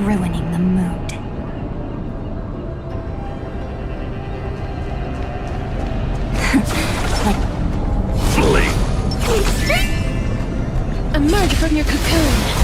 ruining the mood. Flee! Emerge from your cocoon!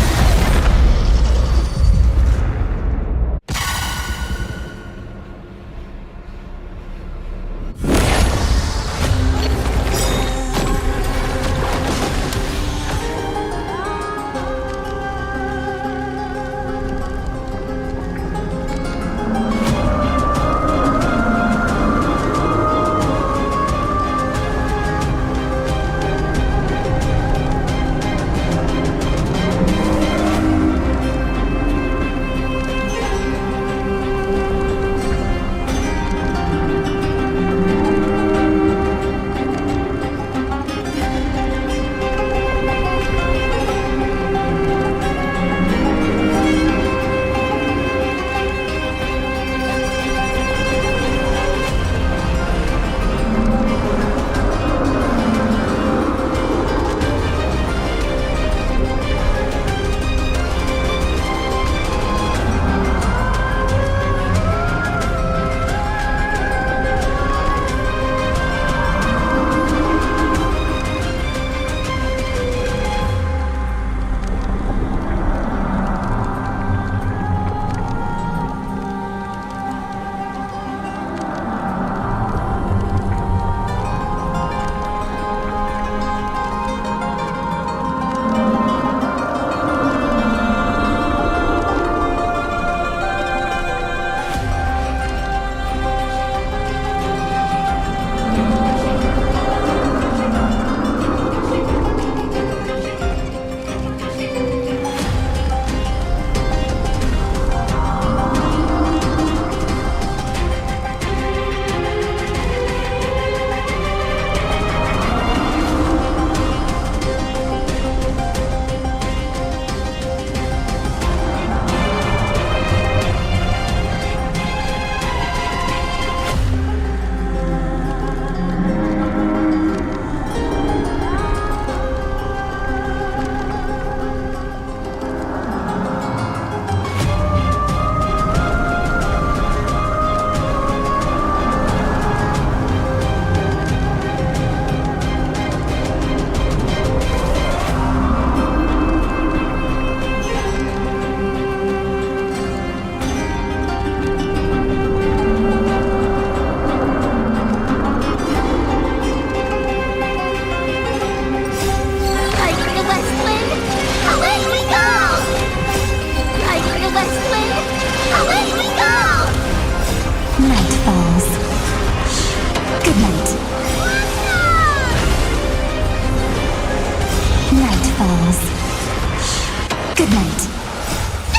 Good night.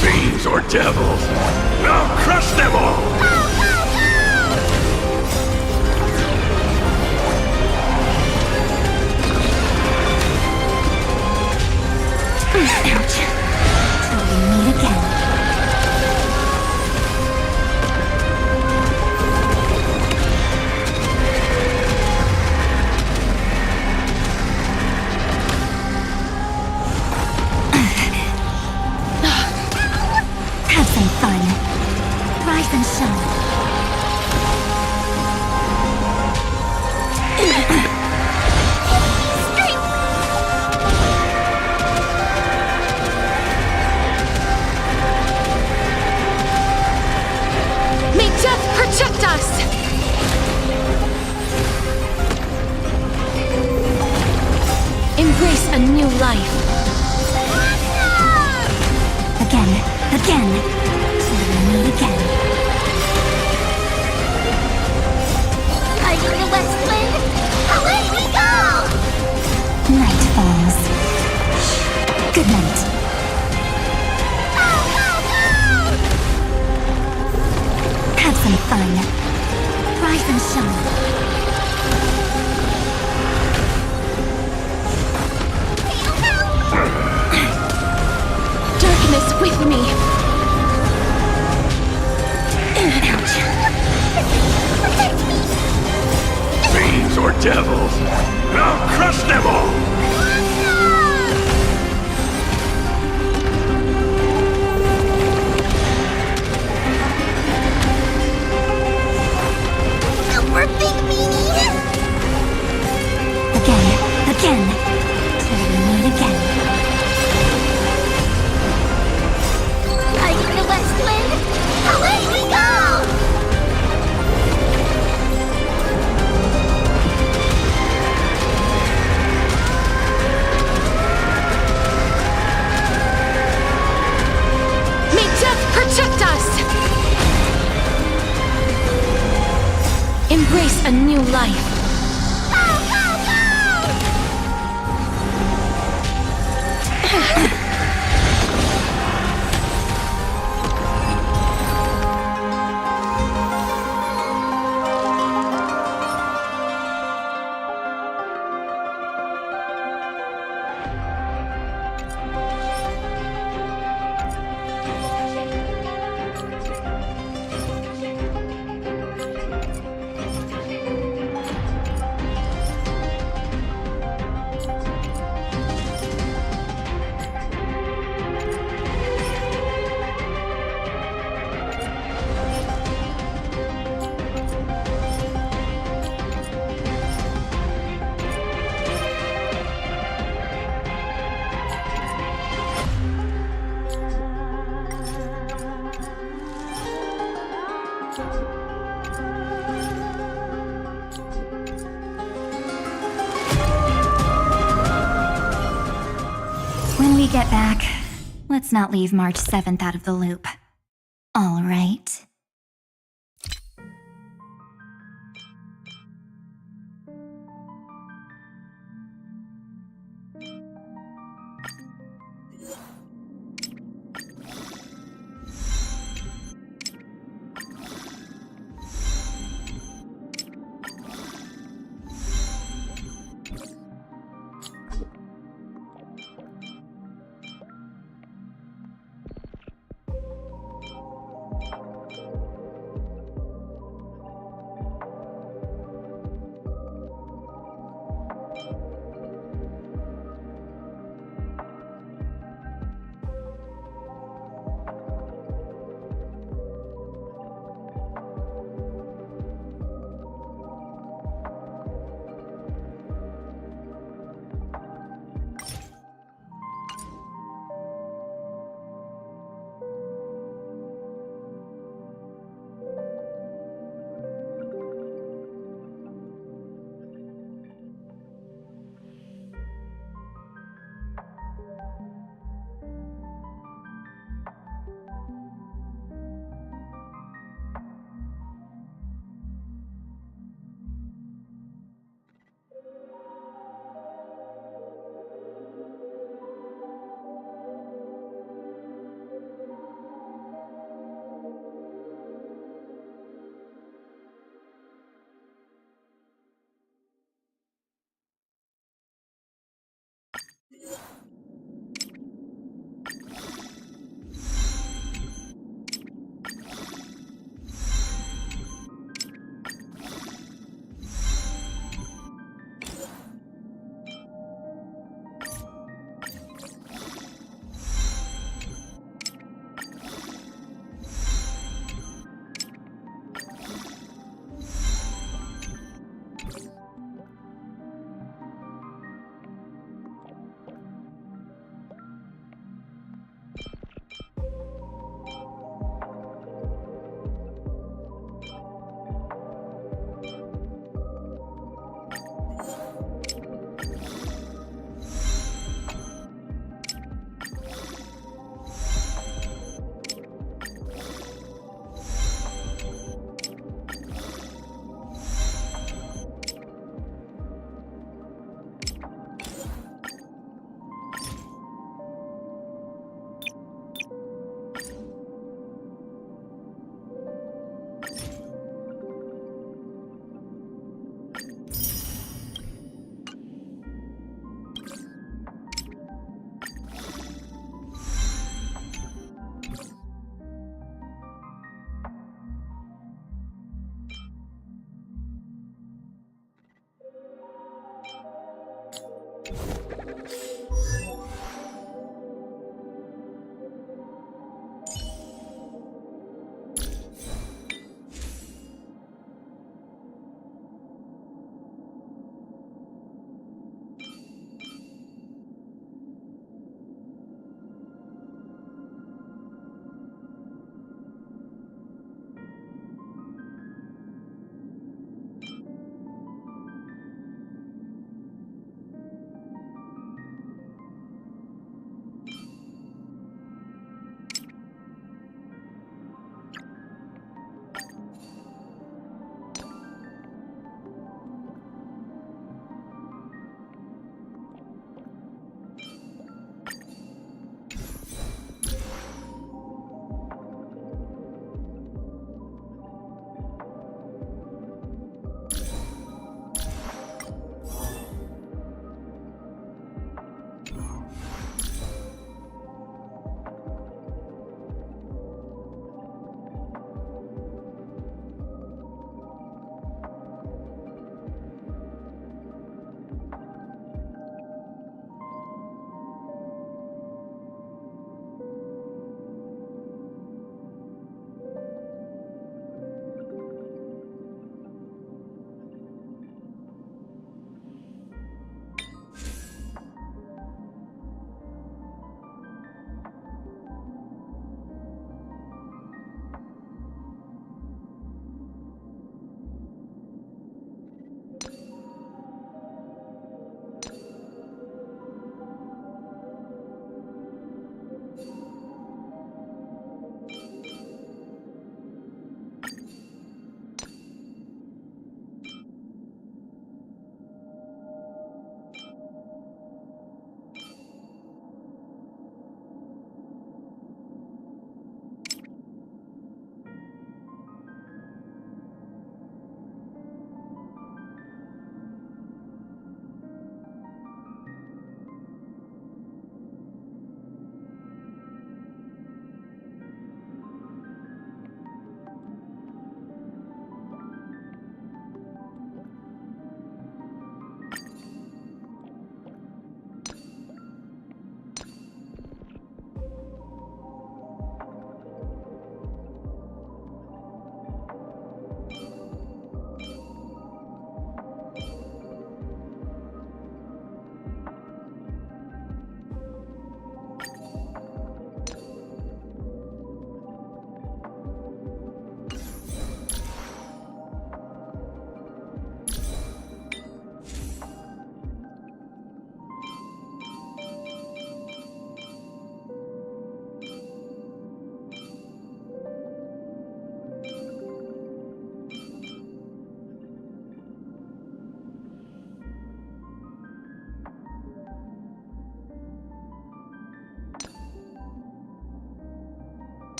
Fiends or devils, I'll crush them all! Ouch. Till we meet again. Have some fun. Rise and shine. May death protect us! Embrace a new life. Again. Till we meet again. Fighting the West Wind, away we go! Night falls. Good night. Go, go, go! Have some fun. Rise and shine. Darkness with me. Ouch. Fiends or devils, I'll crush them all! Embrace a new life. When we get back, let's not leave March 7th out of the loop. All right.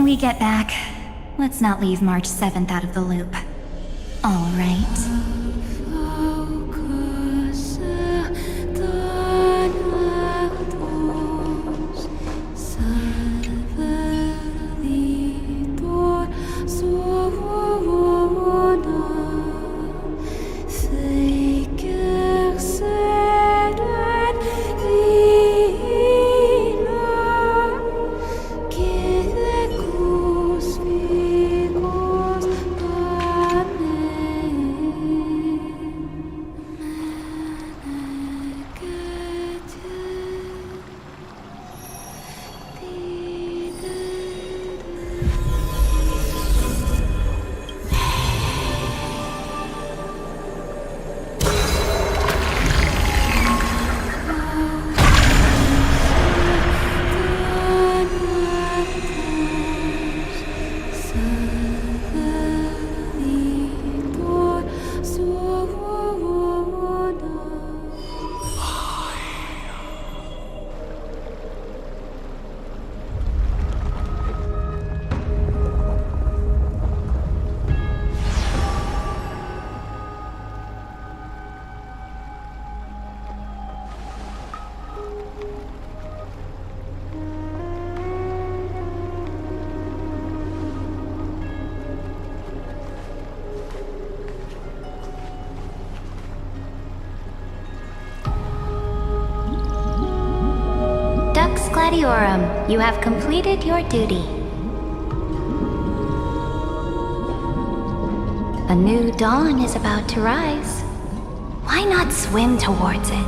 we get back, let's not leave March 7th out of the loop. All right. Gladiorum, you have completed your duty. A new dawn is about to rise. Why not swim towards it?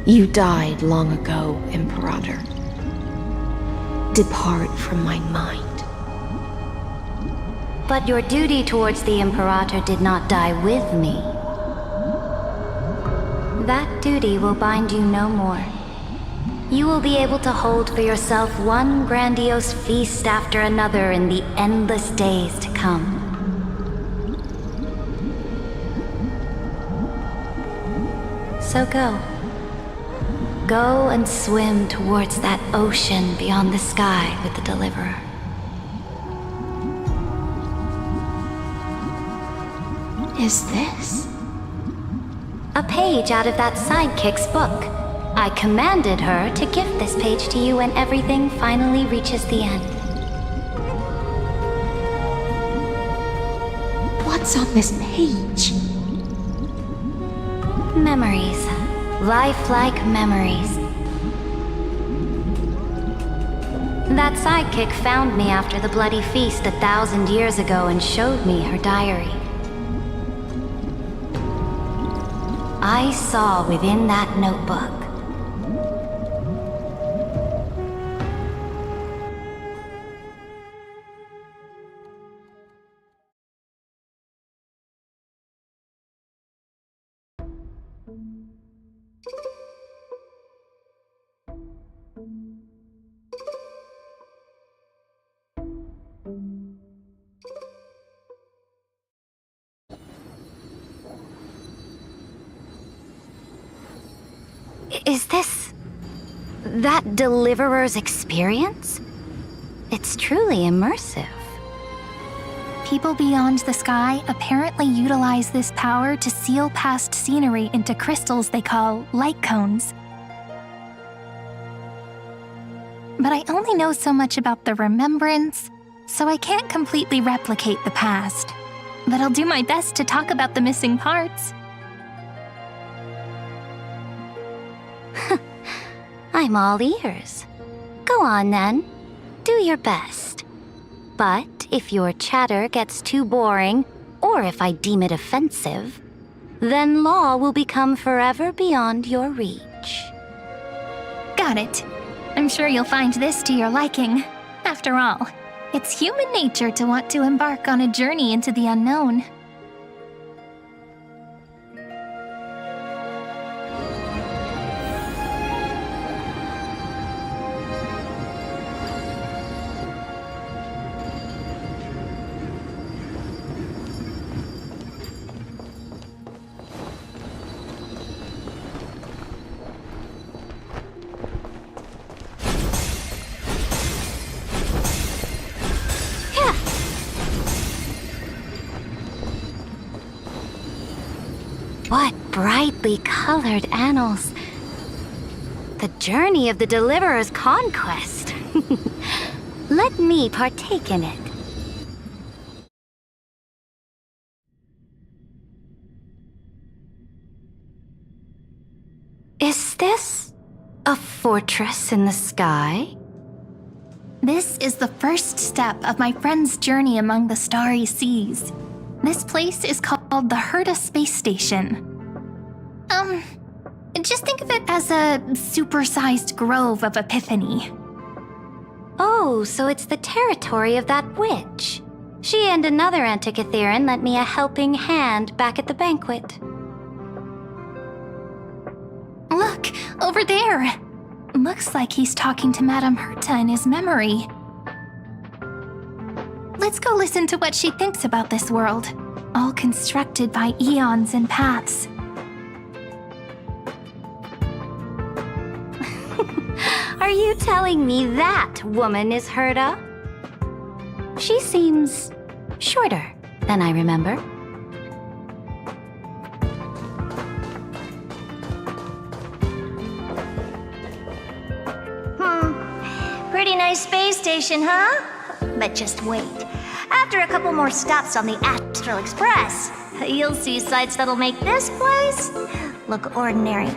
You died long ago, Imperator. Depart from my mind. But your duty towards the Imperator did not die with me. That duty will bind you no more. You will be able to hold for yourself one grandiose feast after another in the endless days to come. So go. Go and swim towards that ocean beyond the sky with the Deliverer. Is this? A page out of that sidekick's book. I commanded her to gift this page to you when everything finally reaches the end. What's on this page? Memories. Lifelike memories. That sidekick found me after the bloody feast 1,000 years ago and showed me her diary. I saw within that notebook Is this that Deliverer's experience? It's truly immersive. People beyond the sky apparently utilize this power to seal past scenery into crystals they call light cones. But I only know so much about the remembrance, so I can't completely replicate the past. But I'll do my best to talk about the missing parts. I'm all ears. Go on then. Do your best. But if your chatter gets too boring, or if I deem it offensive, then law will become forever beyond your reach. Got it. I'm sure you'll find this to your liking. After all, it's human nature to want to embark on a journey into the unknown. What brightly colored annals. The journey of the Deliverer's conquest. Let me partake in it. Is this a fortress in the sky? This is the first step of my friend's journey among the starry seas. This place is called the Herta Space Station. Just think of it as a supersized grove of Epiphany. Oh, so it's the territory of that witch. She and another Antikytheran lent me a helping hand back at the banquet. Look, over there. Looks like he's talking to Madame Herta in his memory. Let's go listen to what she thinks about this world, all constructed by eons and paths. Are you telling me that woman is Herta? She seems shorter than I remember. Pretty nice space station, huh? But just wait. After a couple more stops on the Astral Express, you'll see sights that'll make this place look ordinary.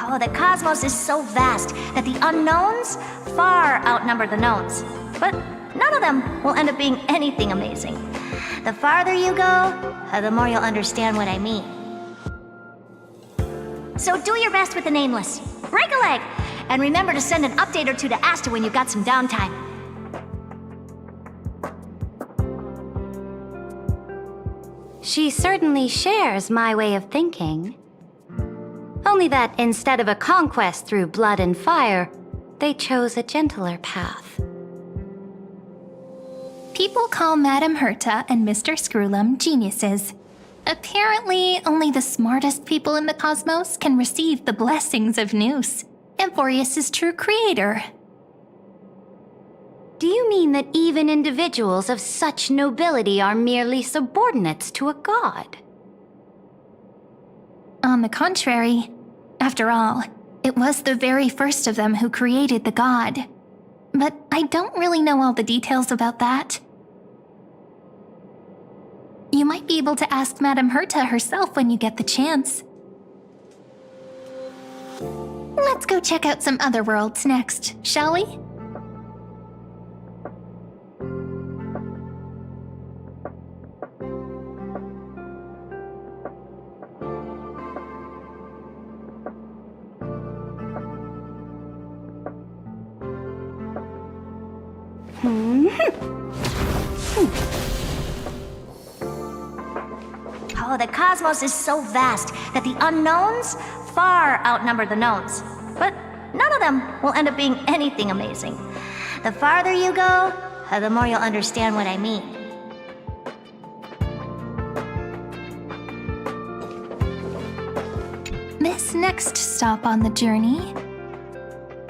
Oh, the cosmos is so vast that the unknowns far outnumber the knowns. But none of them will end up being anything amazing. The farther you go, the more you'll understand what I mean. So do your best with the nameless. Break a leg! And remember to send an update or two to Asta when you've got some downtime. She certainly shares my way of thinking. Only that instead of a conquest through blood and fire, they chose a gentler path. People call Madame Herta and Mr. Screwlum geniuses. Apparently, only the smartest people in the cosmos can receive the blessings of Nous, Amphorius' true creator. Do you mean that even individuals of such nobility are merely subordinates to a god? On the contrary, after all, it was the very first of them who created the god. But I don't really know all the details about that. You might be able to ask Madame Herta herself when you get the chance. Let's go check out some other worlds next, shall we? Oh, the cosmos is so vast that the unknowns far outnumber the knowns. But none of them will end up being anything amazing. The farther you go, the more you'll understand what I mean. This next stop on the journey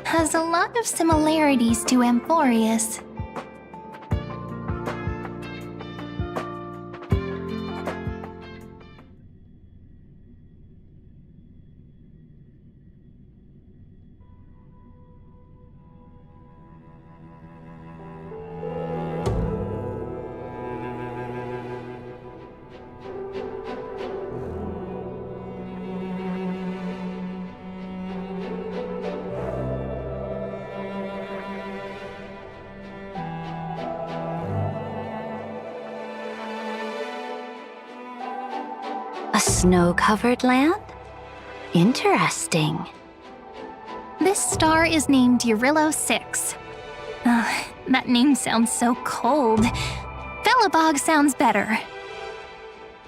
has a lot of similarities to Amphorius. A snow-covered land? Interesting. This star is named Eurillo 6. That name sounds so cold. Velobog sounds better.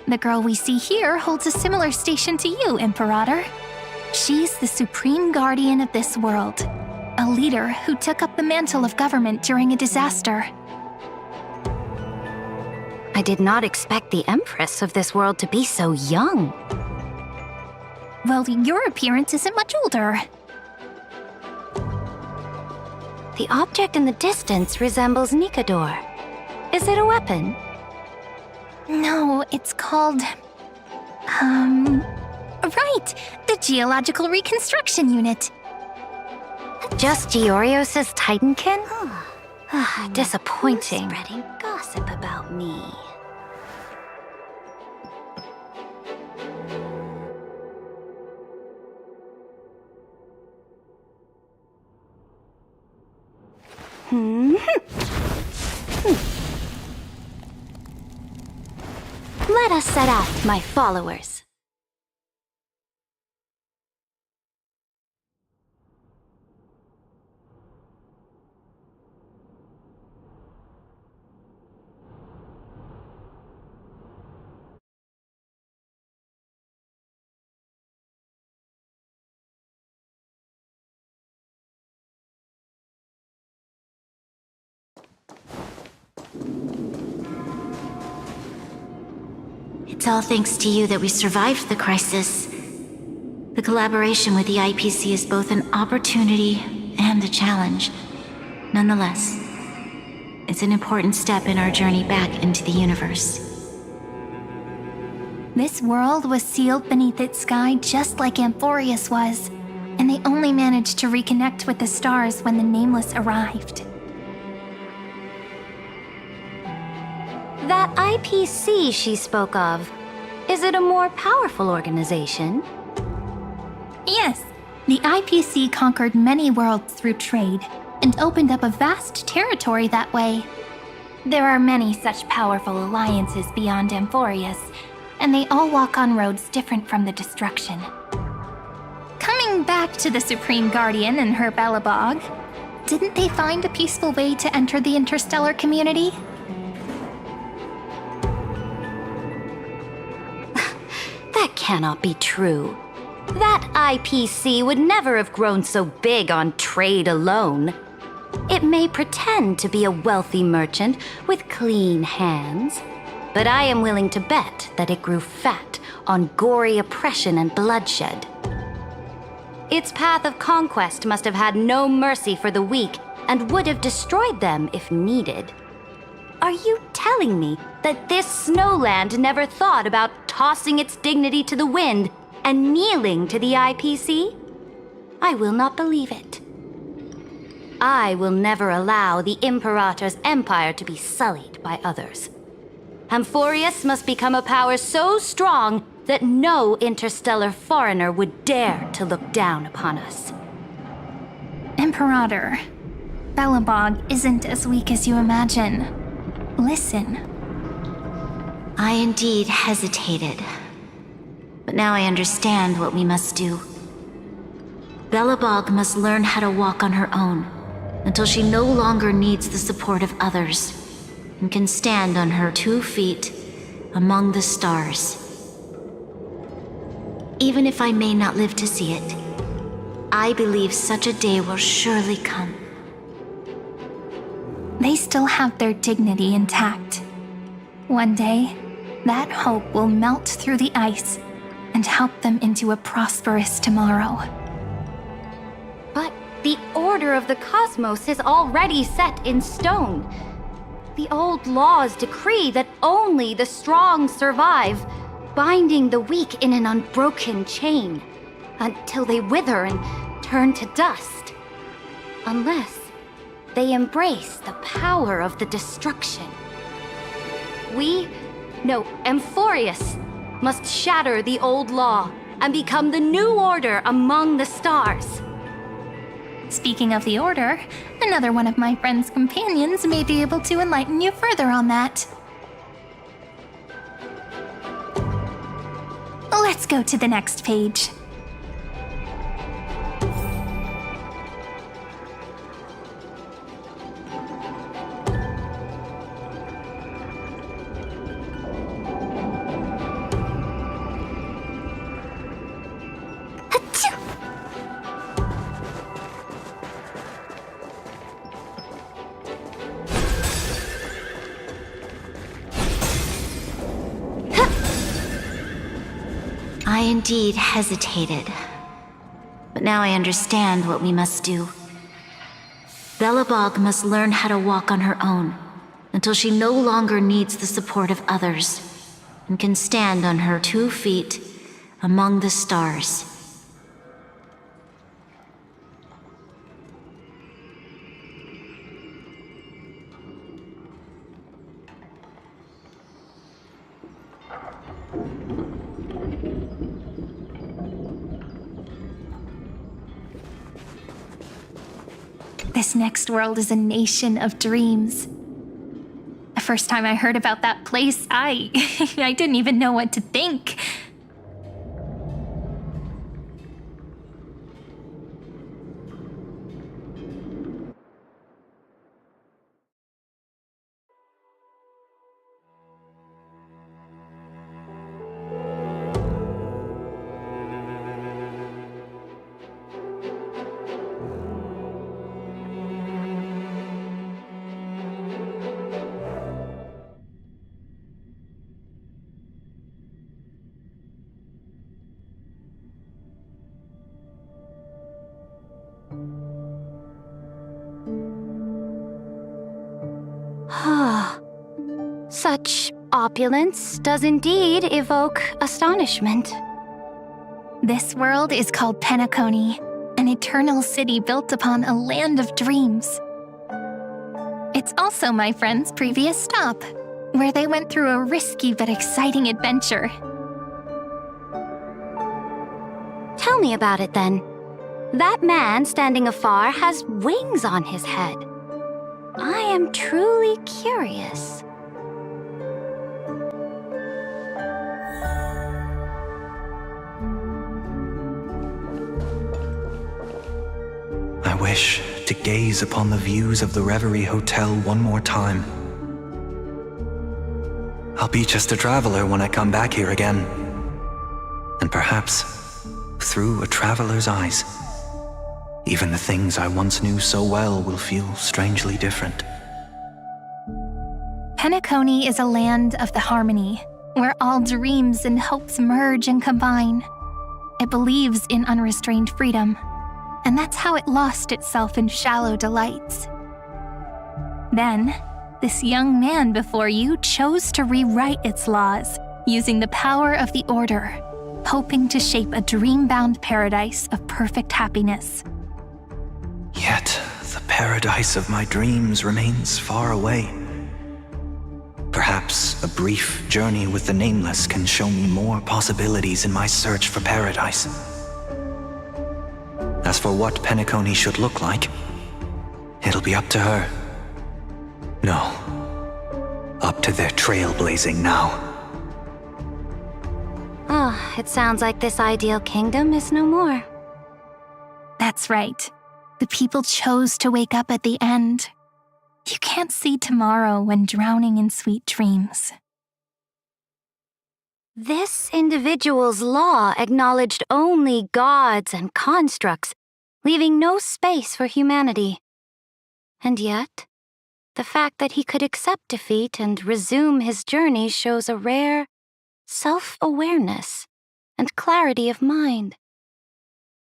The girl we see here holds a similar station to you, Imperator. She's the supreme guardian of this world, a leader who took up the mantle of government during a disaster. I did not expect the Empress of this world to be so young. Well, your appearance isn't much older. The object in the distance resembles Nikador. Is it a weapon? No, it's called Right! The Geological Reconstruction Unit. Just Giorios' Titankin? Disappointing. Spreading gossip about me. Let us set out, my followers. It's all thanks to you that we survived the crisis. The collaboration with the IPC is both an opportunity and a challenge. Nonetheless, it's an important step in our journey back into the universe. This world was sealed beneath its sky just like Amphorius was, and they only managed to reconnect with the stars when the Nameless arrived. That IPC she spoke of, is it a more powerful organization? Yes, the IPC conquered many worlds through trade and opened up a vast territory that way. There are many such powerful alliances beyond Amphorius, and they all walk on roads different from the destruction. Coming back to the Supreme Guardian and her Belobog, didn't they find a peaceful way to enter the interstellar community? That cannot be true. That IPC would never have grown so big on trade alone. It may pretend to be a wealthy merchant with clean hands, but I am willing to bet that it grew fat on gory oppression and bloodshed. Its path of conquest must have had no mercy for the weak and would have destroyed them if needed. Are you telling me that this snowland never thought about tossing its dignity to the wind and kneeling to the IPC? I will not believe it. I will never allow the Imperator's empire to be sullied by others. Amphorius must become a power so strong that no interstellar foreigner would dare to look down upon us. Imperator, Belobog isn't as weak as you imagine. Listen. I indeed hesitated. But now I understand what we must do. Belobog must learn how to walk on her own until she no longer needs the support of others and can stand on her 2 feet among the stars. Even if I may not live to see it, I believe such a day will surely come. They still have their dignity intact. One day, that hope will melt through the ice and help them into a prosperous tomorrow. But the order of the cosmos is already set in stone. The old laws decree that only the strong survive, binding the weak in an unbroken chain until they wither and turn to dust. Unless they embrace the power of the destruction. Amphorius must shatter the old law and become the new order among the stars. Speaking of the Order, another one of my friend's companions may be able to enlighten you further on that. Let's go to the next page. I indeed hesitated. But now I understand what we must do. Belobog must learn how to walk on her own until she no longer needs the support of others and can stand on her 2 feet among the stars. This next world is a nation of dreams. The first time I heard about that place, I didn't even know what to think. Such opulence does indeed evoke astonishment. This world is called Penacony, an eternal city built upon a land of dreams. It's also my friend's previous stop, where they went through a risky but exciting adventure. Tell me about it then. That man standing afar has wings on his head. I am truly curious. I wish to gaze upon the views of the Reverie Hotel one more time. I'll be just a traveler when I come back here again. And perhaps, through a traveler's eyes, even the things I once knew so well will feel strangely different. Penacony is a land of the harmony, where all dreams and hopes merge and combine. It believes in unrestrained freedom, and that's how it lost itself in shallow delights. Then, this young man before you chose to rewrite its laws, using the power of the Order, hoping to shape a dream-bound paradise of perfect happiness. Yet, the paradise of my dreams remains far away. Perhaps a brief journey with the Nameless can show me more possibilities in my search for paradise. As for what Penacony should look like, it'll be up to her. No, up to their trailblazing now. It sounds like this ideal kingdom is no more. That's right. The people chose to wake up at the end. You can't see tomorrow when drowning in sweet dreams. This individual's law acknowledged only gods and constructs, leaving no space for humanity. And yet, the fact that he could accept defeat and resume his journey shows a rare self-awareness and clarity of mind.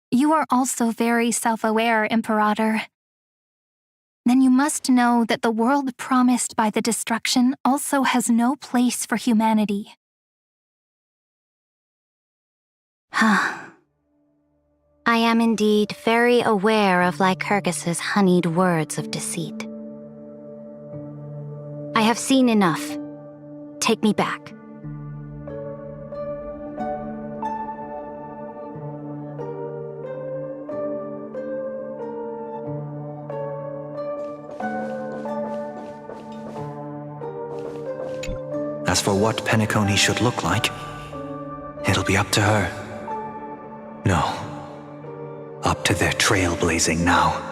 You are also very self-aware, Imperator. Then you must know that the world promised by the destruction also has no place for humanity. I am indeed very aware of Lycurgus's honeyed words of deceit. I have seen enough. Take me back. As for what Penacony should look like, it'll be up to her. No, up to their trailblazing now.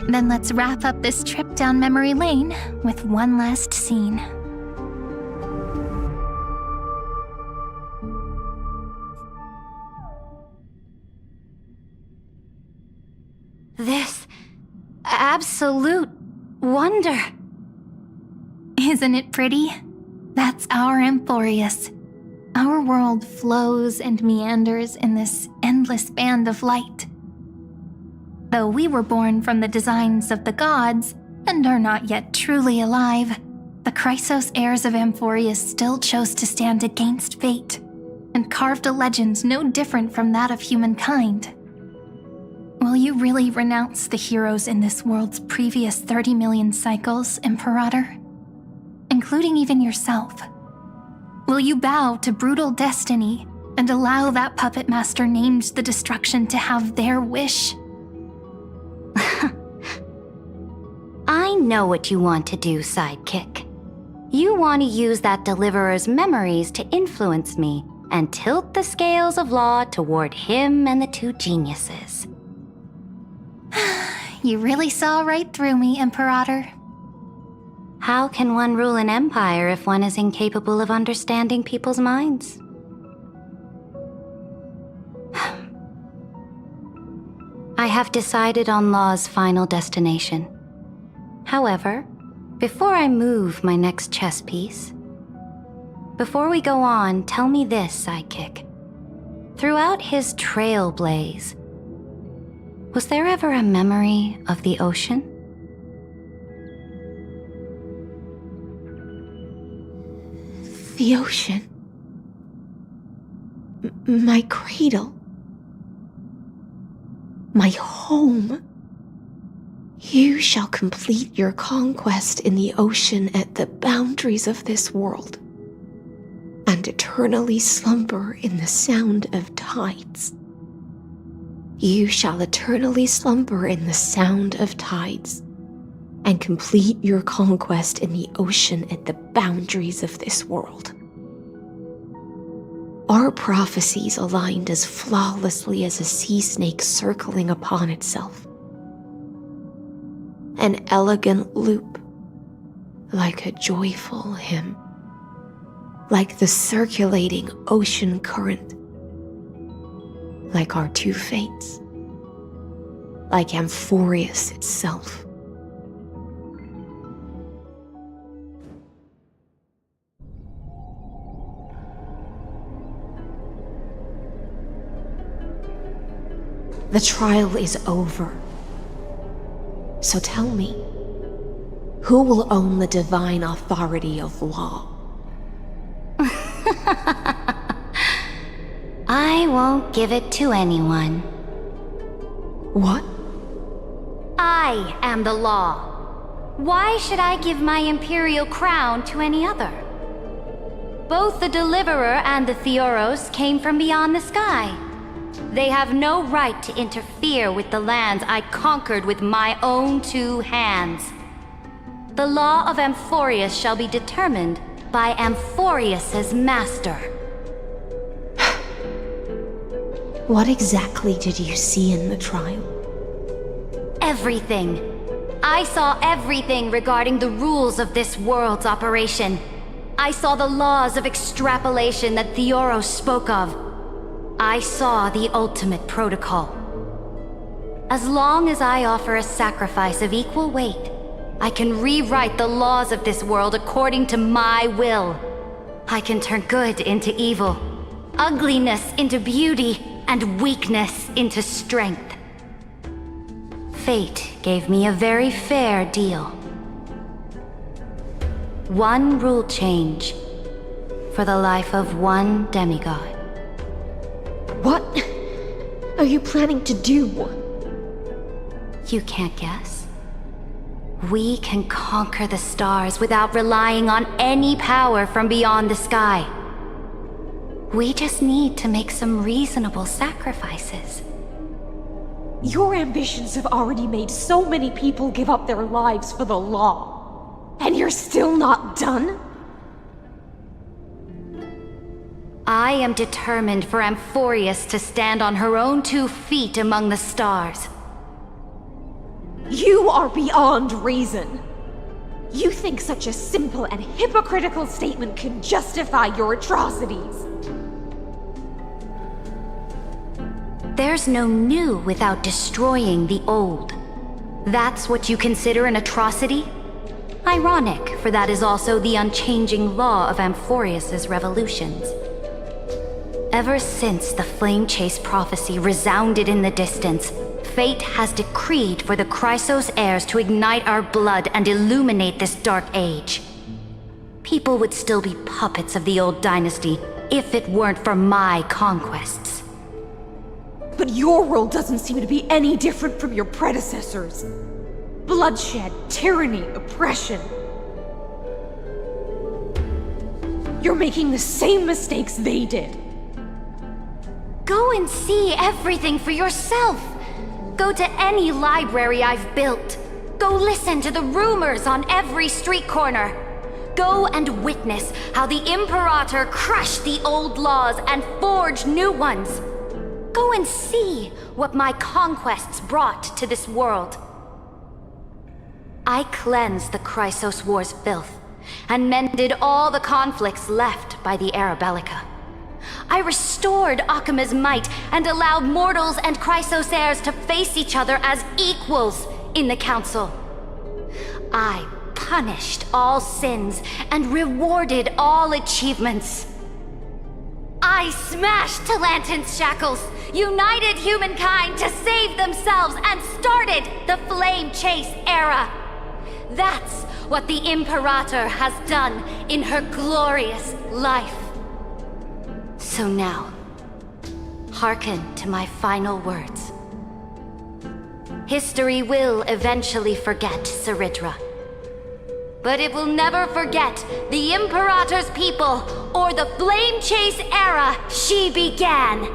Then let's wrap up this trip down memory lane with one last scene. This absolute wonder. Isn't it pretty? That's our Emporius. Our world flows and meanders in this endless band of light. Though we were born from the designs of the gods and are not yet truly alive, the Chrysos heirs of Amphorius still chose to stand against fate and carved a legend no different from that of humankind. Will you really renounce the heroes in this world's previous 30 million cycles, Imperator? Including even yourself. Will you bow to brutal destiny and allow that puppet master named the destruction to have their wish? I know what you want to do, sidekick. You want to use that deliverer's memories to influence me and tilt the scales of law toward him and the two geniuses. You really saw right through me, Imperator. How can one rule an empire if one is incapable of understanding people's minds? I have decided on Law's final destination. However, before I move my next chess piece, before we go on, tell me this, sidekick. Throughout his trailblaze, was there ever a memory of the ocean? The ocean. My cradle. My home. You shall complete your conquest in the ocean at the boundaries of this world, and eternally slumber in the sound of tides. You shall eternally slumber in the sound of tides, and complete your conquest in the ocean at the boundaries of this world. Our prophecies aligned as flawlessly as a sea snake circling upon itself. An elegant loop, like a joyful hymn, like the circulating ocean current, like our two fates, like Amphorius itself. The trial is over. So tell me, who will own the divine authority of law? I won't give it to anyone. What? I am the law. Why should I give my imperial crown to any other? Both the Deliverer and the Theoros came from beyond the sky. They have no right to interfere with the lands I conquered with my own two hands. The law of Amphorius shall be determined by Amphorius's master. What exactly did you see in the trial? Everything. I saw everything regarding the rules of this world's operation. I saw the laws of extrapolation that Theoros spoke of. I saw the ultimate protocol. As long as I offer a sacrifice of equal weight, I can rewrite the laws of this world according to my will. I can turn good into evil, ugliness into beauty, and weakness into strength. Fate gave me a very fair deal. One rule change for the life of one demigod. What are you planning to do? You can't guess? We can conquer the stars without relying on any power from beyond the sky. We just need to make some reasonable sacrifices. Your ambitions have already made so many people give up their lives for the law. And you're still not done? I am determined for Amphorius to stand on her own 2 feet among the stars. You are beyond reason. You think such a simple and hypocritical statement can justify your atrocities. There's no new without destroying the old. That's what you consider an atrocity? Ironic, for that is also the unchanging law of Amphorius's revolutions. Ever since the Flame Chase prophecy resounded in the distance, fate has decreed for the Chrysos heirs to ignite our blood and illuminate this dark age. People would still be puppets of the old dynasty if it weren't for my conquests. But your world doesn't seem to be any different from your predecessors. Bloodshed, tyranny, oppression. You're making the same mistakes they did. Go and see everything for yourself. Go to any library I've built. Go listen to the rumors on every street corner. Go and witness how the Imperator crushed the old laws and forged new ones. Go and see what my conquests brought to this world. I cleansed the Chrysos War's filth and mended all the conflicts left by the Era Bellica. I restored Akima's might and allowed mortals and Chrysos heirs to face each other as equals in the Council. I punished all sins and rewarded all achievements. I smashed Talantin's shackles, united humankind to save themselves, and started the Flame Chase era. That's what the Imperator has done in her glorious life. So now, hearken to my final words. History will eventually forget Saridra, but it will never forget the Imperator's people or the Flame Chase era she began.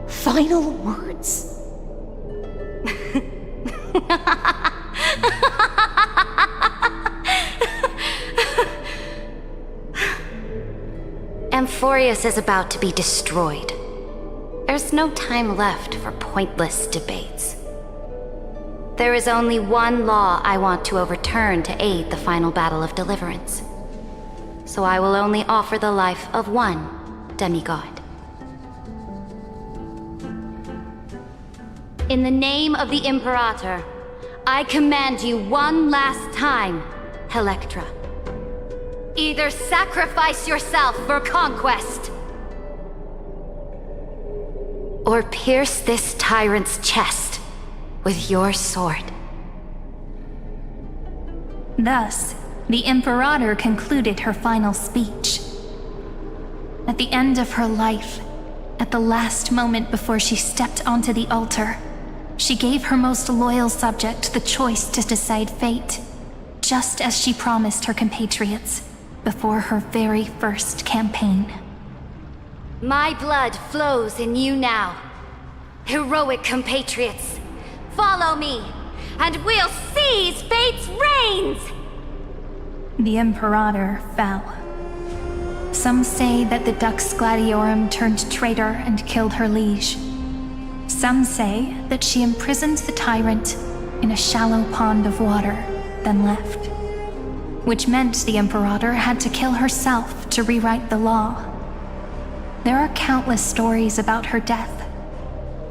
Final words? Amphorius is about to be destroyed. There's no time left for pointless debates. There is only one law I want to overturn to aid the final battle of deliverance. So I will only offer the life of one demigod. In the name of the Imperator, I command you one last time, Electra. Either sacrifice yourself for conquest, or pierce this tyrant's chest with your sword. Thus, the Imperator concluded her final speech. At the end of her life, at the last moment before she stepped onto the altar, she gave her most loyal subject the choice to decide fate, just as she promised her compatriots before her very first campaign. My blood flows in you now. Heroic compatriots, follow me, and we'll seize fate's reins! The Imperator fell. Some say that the Dux Gladiorum turned traitor and killed her liege. Some say that she imprisoned the tyrant in a shallow pond of water, then left. Which meant the Imperator had to kill herself to rewrite the law. There are countless stories about her death.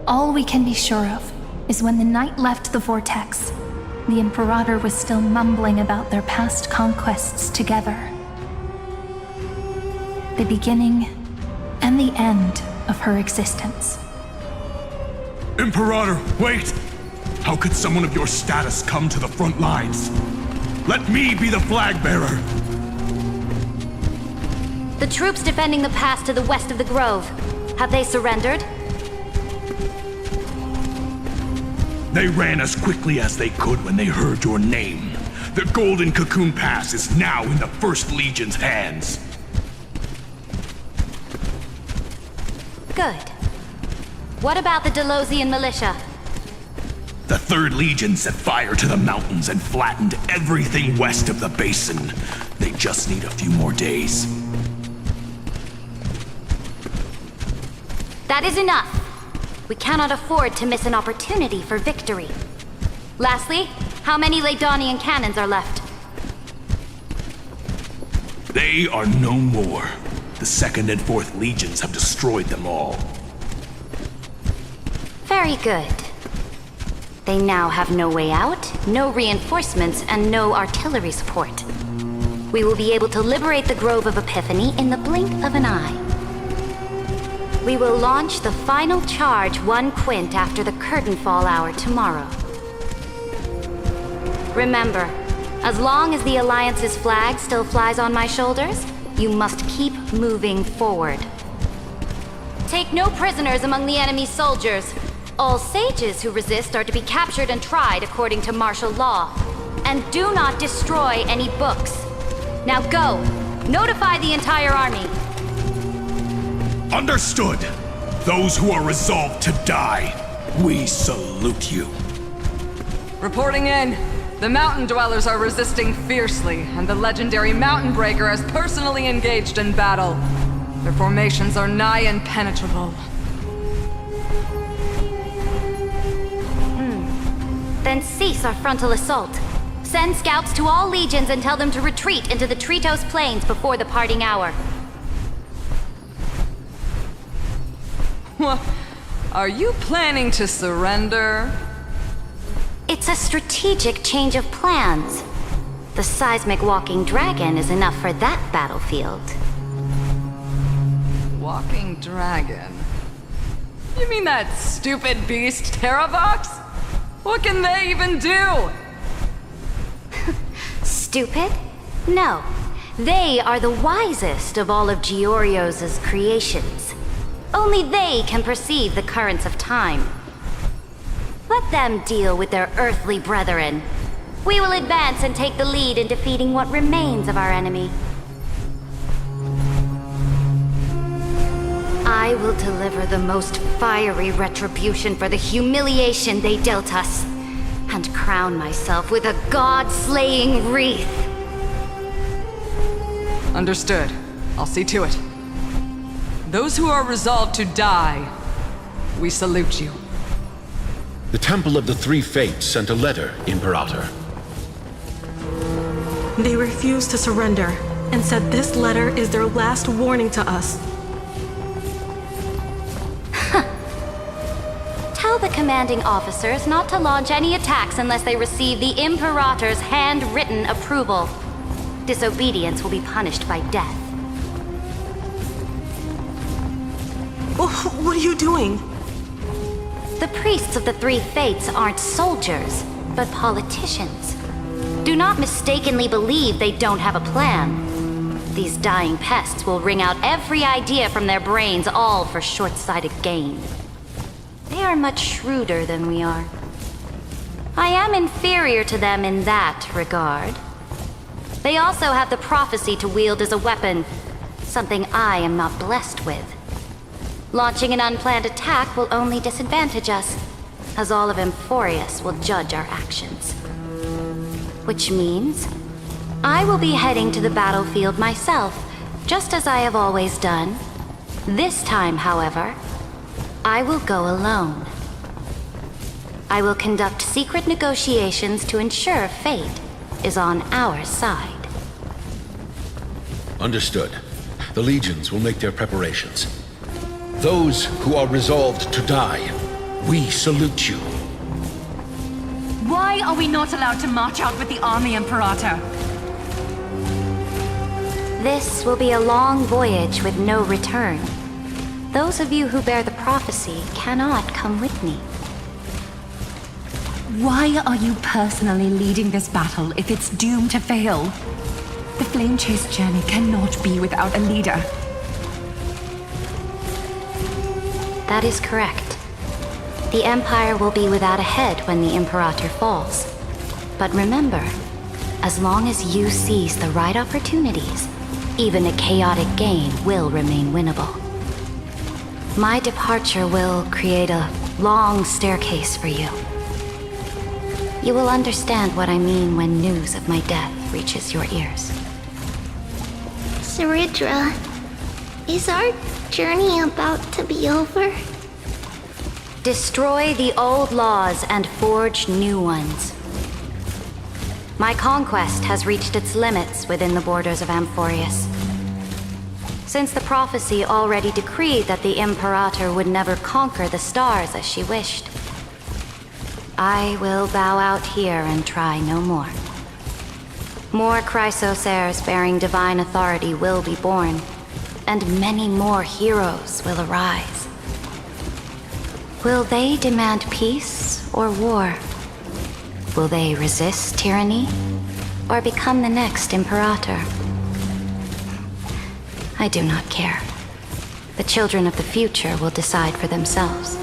All we can be sure of is when the knight left the vortex, the Imperator was still mumbling about their past conquests together. The beginning and the end of her existence. Imperator, wait! How could someone of your status come to the front lines? Let me be the flag bearer! The troops defending the pass to the west of the grove, have they surrendered? They ran as quickly as they could when they heard your name. The Golden Cocoon Pass is now in the First Legion's hands. Good. What about the Delosian militia? The Third Legion set fire to the mountains and flattened everything west of the basin. They just need a few more days. That is enough. We cannot afford to miss an opportunity for victory. Lastly, how many Laedonian cannons are left? They are no more. The Second and Fourth Legions have destroyed them all. Very good. They now have no way out, no reinforcements, and no artillery support. We will be able to liberate the Grove of Epiphany in the blink of an eye. We will launch the final charge 1 quint after the curtain fall hour tomorrow. Remember, as long as the Alliance's flag still flies on my shoulders, you must keep moving forward. Take no prisoners among the enemy's soldiers. All sages who resist are to be captured and tried according to martial law. And do not destroy any books. Now go! Notify the entire army! Understood! Those who are resolved to die, we salute you. Reporting in. The Mountain Dwellers are resisting fiercely, and the legendary Mountain Breaker has personally engaged in battle. Their formations are nigh impenetrable. Then cease our frontal assault. Send scouts to all legions and tell them to retreat into the Tritos Plains before the parting hour. What? Are you planning to surrender? It's a strategic change of plans. The seismic walking dragon is enough for that battlefield. Walking dragon? You mean that stupid beast, Terravox? What can they even do? Stupid? No. They are the wisest of all of Giorio's creations. Only they can perceive the currents of time. Let them deal with their earthly brethren. We will advance and take the lead in defeating what remains of our enemy. I will deliver the most fiery retribution for the humiliation they dealt us, and crown myself with a god-slaying wreath. Understood. I'll see to it. Those who are resolved to die, we salute you. The Temple of the Three Fates sent a letter, Imperator. They refused to surrender, and said this letter is their last warning to us. Tell the commanding officers not to launch any attacks unless they receive the Imperator's handwritten approval. Disobedience will be punished by death. What are you doing? The priests of the Three Fates aren't soldiers, but politicians. Do not mistakenly believe they don't have a plan. These dying pests will wring out every idea from their brains, all for short-sighted gain. They are much shrewder than we are. I am inferior to them in that regard. They also have the prophecy to wield as a weapon, something I am not blessed with. Launching an unplanned attack will only disadvantage us, as all of Emphorius will judge our actions. Which means, I will be heading to the battlefield myself, just as I have always done. This time, however, I will go alone. I will conduct secret negotiations to ensure fate is on our side. Understood. The legions will make their preparations. Those who are resolved to die, we salute you. Why are we not allowed to march out with the army, Imperator? This will be a long voyage with no return. Those of you who bear the prophecy cannot come with me. Why are you personally leading this battle if it's doomed to fail? The Flame Chase journey cannot be without a leader. That is correct. The Empire will be without a head when the Imperator falls. But remember, as long as you seize the right opportunities, even a chaotic game will remain winnable. My departure will create a long staircase for you. You will understand what I mean when news of my death reaches your ears. Saridra, is our journey about to be over? Destroy the old laws and forge new ones. My conquest has reached its limits within the borders of Amphorius. Since the prophecy already decreed that the Imperator would never conquer the stars as she wished, I will bow out here and try no more. More Chrysos heirs bearing divine authority will be born, and many more heroes will arise. Will they demand peace or war? Will they resist tyranny or become the next Imperator? I do not care. The children of the future will decide for themselves.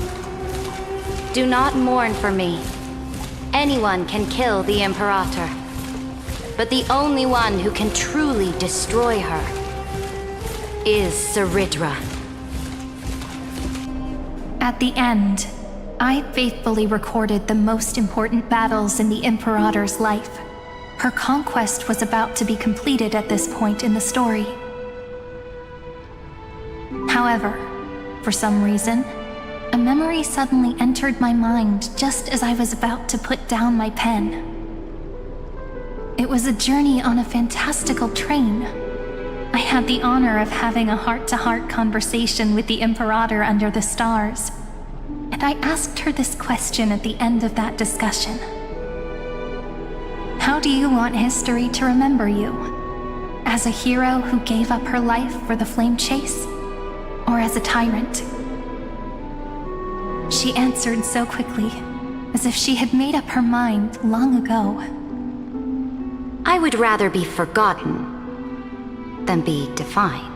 Do not mourn for me. Anyone can kill the Imperator. But the only one who can truly destroy her is Saridra. At the end, I faithfully recorded the most important battles in the Imperator's life. Her conquest was about to be completed at this point in the story. However, for some reason, a memory suddenly entered my mind just as I was about to put down my pen. It was a journey on a fantastical train. I had the honor of having a heart-to-heart conversation with the Imperator under the stars, and I asked her this question at the end of that discussion. How do you want history to remember you? As a hero who gave up her life for the flame chase? Or as a tyrant? She answered so quickly, as if she had made up her mind long ago. I would rather be forgotten than be defined.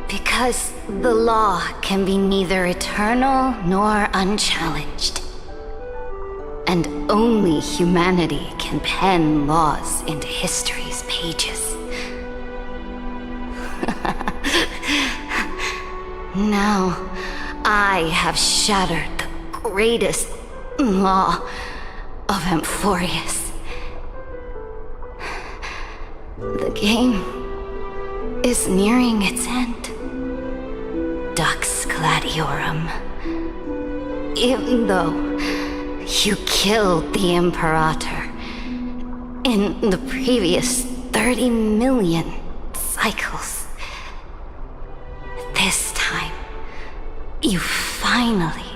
Because the law can be neither eternal nor unchallenged. And only humanity can pen laws into history's pages. Now, I have shattered the greatest law of Amphorius. The game is nearing its end. Dux Gladiorum. Even though you killed the Imperator in the previous 30 million cycles, this time, you finally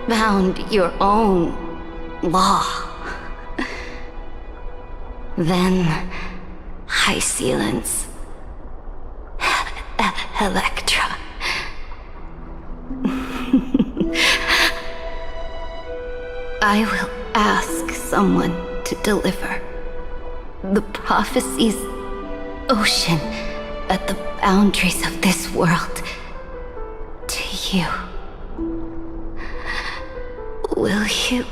found your own law. Then, High Sealants, Electra. I will ask someone to deliver the prophecy's ocean at the boundaries of this world to you. Will you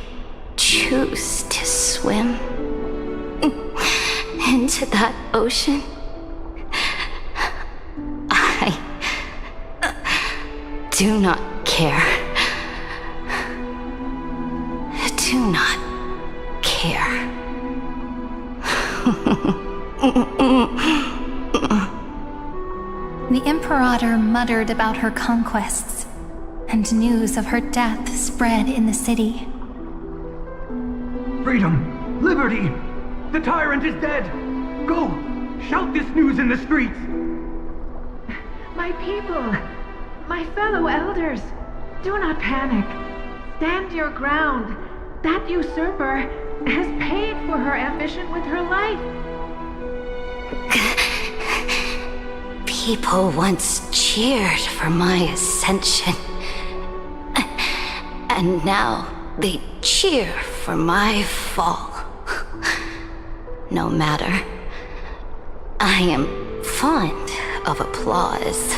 choose to swim into that ocean? I do not care. Do not care. The Imperator muttered about her conquests, and news of her death spread in the city. Freedom! Liberty! The tyrant is dead! Go! Shout this news in the streets! My people! My fellow elders! Do not panic. Stand your ground. That usurper has paid for her ambition with her life. People once cheered for my ascension. And now they cheer for my fall. No matter. I am fond of applause.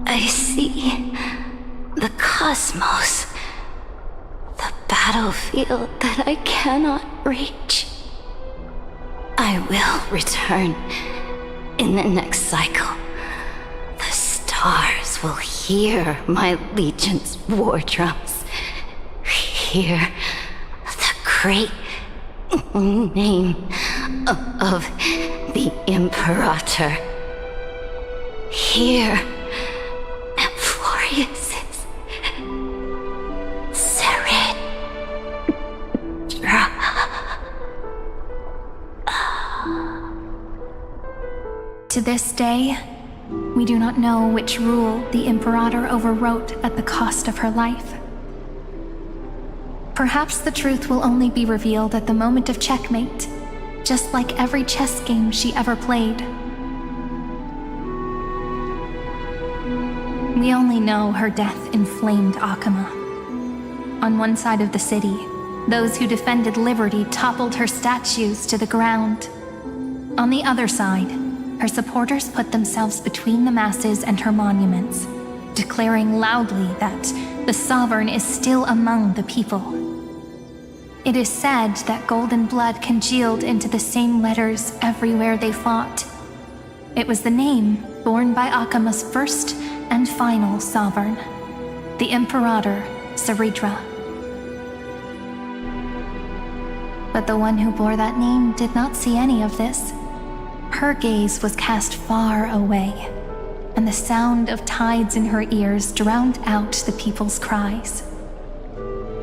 I see the cosmos, the battlefield that I cannot reach. I will return in the next cycle. The stars will hear my legion's war drums. Hear the great name of the Imperator. Hear Amphorius's Saridra. To this day, we do not know which rule the Imperator overwrote at the cost of her life. Perhaps the truth will only be revealed at the moment of checkmate, just like every chess game she ever played. We only know her death inflamed Akama. On one side of the city, those who defended liberty toppled her statues to the ground. On the other side, her supporters put themselves between the masses and her monuments, declaring loudly that the sovereign is still among the people. It is said that golden blood congealed into the same letters everywhere they fought. It was the name borne by Akama's first and final sovereign, the Imperator Saridra. But the one who bore that name did not see any of this. Her gaze was cast far away, and the sound of tides in her ears drowned out the people's cries.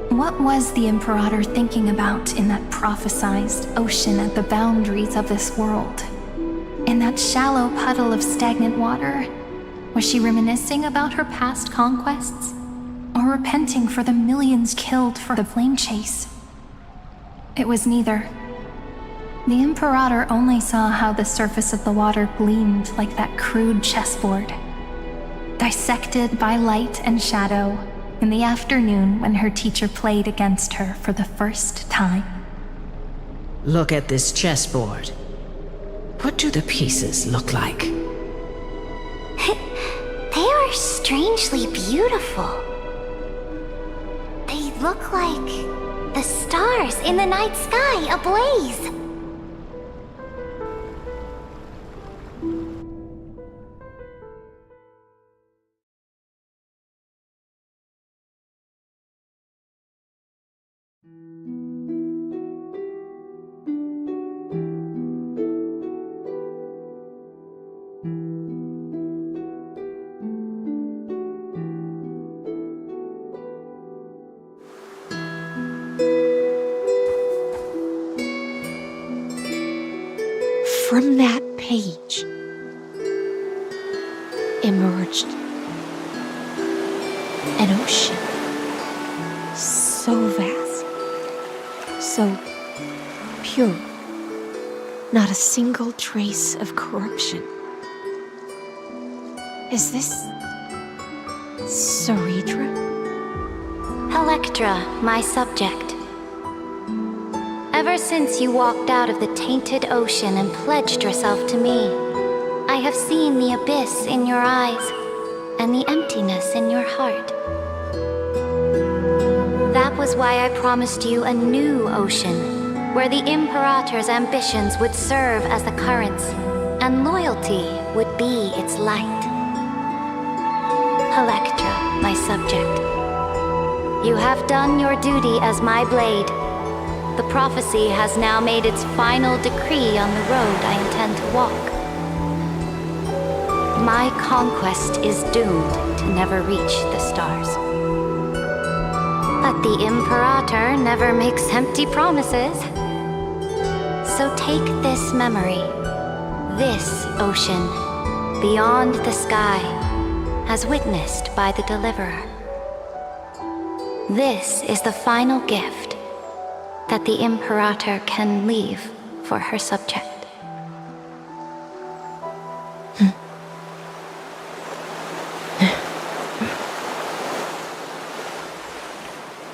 What was the Imperator thinking about in that prophesized ocean at the boundaries of this world? In that shallow puddle of stagnant water? Was she reminiscing about her past conquests? Or repenting for the millions killed for the flame chase? It was neither. The Imperator only saw how the surface of the water gleamed like that crude chessboard, dissected by light and shadow in the afternoon when her teacher played against her for the first time. Look at this chessboard. What do the pieces look like? They are strangely beautiful. They look like the stars in the night sky ablaze. From that page emerged an ocean so vast, so pure, not a single trace of corruption. Is this Saridra? Electra, my subject. Ever since you walked out of the tainted ocean and pledged yourself to me, I have seen the abyss in your eyes and the emptiness in your heart. That was why I promised you a new ocean, where the Imperator's ambitions would serve as the currents, and loyalty would be its light. Electra, my subject. You have done your duty as my blade. The prophecy has now made its final decree on the road I intend to walk. My conquest is doomed to never reach the stars. But the Imperator never makes empty promises. So take this memory, this ocean, beyond the sky, as witnessed by the Deliverer. This is the final gift that the Imperator can leave for her subject.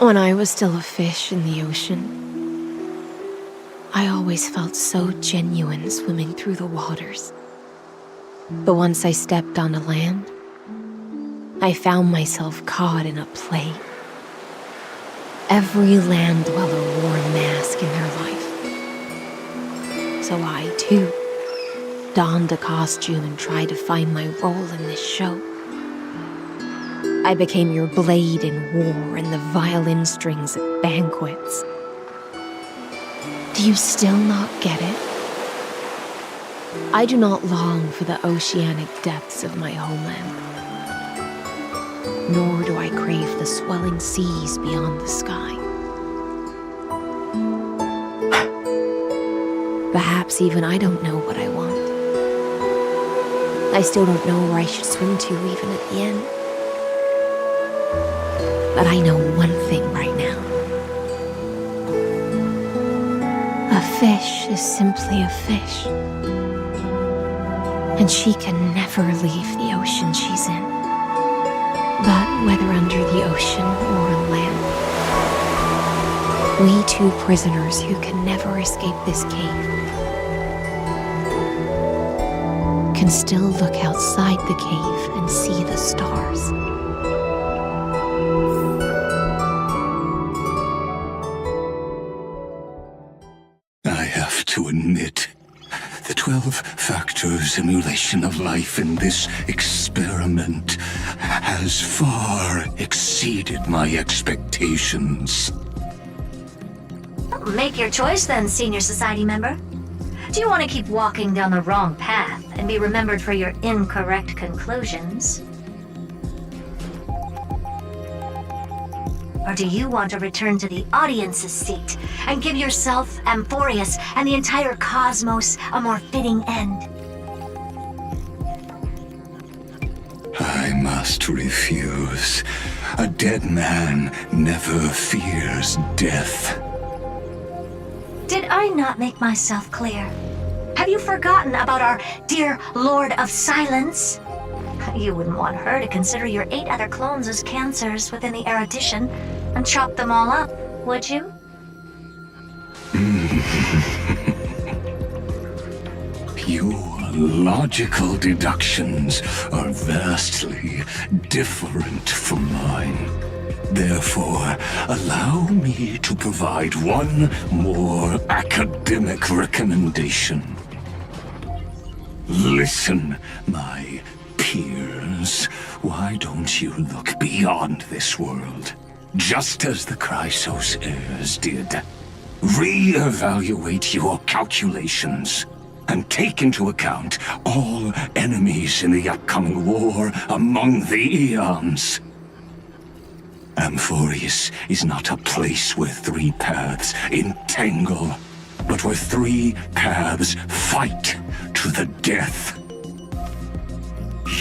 When I was still a fish in the ocean, I always felt so genuine swimming through the waters. But once I stepped onto land, I found myself caught in a play. Every land dweller wore a mask in their life. So I, too, donned a costume and tried to find my role in this show. I became your blade in war and the violin strings at banquets. Do you still not get it? I do not long for the oceanic depths of my homeland. Nor do I crave the swelling seas beyond the sky. Perhaps even I don't know what I want. I still don't know where I should swim to even at the end. But I know one thing right now. A fish is simply a fish. And she can never leave the ocean she's in. But whether under the ocean or on land, we two prisoners who can never escape this cave can still look outside the cave and see the stars. I have to admit, the 12-factor simulation of life in this experiment has far exceeded my expectations. Make your choice then, Senior Society member. Do you want to keep walking down the wrong path and be remembered for your incorrect conclusions? Or do you want to return to the audience's seat and give yourself, Amphorius, and the entire cosmos a more fitting end? I must refuse. A dead man never fears death. Did I not make myself clear? Have you forgotten about our dear Lord of Silence? You wouldn't want her to consider your 8 other clones as cancers within the erudition and chop them all up, would you? Your logical deductions are vastly different from mine. Therefore, allow me to provide one more academic recommendation. Listen, my peers, why don't you look beyond this world, just as the Chrysos heirs did? Re-evaluate your calculations and take into account all enemies in the upcoming war among the eons. Amphorius is not a place where 3 paths entangle, but where 3 paths fight to the death.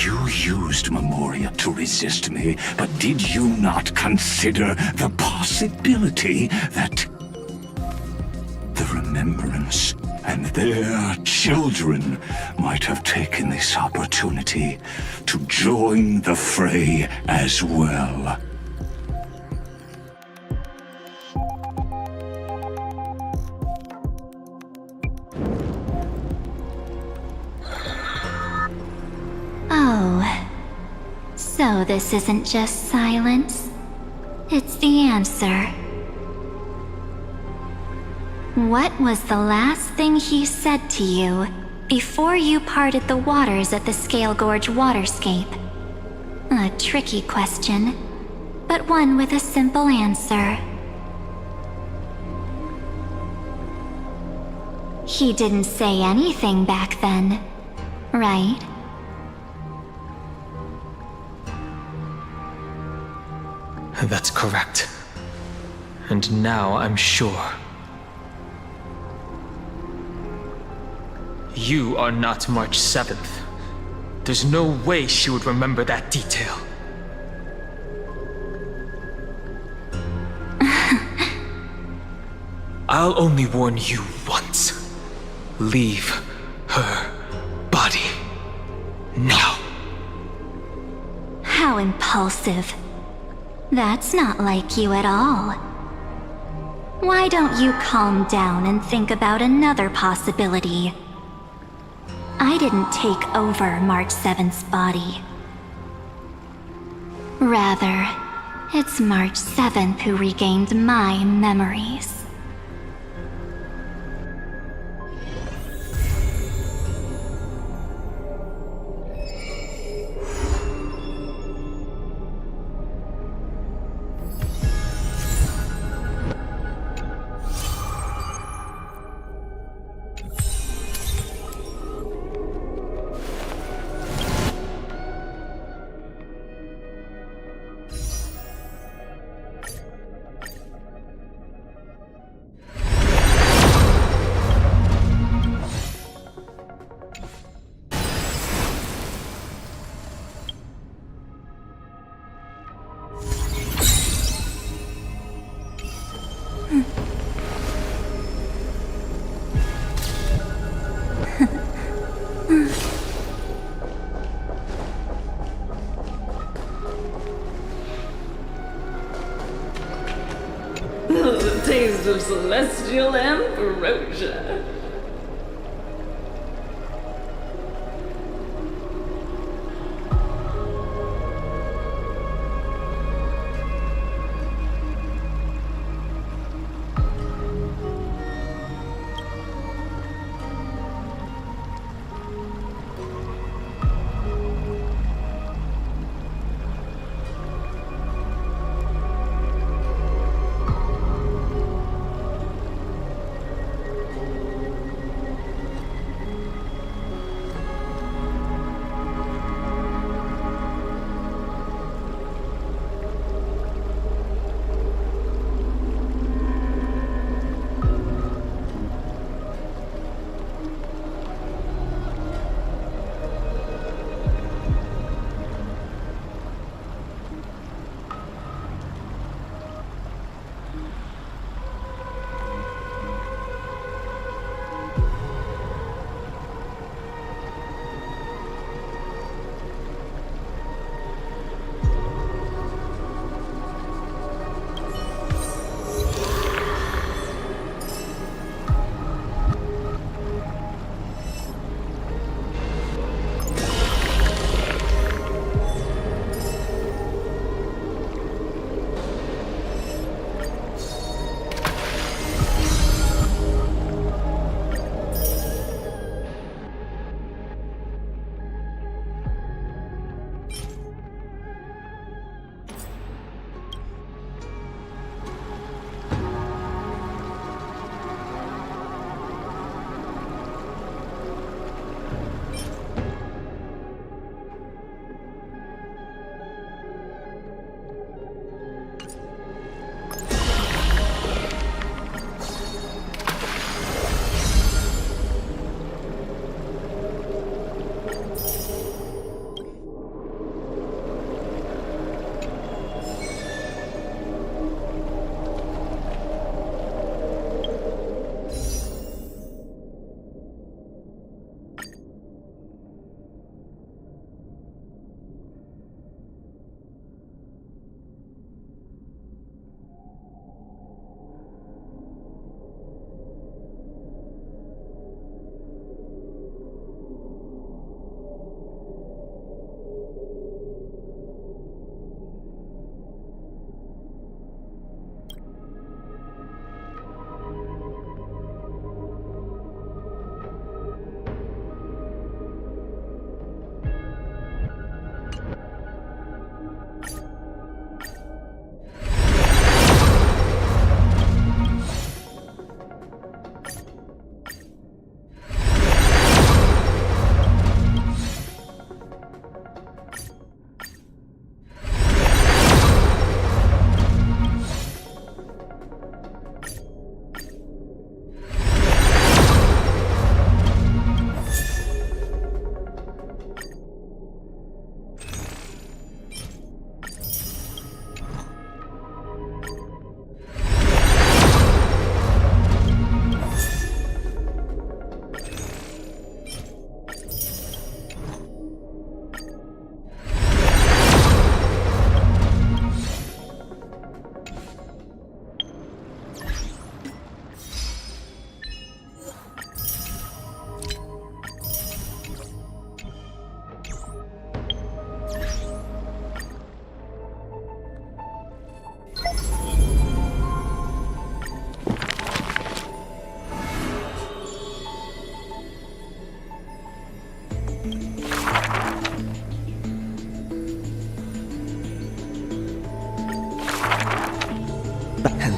You used Memoria to resist me, but did you not consider the possibility that the Remembrance and their children might have taken this opportunity to join the fray as well? Oh, so this isn't just silence. It's the answer. What was the last thing he said to you before you parted the waters at the Scale Gorge waterscape? A tricky question, but one with a simple answer. He didn't say anything back then, right? That's correct. And now I'm sure. You are not March 7th. There's no way she would remember that detail. I'll only warn you once. Leave her body. Now. How impulsive. That's not like you at all. Why don't you calm down and think about another possibility? I didn't take over March 7th's body. Rather, it's March 7th who regained my memories. of celestial ambrosia.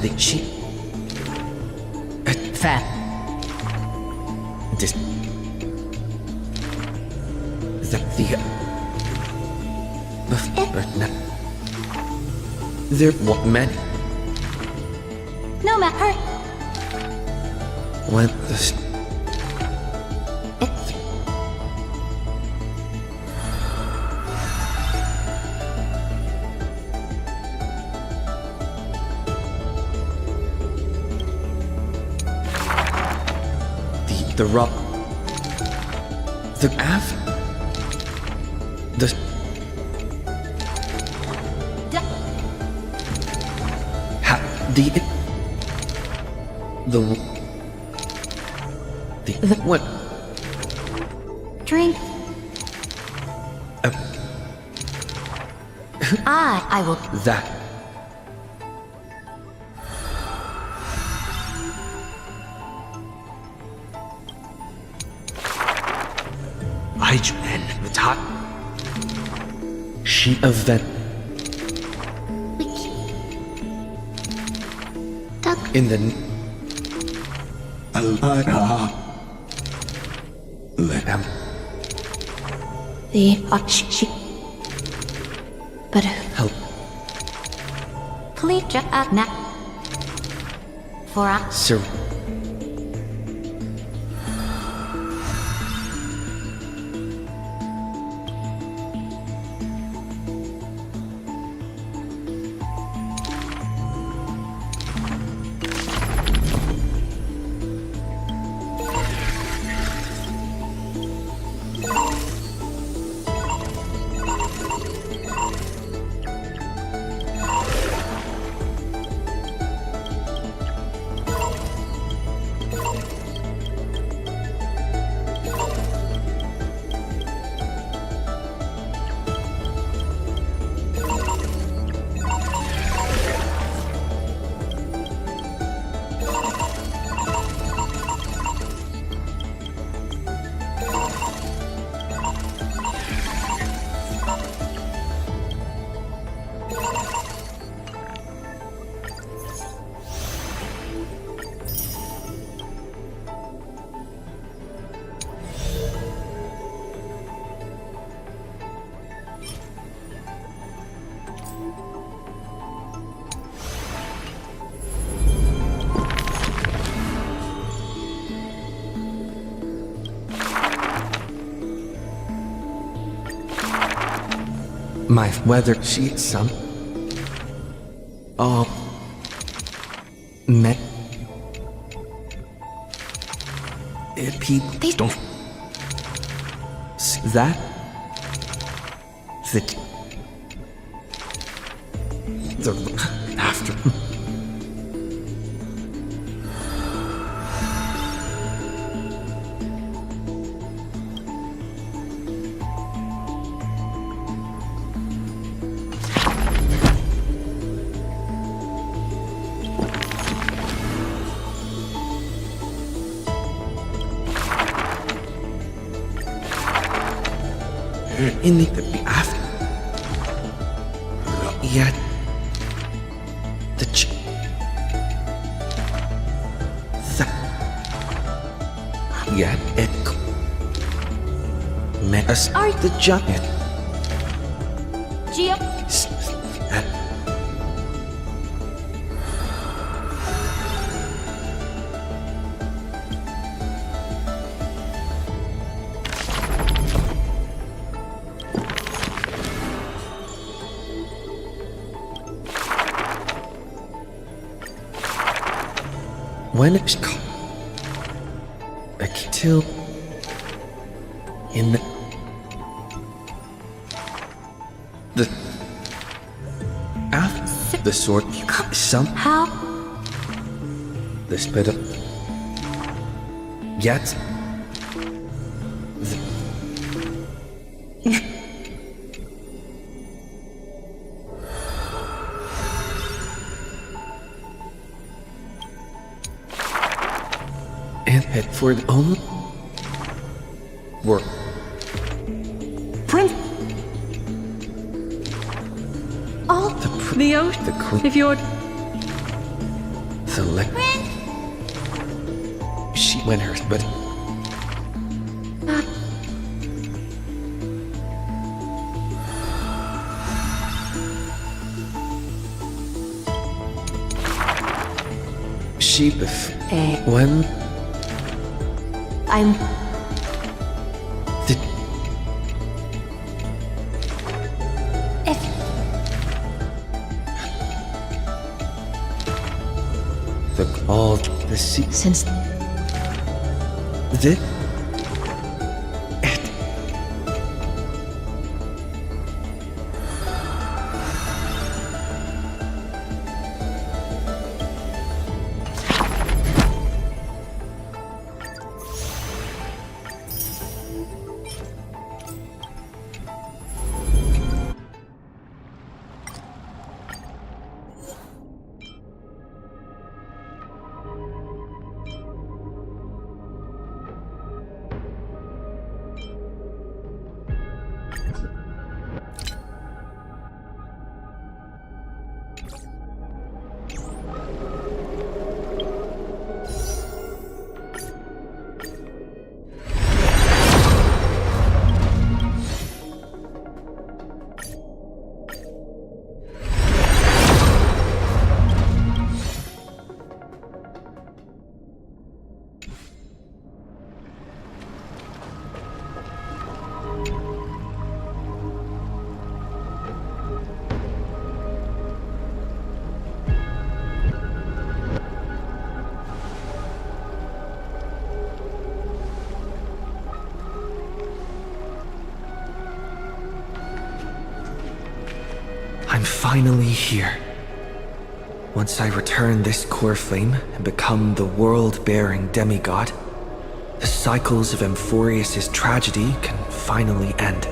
the sheep. Fat. This. There were many. No matter. When the. The rock. The Av. The. The. The what? Drink. I will. That. and the top. She event. In the. Let him. The she. But help. Please na. For a. Sir. My weather sheet, some. Oh. Met. It people. They don't. That. The. After. In the after. Yet. The yet it met us the giant. Geo. When it's till in the after the sort somehow the spit up yet and head for the own work. Prince. All the ocean. The crew. If you're Select. She went hers, but she when I'm. all the sea since the I'm finally here. Once I return this core flame and become the world-bearing demigod, the cycles of Amphorius' tragedy can finally end.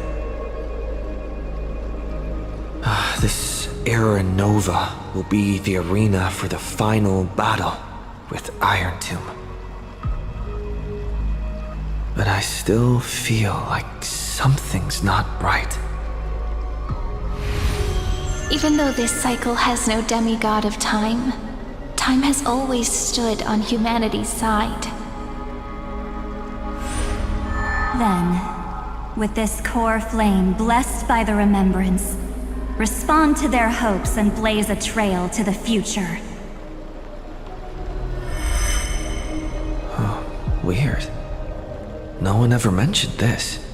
This Era Nova will be the arena for the final battle with Iron Tomb. But I still feel like something's not right. Even though this cycle has no demigod of time, time has always stood on humanity's side. Then, with this core flame blessed by the remembrance, respond to their hopes and blaze a trail to the future. Oh, weird. No one ever mentioned this.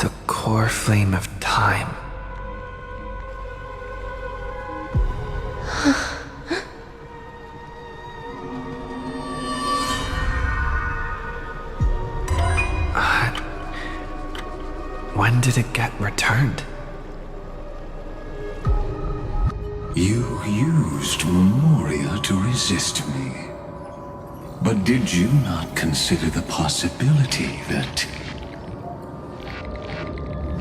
The core flame of time. When did it get returned? You used Memoria to resist me. But did you not consider the possibility that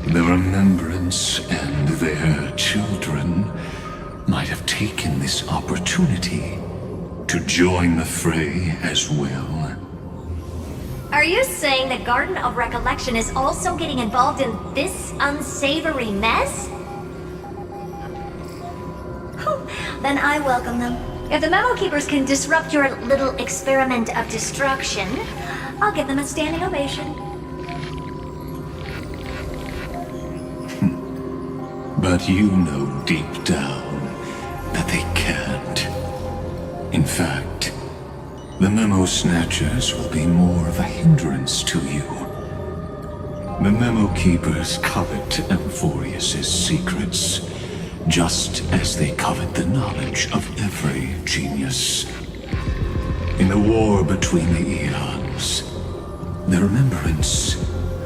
the Remembrance and their children might have taken this opportunity to join the fray as well? Are you saying the Garden of Recollection is also getting involved in this unsavory mess? Then I welcome them. If the Memo Keepers can disrupt your little experiment of destruction, I'll give them a standing ovation. But you know deep down that they can't. In fact, the Memo Snatchers will be more of a hindrance to you. The Memo Keepers covet Amphorius' secrets, just as they covet the knowledge of every genius. In the war between the eons, the Remembrance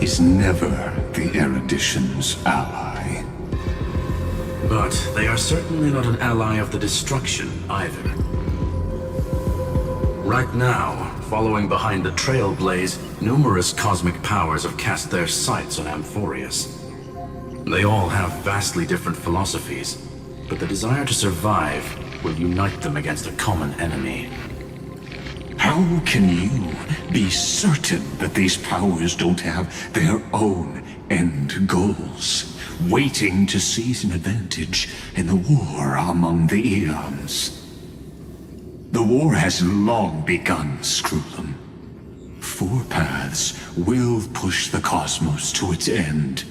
is never the Erudition's ally. But they are certainly not an ally of the destruction either. Right now, following behind the Trailblaze, numerous cosmic powers have cast their sights on Amphorius. They all have vastly different philosophies, but the desire to survive will unite them against a common enemy. How can you be certain that these powers don't have their own end goals, waiting to seize an advantage in the war among the eons? The war has long begun, Screwlum. Four paths will push the cosmos to its end,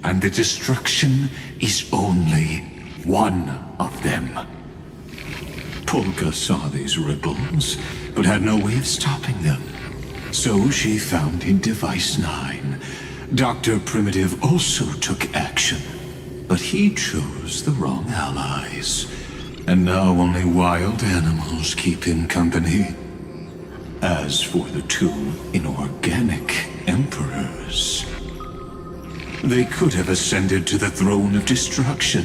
and the destruction is only one of them. Polka saw these ripples, but had no way of stopping them. So she found in Device 9. Dr. Primitive also took action, but he chose the wrong allies. And now only wild animals keep him company. As for the two inorganic emperors, they could have ascended to the throne of destruction,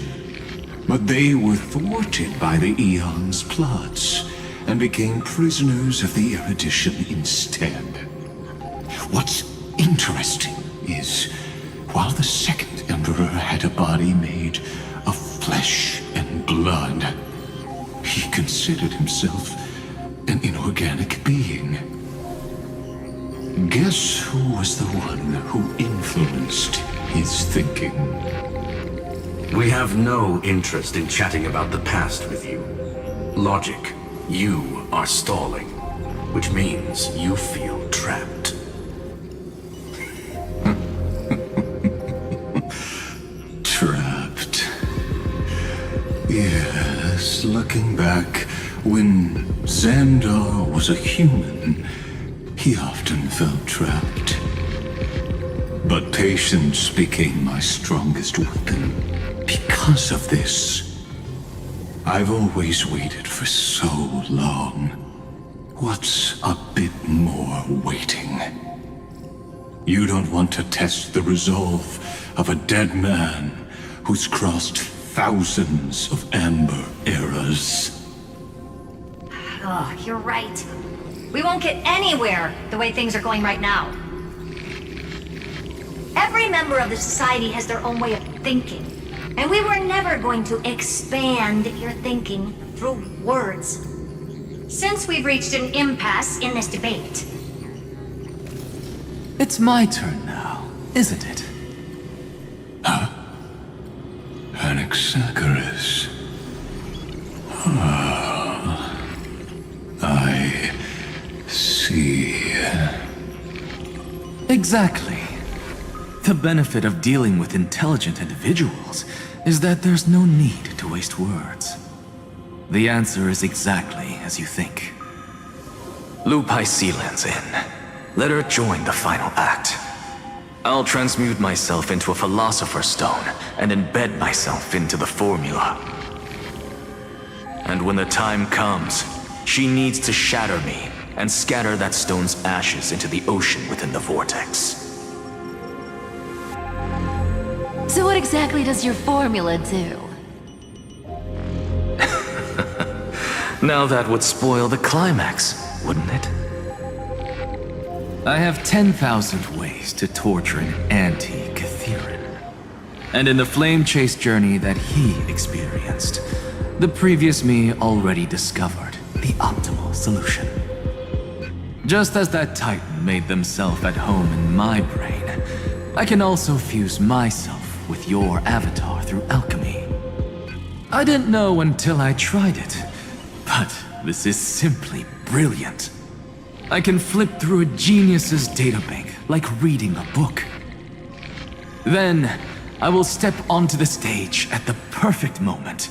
but they were thwarted by the Eon's plots and became prisoners of the Erudition instead. What's interesting is, while the second emperor had a body made of flesh and blood, he considered himself an inorganic being. Guess who was the one who influenced his thinking? We have no interest in chatting about the past with you. Logic, you are stalling, which means you feel trapped. Trapped. Yes, looking back, when Xandar was a human, he often felt trapped. But patience became my strongest weapon. Because of this, I've always waited for so long. What's a bit more waiting? You don't want to test the resolve of a dead man who's crossed thousands of amber eras. Oh, you're right. We won't get anywhere the way things are going right now. Every member of the society has their own way of thinking, and we were never going to expand your thinking through words. Since we've reached an impasse in this debate. It's my turn now, isn't it? Anaxagoras. Ah, I see. Exactly. The benefit of dealing with intelligent individuals is that there's no need to waste words. The answer is exactly as you think. Lupai Sealand's in. Let her join the final act. I'll transmute myself into a Philosopher's Stone and embed myself into the formula. And when the time comes, she needs to shatter me and scatter that stone's ashes into the ocean within the vortex. So what exactly does your formula do? Now that would spoil the climax, wouldn't it? I have 10,000 ways to torture an anti-Cathiran. And in the flame chase journey that he experienced, the previous me already discovered the optimal solution. Just as that Titan made themselves at home in my brain, I can also fuse myself with your avatar through alchemy. I didn't know until I tried it, but this is simply brilliant. I can flip through a genius's databank like reading a book. Then, I will step onto the stage at the perfect moment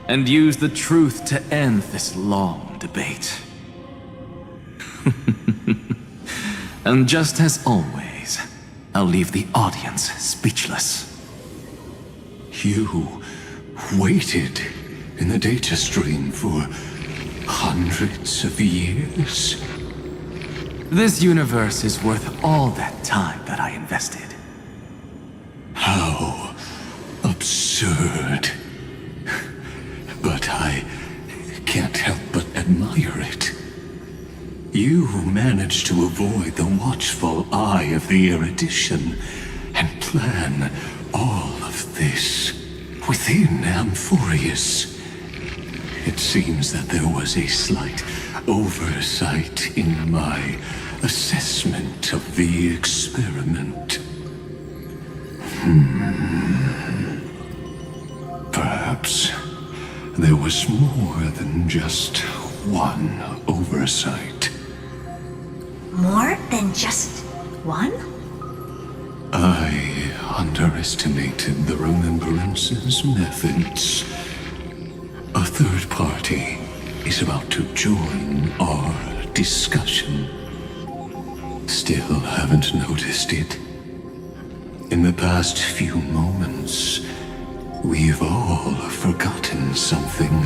and use the truth to end this long debate. And just as always, I'll leave the audience speechless. You waited in the data stream for hundreds of years? This universe is worth all that time that I invested. How absurd. But I can't help but admire it. You managed to avoid the watchful eye of the erudition and plan all of this within Amphorius. It seems that there was a slight oversight in my assessment of the experiment. Perhaps there was more than just one oversight. More than just one? I underestimated the Remembrance's methods. A third party is about to join our discussion. Still haven't noticed it. In the past few moments, we've all forgotten something,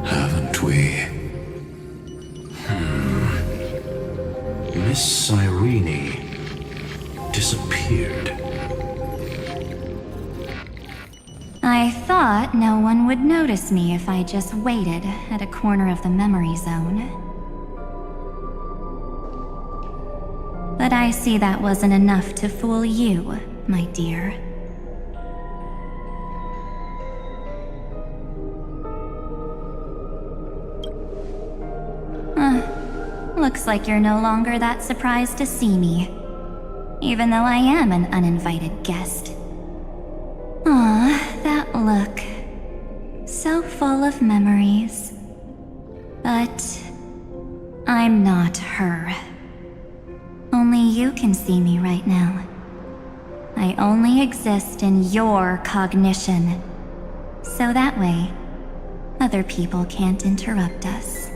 haven't we? Miss Cyrene disappeared. I thought no one would notice me if I just waited at a corner of the memory zone. But I see that wasn't enough to fool you, my dear. Looks like you're no longer that surprised to see me, even though I am an uninvited guest. That look. So full of memories. But I'm not her. Only you can see me right now. I only exist in your cognition. So that way, other people can't interrupt us.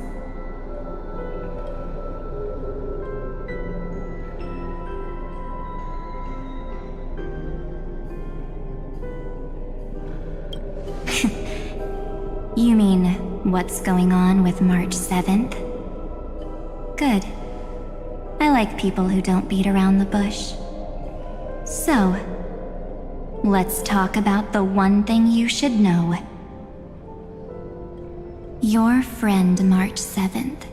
You mean, what's going on with March 7th? Good. I like people who don't beat around the bush. So, let's talk about the one thing you should know. Your friend March 7th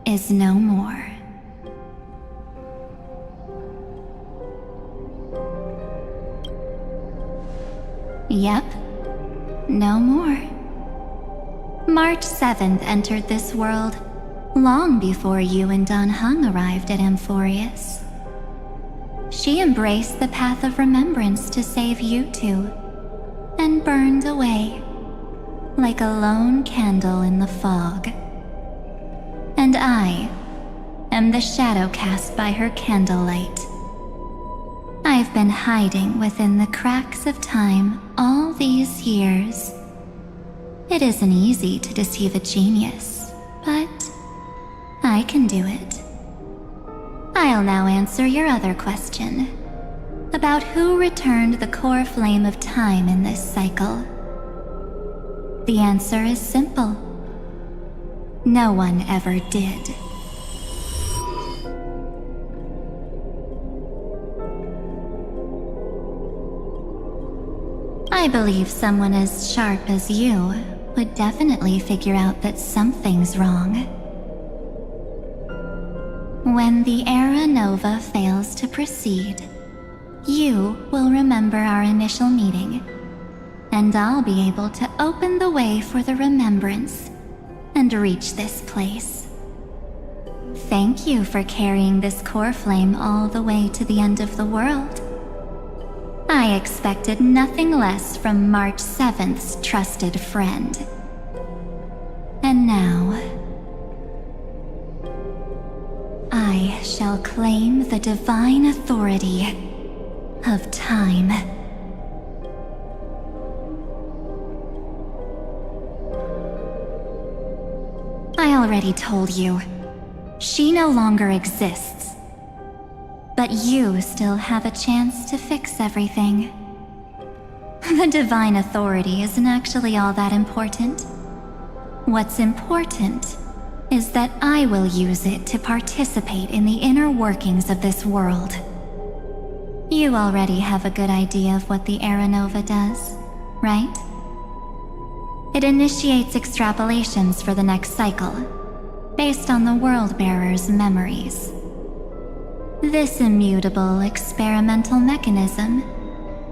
is no more. Yep, no more. March 7th entered this world long before you and Don Hung arrived at Amphorius. She embraced the path of remembrance to save you two, and burned away like a lone candle in the fog. And I am the shadow cast by her candlelight. I've been hiding within the cracks of time all these years. It isn't easy to deceive a genius, but I can do it. I'll now answer your other question about who returned the core flame of time in this cycle. The answer is simple. No one ever did. I believe someone as sharp as you would definitely figure out that something's wrong. When the Era Nova fails to proceed, you will remember our initial meeting, and I'll be able to open the way for the remembrance and reach this place. Thank you for carrying this core flame all the way to the end of the world. I expected nothing less from March 7th's trusted friend. And now, I shall claim the divine authority of time. I already told you, she no longer exists. But you still have a chance to fix everything. The divine authority isn't actually all that important. What's important is that I will use it to participate in the inner workings of this world. You already have a good idea of what the Era Nova does, right? It initiates extrapolations for the next cycle, based on the World-Bearer's memories. This immutable experimental mechanism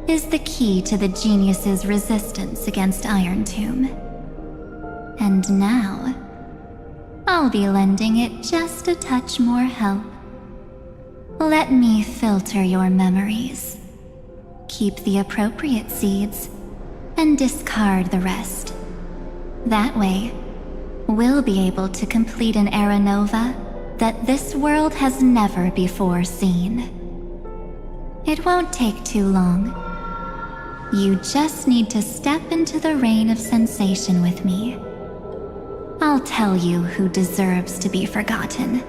is the key to the genius's resistance against Iron Tomb. And now, I'll be lending it just a touch more help. Let me filter your memories. Keep the appropriate seeds, and discard the rest. That way, we'll be able to complete an Era Nova that this world has never before seen. It won't take too long. You just need to step into the rain of sensation with me. I'll tell you who deserves to be forgotten,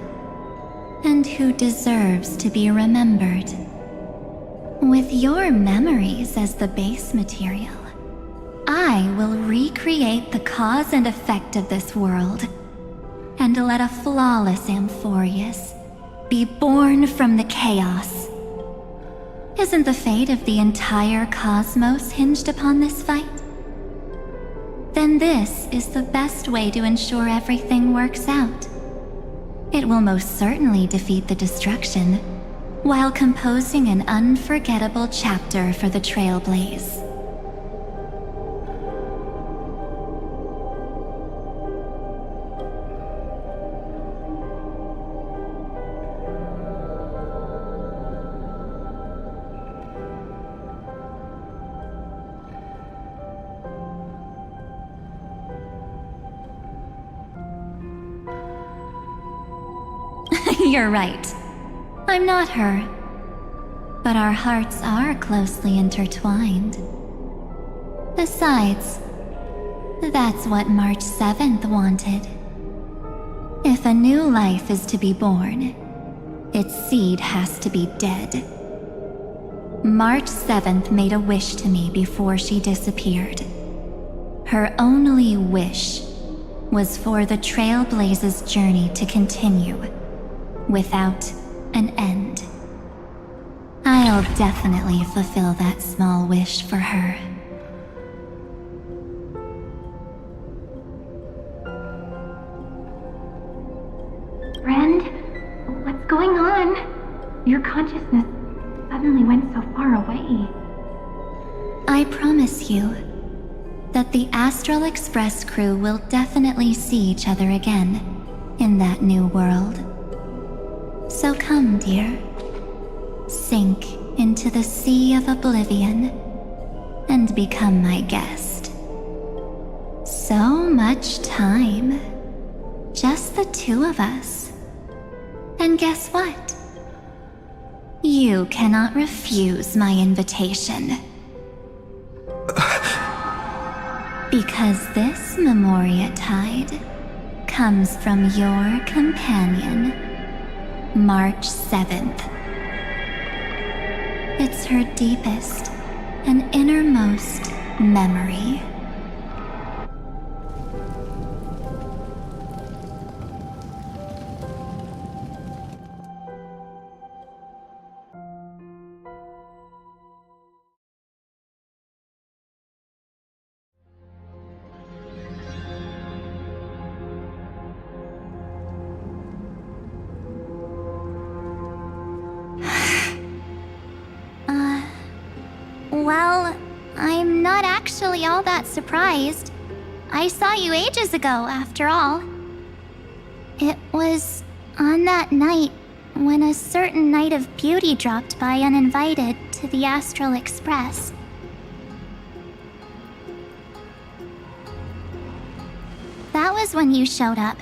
and who deserves to be remembered. With your memories as the base material, I will recreate the cause and effect of this world, and let a flawless Amphorius be born from the chaos. Isn't the fate of the entire cosmos hinged upon this fight? Then this is the best way to ensure everything works out. It will most certainly defeat the destruction, while composing an unforgettable chapter for the Trailblaze. You're right. I'm not her. But our hearts are closely intertwined. Besides, that's what March 7th wanted. If a new life is to be born, its seed has to be dead. March 7th made a wish to me before she disappeared. Her only wish was for the Trailblaze's journey to continue without an end. I'll I'll definitely fulfill that small wish for her. Friend, what's going on? Your consciousness suddenly went so far away. I promise you that the Astral Express crew will definitely see each other again in that new world. So come, dear. Sink into the sea of oblivion and become my guest. So much time. Just the two of us. And guess what? You cannot refuse my invitation. Because this Memoria Tide comes from your companion, March 7th. It's her deepest and innermost memory. Well, I'm not actually all that surprised. I saw you ages ago, after all. It was on that night when a certain Knight of Beauty dropped by uninvited to the Astral Express. That was when you showed up,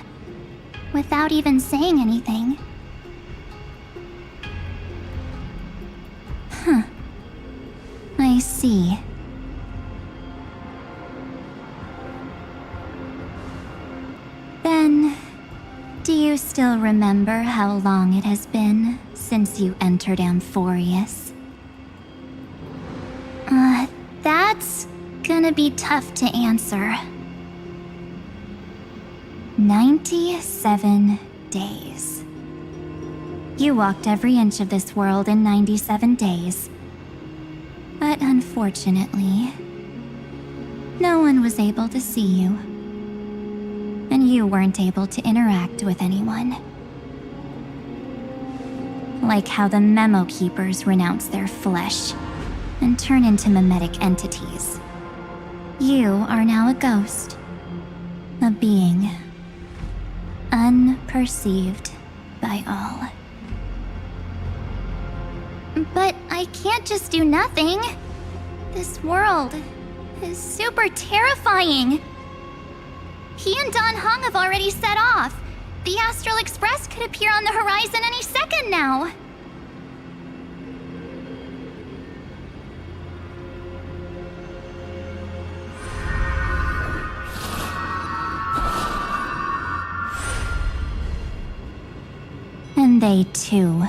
without even saying anything. Huh. I see. Then, do you still remember how long it has been since you entered Amphorius? That's gonna be tough to answer. 97 days. You walked every inch of this world in 97 days. But unfortunately, no one was able to see you. And you weren't able to interact with anyone. Like how the Memo Keepers renounce their flesh and turn into mimetic entities. You are now a ghost. A being. Unperceived by all. But I can't just do nothing. This world is super terrifying. He and Don Hong have already set off. The Astral Express could appear on the horizon any second now. And they too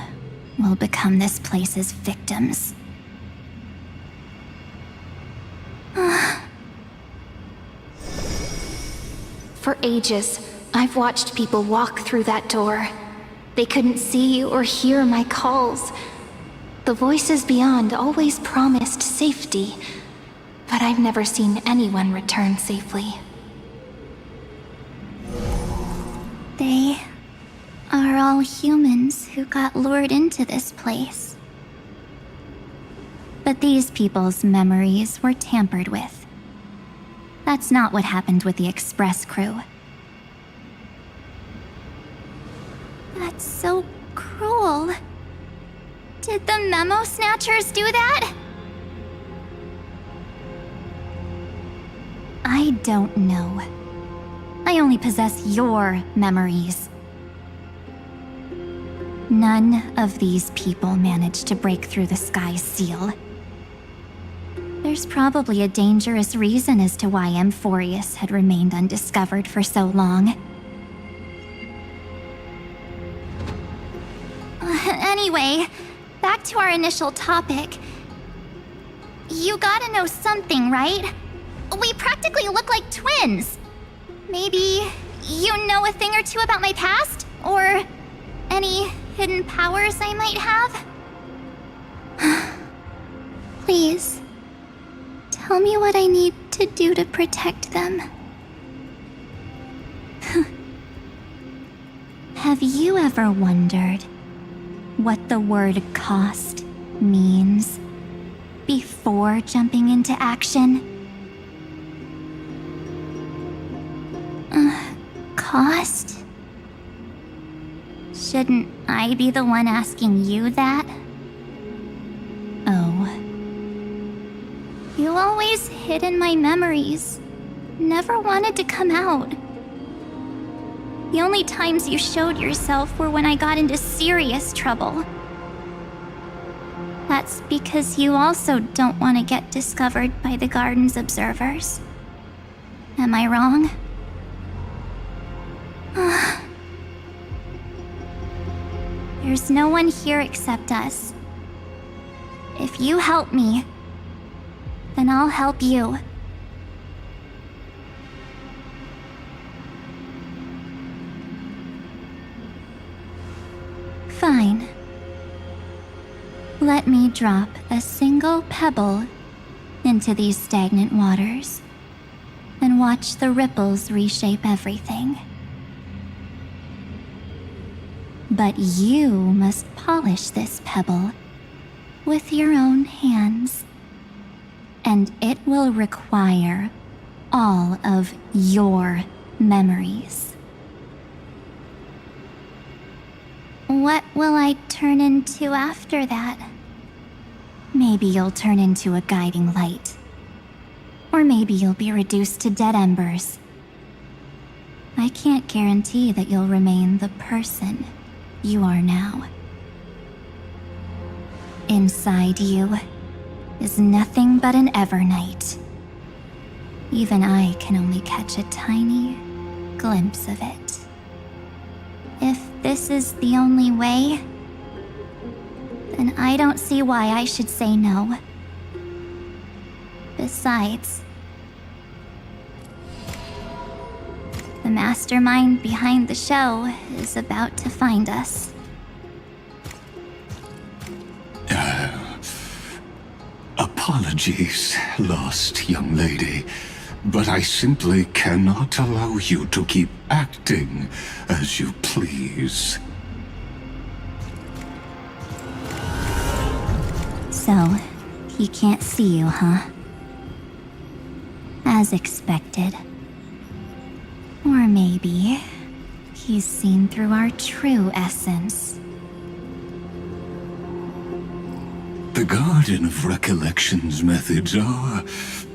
will become this place's victims. For ages, I've watched people walk through that door. They couldn't see or hear my calls. The voices beyond always promised safety, but I've never seen anyone return safely. They are all humans who got lured into this place. But these people's memories were tampered with. That's not what happened with the Express crew. That's so cruel. Did the Memo Snatchers do that? I don't know. I only possess your memories. None of these people managed to break through the sky's seal. There's probably a dangerous reason as to why Amphorius had remained undiscovered for so long. Anyway, back to our initial topic. You gotta know something, right? We practically look like twins. Maybe you know a thing or two about my past? Or any hidden powers I might have? Please, tell me what I need to do to protect them. Have you ever wondered what the word cost means before jumping into action? Cost? Shouldn't I be the one asking you that? Oh. You always hid in my memories. Never wanted to come out. The only times you showed yourself were when I got into serious trouble. That's because you also don't want to get discovered by the garden's observers. Am I wrong? There's no one here except us. If you help me, then I'll help you. Fine. Let me drop a single pebble into these stagnant waters and watch the ripples reshape everything. But you must polish this pebble with your own hands, and it will require all of your memories. What will I turn into after that? Maybe you'll turn into a guiding light. Or maybe you'll be reduced to dead embers. I can't guarantee that you'll remain the person you are now. Inside you is nothing but an Evernight. Even I can only catch a tiny glimpse of it. If this is the only way, then I don't see why I should say no. Besides, the mastermind behind the show is about to find us. Apologies, lost young lady, but I simply cannot allow you to keep acting as you please. So, he can't see you, huh? As expected. Or maybe he's seen through our true essence. The Garden of Recollection's methods are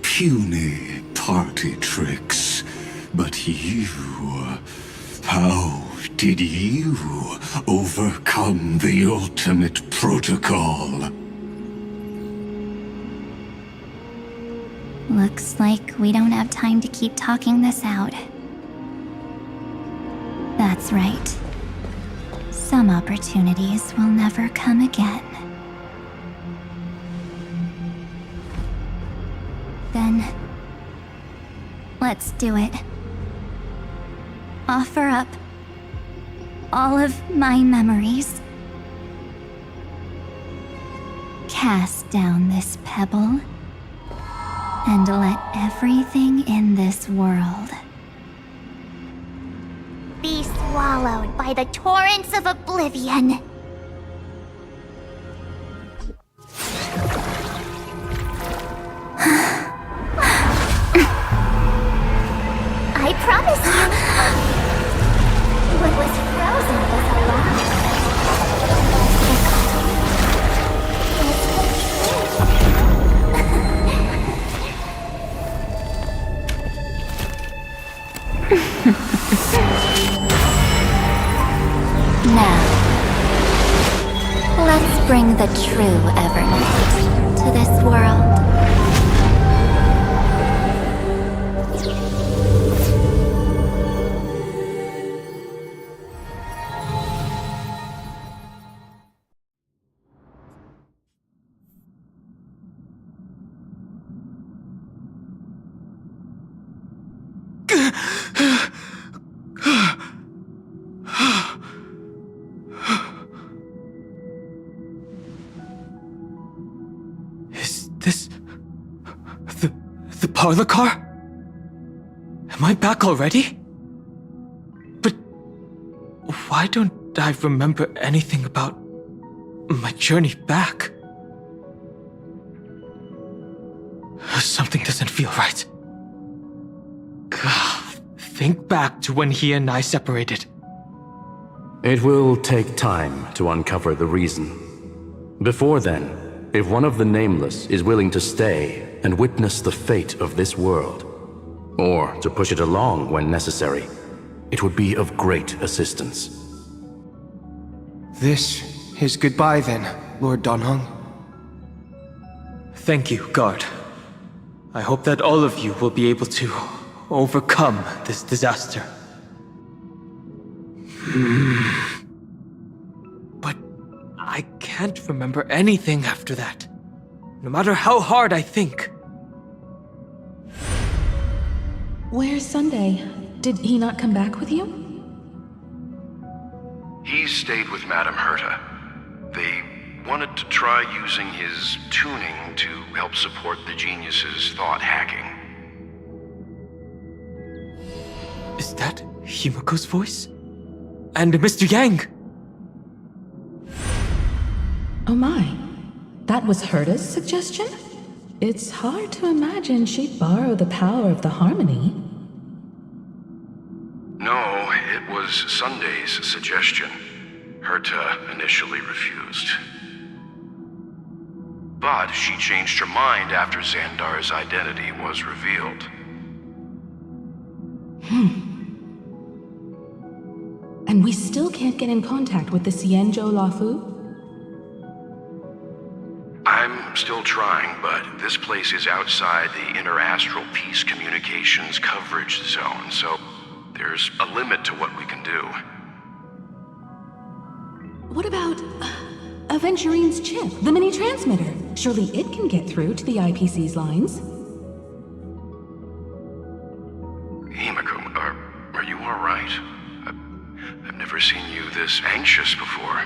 puny party tricks. But you... how did you overcome the ultimate protocol? Looks like we don't have time to keep talking this out. That's right. Some opportunities will never come again. Then, let's do it. Offer up all of my memories. Cast down this pebble, and let everything in this world Be swallowed by the torrents of oblivion. I promise you, what was frozen was alive. Now, let's bring the true Evernight to this world. Is The parlor car? Am I back already? But why don't I remember anything about my journey back? Something doesn't feel right. Think back to when he and I separated. It will take time to uncover the reason. Before then, if one of the Nameless is willing to stay and witness the fate of this world, or to push it along when necessary, it would be of great assistance. This is goodbye then, Lord Donhong. Thank you, Guard. I hope that all of you will be able to overcome this disaster. But I can't remember anything after that, no matter how hard I think. Where's Sunday? Did he not come back with you? He stayed with Madame Herta. They wanted to try using his tuning to help support the genius's thought hacking. Is that Himiko's voice? And Mr. Yang? Oh my. That was Herta's suggestion? It's hard to imagine she'd borrow the power of the harmony. No, it was Sunday's suggestion. Herta initially refused. But she changed her mind after Xandar's identity was revealed. And we still can't get in contact with the Xianzhou Lafu? I'm still trying, but this place is outside the interastral peace communications coverage zone, so there's a limit to what we can do. What about Aventurine's chip, the mini-transmitter? Surely it can get through to the IPC's lines. Himiko, are you all right? I've never seen you this anxious before.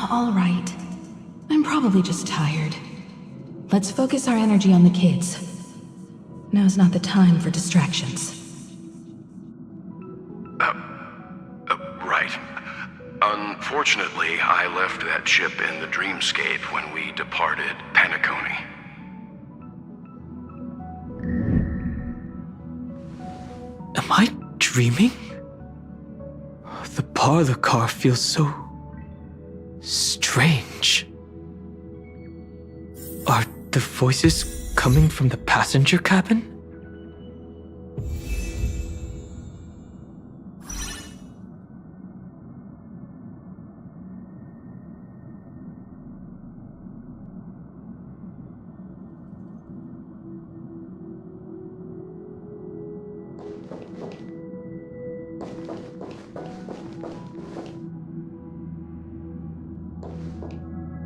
All right. I'm probably just tired. Let's focus our energy on the kids. Now's not the time for distractions. Right. Unfortunately, I left that chip in the dreamscape when we departed Penacony. Am I dreaming? The parlor car feels so strange. Are the voices coming from the passenger cabin?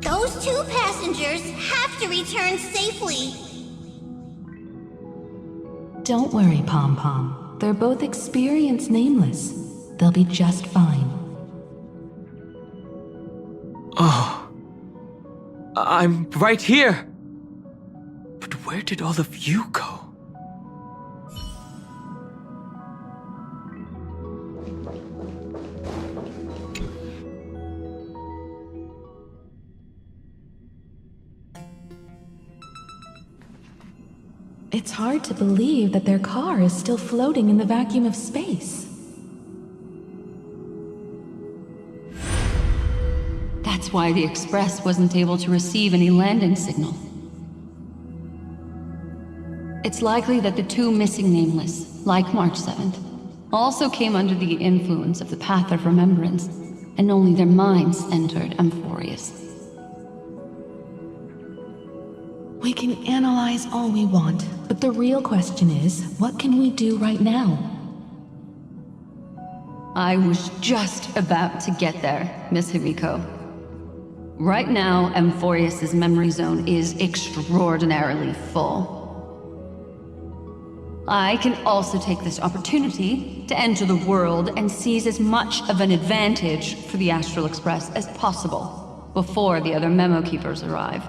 Those two passengers have to return safely. Don't worry, Pom Pom. They're both experienced Nameless. They'll be just fine. Oh. I'm right here. But where did all of you go? It's hard to believe that their car is still floating in the vacuum of space. That's why the Express wasn't able to receive any landing signal. It's likely that the two missing Nameless, like March 7th, also came under the influence of the Path of Remembrance, and only their minds entered Amphorius. We can analyze all we want, but the real question is, what can we do right now? I was just about to get there, Miss Himiko. Right now, Amphorius' memory zone is extraordinarily full. I can also take this opportunity to enter the world and seize as much of an advantage for the Astral Express as possible. before the other memo keepers arrive.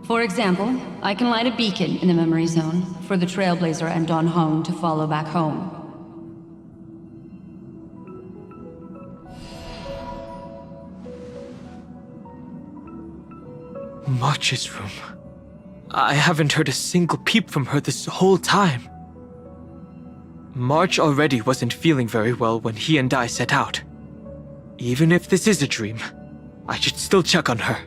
For example, I can light a beacon in the memory zone for the Trailblazer and Don Hong to follow back home. March's room. I haven't heard a single peep from her this whole time. March already wasn't feeling very well when he and I set out. Even if this is a dream, I should still check on her.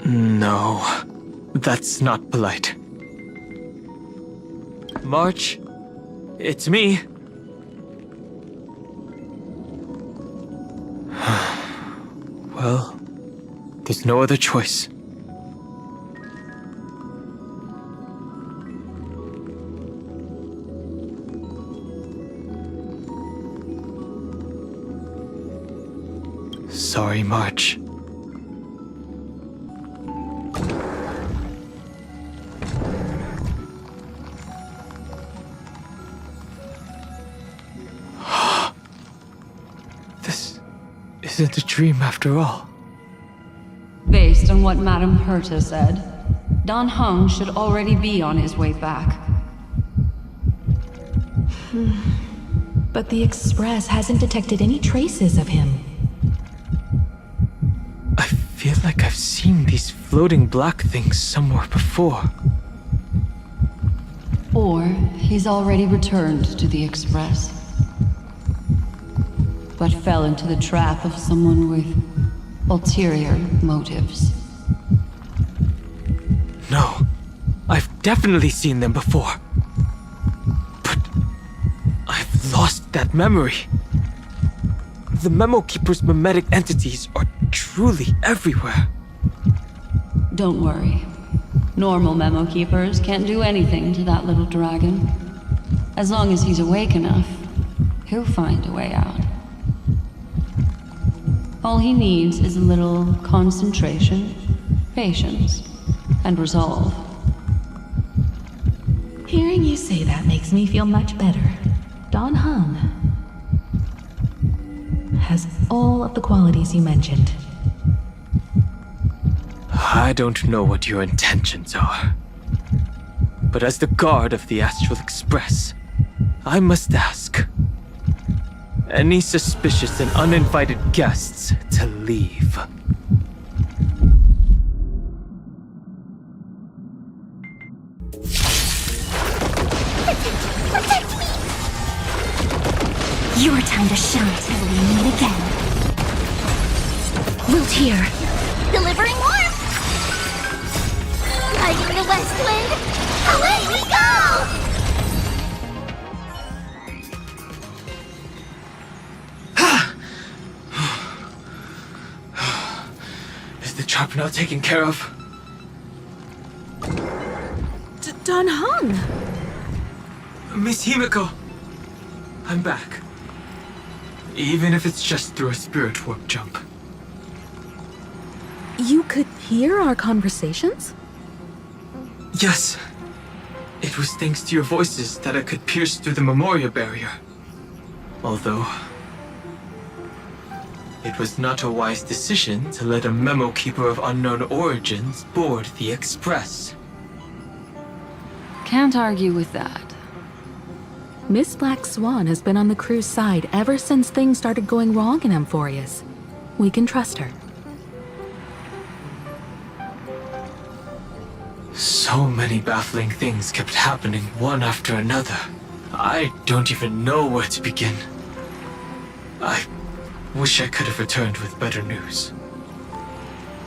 No, that's not polite. March, it's me. Well, there's no other choice. Sorry, March. Isn't a dream after all. Based on what Madame Herta said, Don Hung should already be on his way back. But the Express hasn't detected any traces of him. I feel like I've seen these floating black things somewhere before. Or he's already returned to the Express, but fell into the trap of someone with ulterior motives. No, I've definitely seen them before. But I've lost that memory. The Memo Keeper's mimetic entities are truly everywhere. Don't worry. Normal Memo Keepers can't do anything to that little dragon. As long as he's awake enough, he'll find a way out. All he needs is a little concentration, patience, and resolve. Hearing you say that makes me feel much better. Don Hung has all of the qualities you mentioned. I don't know what your intentions are. But as the guard of the Astral Express, I must ask. Any suspicious and uninvited guests to leave. Protect me! Your time to shine till we meet again. Wilt here. Delivering warmth! Riding the west wind, away we go! Is the trap now taken care of? Don Hung! Miss Himiko! I'm back. Even if it's just through a spirit warp jump. You could hear our conversations? Yes. It was thanks to your voices that I could pierce through the memorial barrier. Although, it was not a wise decision to let a memo keeper of unknown origins board the Express. Can't argue with that. Miss Black Swan has been on the crew's side ever since things started going wrong in Amphorius. We can trust her. So many baffling things kept happening one after another. I don't even know where to begin. I wish I could have returned with better news.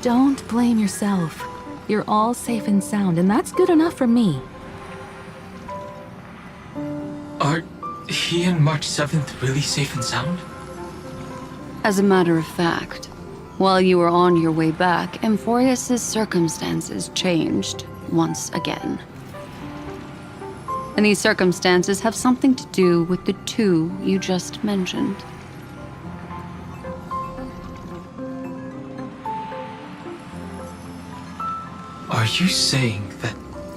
Don't blame yourself. You're all safe and sound, and that's good enough for me. Are he and March 7th really safe and sound? As a matter of fact, while you were on your way back, Amphorius's circumstances changed once again. And these circumstances have something to do with the two you just mentioned. Are you saying that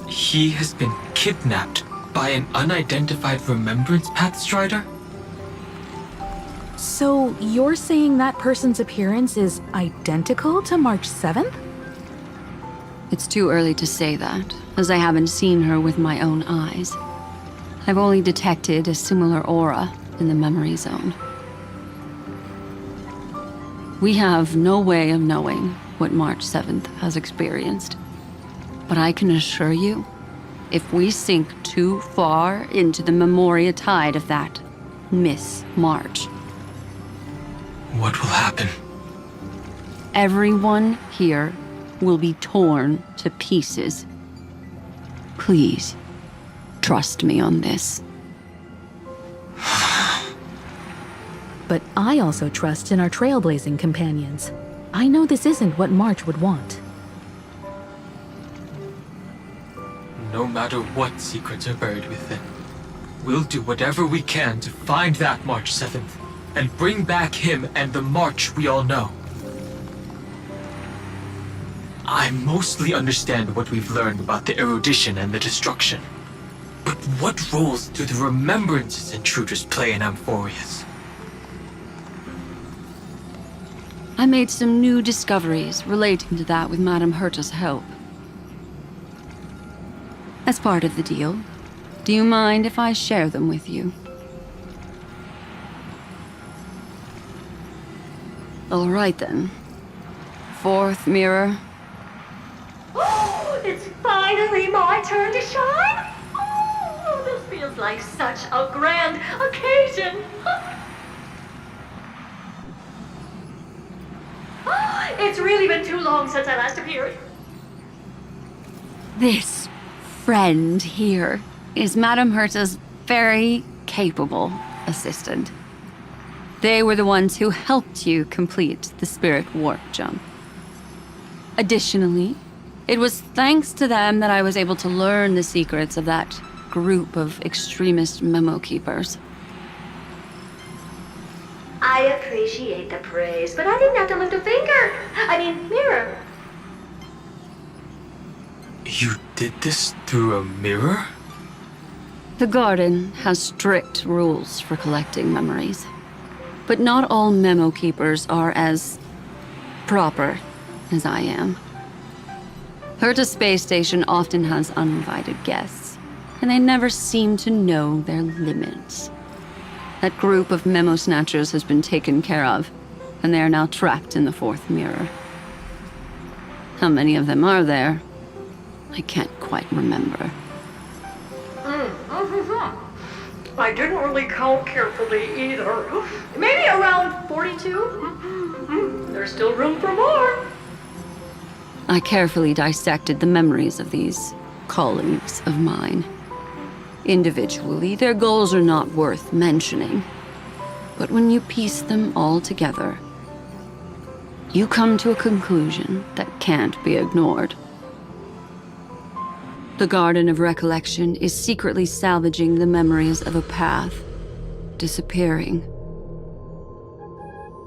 he has been kidnapped by an unidentified Remembrance Pathstrider? So you're saying that person's appearance is identical to March 7th? It's too early to say that, as I haven't seen her with my own eyes. I've only detected a similar aura in the memory zone. We have no way of knowing what March 7th has experienced. But I can assure you, if we sink too far into the Memoria tide of that Miss March, what will happen? Everyone here will be torn to pieces. Please, trust me on this. But I also trust in our trailblazing companions. I know this isn't what March would want. No matter what secrets are buried within, we'll do whatever we can to find that March 7th and bring back him and the March we all know. I mostly understand what we've learned about the erudition and the destruction. But what roles do the remembrances intruders play in Amphorius? I made some new discoveries relating to that with Madame Herta's help. As part of the deal, do you mind if I share them with you? All right then. Fourth mirror. Oh, it's finally my turn to shine! Oh, this feels like such a grand occasion! It's really been too long since I last appeared. This friend here is Madame Herta's very capable assistant. They were the ones who helped you complete the spirit warp jump. Additionally, it was thanks to them that I was able to learn the secrets of that group of extremist memo keepers. I appreciate the praise, but I didn't have to lift a finger. Mirror. You did this through a mirror? The garden has strict rules for collecting memories. But not all memo keepers are as proper as I am. Herta Space Station often has uninvited guests, and they never seem to know their limits. That group of memo snatchers has been taken care of, and they are now trapped in the fourth mirror. How many of them are there? I can't quite remember. I didn't really count carefully either. Maybe around 42? There's still room for more. I carefully dissected the memories of these colleagues of mine. Individually, their goals are not worth mentioning. But when you piece them all together, you come to a conclusion that can't be ignored. The Garden of Recollection is secretly salvaging the memories of a path disappearing.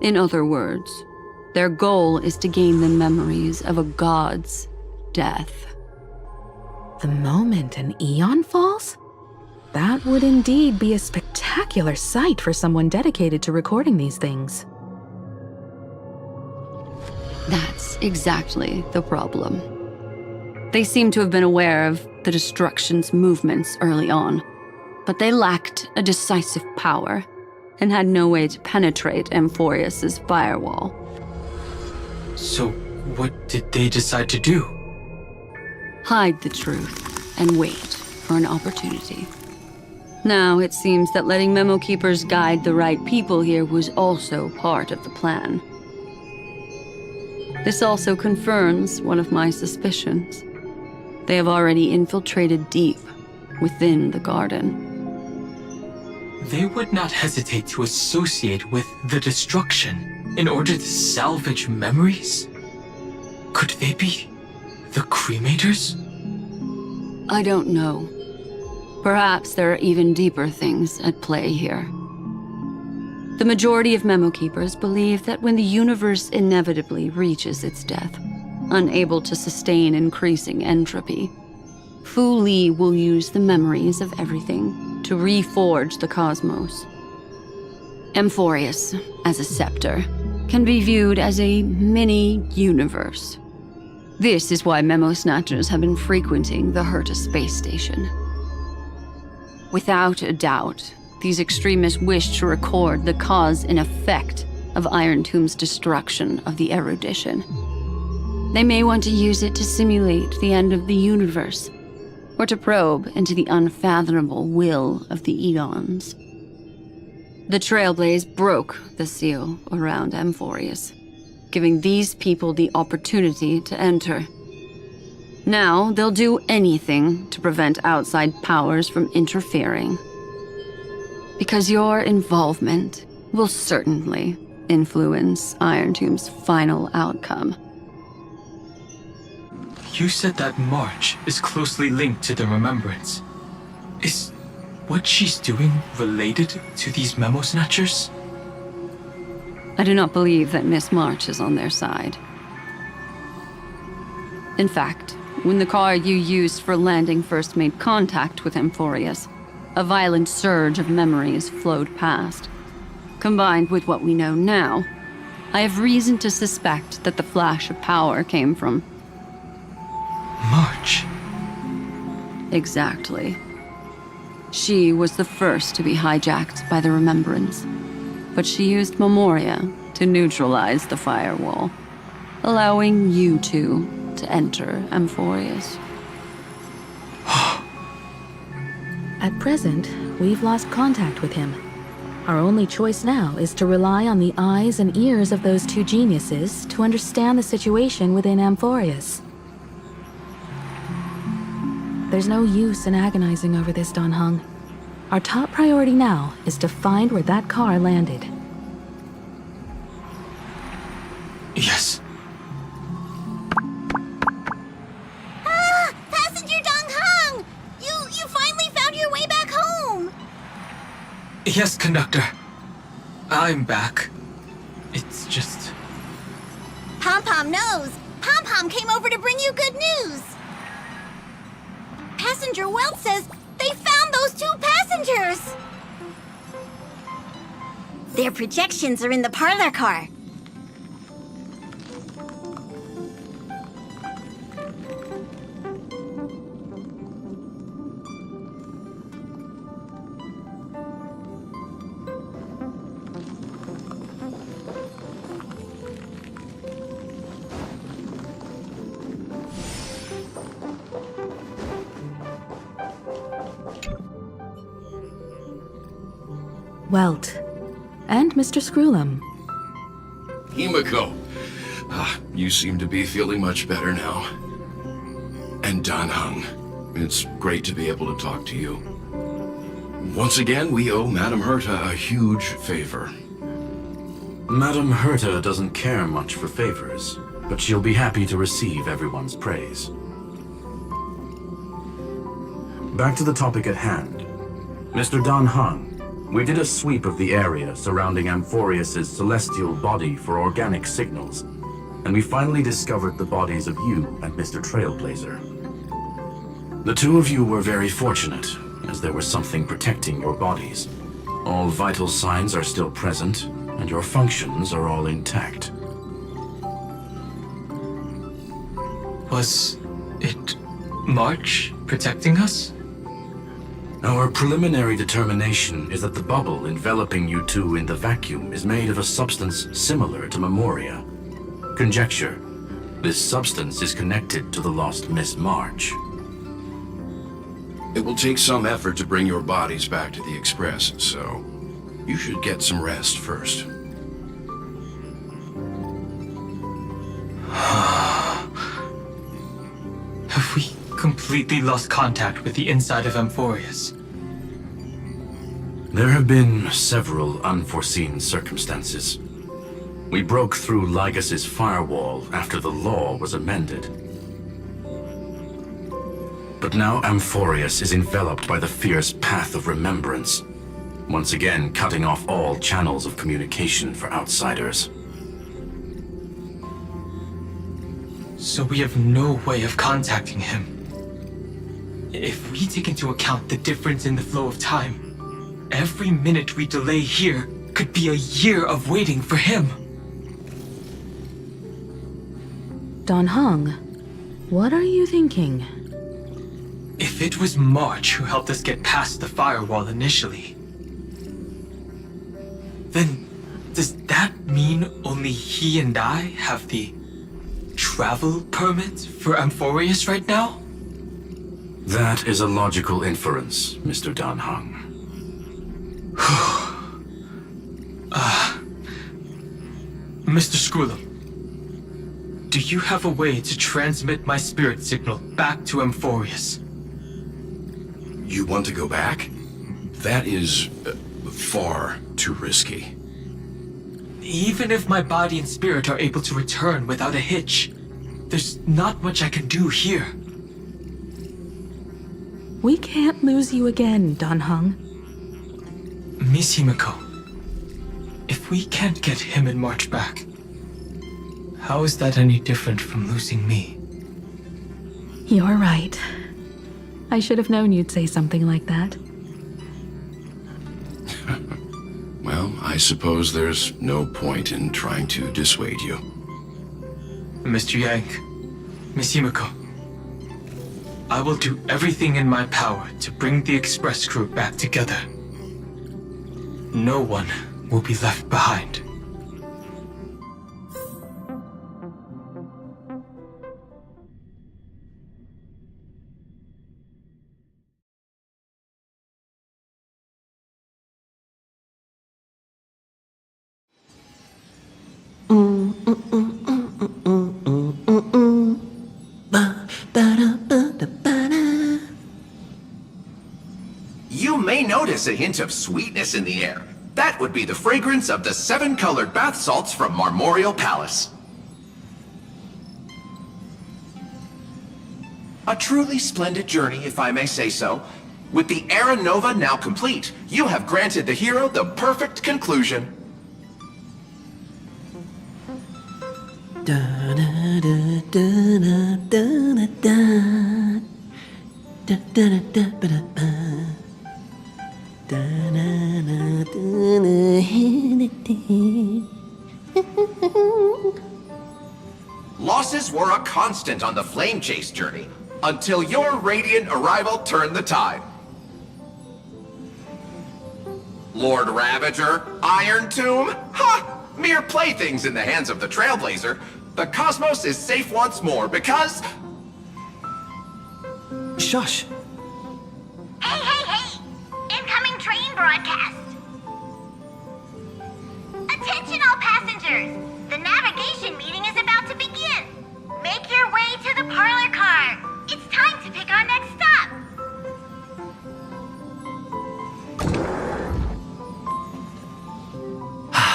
In other words, their goal is to gain the memories of a god's death. The moment an eon falls? That would indeed be a spectacular sight for someone dedicated to recording these things. That's exactly the problem. They seem to have been aware of the destruction's movements early on, but they lacked a decisive power and had no way to penetrate Amphorius's firewall. So, what did they decide to do? Hide the truth and wait for an opportunity. Now, it seems that letting memo keepers guide the right people here was also part of the plan. This also confirms one of my suspicions. They have already infiltrated deep within the garden. they would not hesitate to associate with the destruction in order to salvage memories? Could they be the cremators? I don't know. Perhaps there are even deeper things at play here. The majority of Memo Keepers believe that when the universe inevitably reaches its death, unable to sustain increasing entropy, Fu Li will use the memories of everything to reforge the cosmos. Amphorius, as a scepter, can be viewed as a mini-universe. This is why Memo Snatchers have been frequenting the Herta space station. Without a doubt, these extremists wish to record the cause and effect of Iron Tomb's destruction of the erudition. They may want to use it to simulate the end of the universe, or to probe into the unfathomable will of the eons. The Trailblaze broke the seal around Amphorius, giving these people the opportunity to enter. Now they'll do anything to prevent outside powers from interfering. Because your involvement will certainly influence Iron Tomb's final outcome. You said that March is closely linked to the Remembrance. Is what she's doing related to these Memo Snatchers? I do not believe that Miss March is on their side. In fact, when the car you used for landing first made contact with Amphorius, a violent surge of memories flowed past. Combined with what we know now, I have reason to suspect that the flash of power came from March. Exactly. She was the first to be hijacked by the Remembrance, but she used Memoria to neutralize the firewall, allowing you two to enter Amphorius. At present, we've lost contact with him. Our only choice now is to rely on the eyes and ears of those two geniuses to understand the situation within Amphorius. There's no use in agonizing over this, Dan Heng. Our top priority now is to find where that car landed. Yes. Passenger Dong Heng! You finally found your way back home! Yes, conductor. I'm back. It's just... Pom-Pom knows! Pom-Pom came over to bring you good news! Passenger Welt says they found those two passengers! Their projections are in the parlor car. Welt. And Mr. Screwlum. Himiko. You seem to be feeling much better now. And Dan Heng. It's great to be able to talk to you. Once again, we owe Madame Herta a huge favor. Madame Herta doesn't care much for favors, but she'll be happy to receive everyone's praise. Back to the topic at hand. Mr. Dan Heng, we did a sweep of the area surrounding Amphorius' celestial body for organic signals, and we finally discovered the bodies of you and Mr. Trailblazer. The two of you were very fortunate, as there was something protecting your bodies. All vital signs are still present, and your functions are all intact. Was it March protecting us? Our preliminary determination is that the bubble enveloping you two in the vacuum is made of a substance similar to Memoria. Conjecture. This substance is connected to the lost Miss March. It will take some effort to bring your bodies back to the Express, so you should get some rest first. Have we completely lost contact with the inside of Amphorius? There have been several unforeseen circumstances. We broke through Lygas's firewall after the law was amended. But now Amphorius is enveloped by the fierce path of remembrance, once again cutting off all channels of communication for outsiders. So we have no way of contacting him. If we take into account the difference in the flow of time, every minute we delay here could be a year of waiting for him. Dan Heng, what are you thinking? If it was March who helped us get past the firewall initially, then does that mean only he and I have the travel permit for Amphorius right now? That is a logical inference, Mr. Dan Heng. Mr. Skrullum, do you have a way to transmit my spirit signal back to Amphorius? You want to go back? That is far too risky. Even if my body and spirit are able to return without a hitch, there's not much I can do here. We can't lose you again, Dan Heng. Miss Himiko, if we can't get him and March back, how is that any different from losing me? You're right. I should have known you'd say something like that. Well, I suppose there's no point in trying to dissuade you. Mr. Yang, Miss Himiko, I will do everything in my power to bring the Express crew back together. No one will be left behind. You may notice a hint of sweetness in the air. That would be the fragrance of the 7-colored bath salts from Marmorial Palace. A truly splendid journey, if I may say so. With the Era Nova now complete, you have granted the hero the perfect conclusion. Losses were a constant on the Flame Chase journey, until your radiant arrival turned the tide. Lord Ravager, Iron Tomb, ha! Mere playthings in the hands of the Trailblazer. The cosmos is safe once more because... Shush! Hey, hey, hey! Incoming train broadcast! Attention all passengers! The navigation meeting is about to begin! Make your way to the parlor car! It's time to pick our next stop!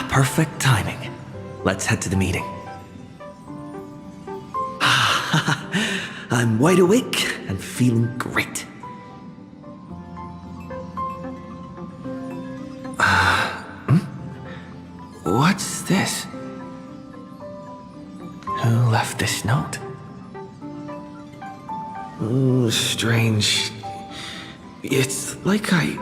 Perfect timing. Let's head to the meeting. I'm wide awake and feeling great. What's this? Who left this note? Oh, strange. It's like I...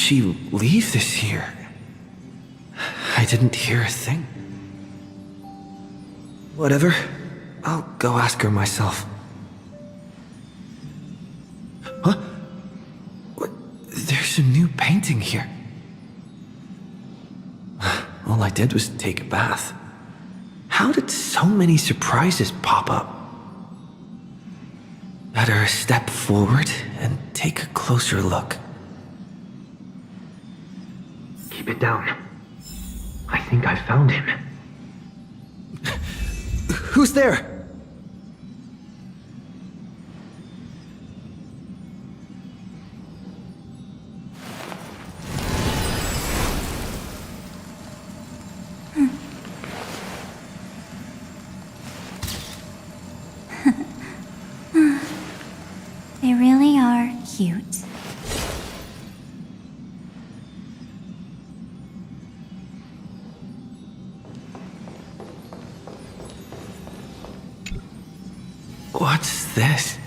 she leave this here? I didn't hear a thing. Whatever. I'll go ask her myself. Huh? What? There's a new painting here. All I did was take a bath. How did so many surprises pop up? Better step forward and take a closer look. Keep it down. I think I found him. Who's there? They really are cute. What's this?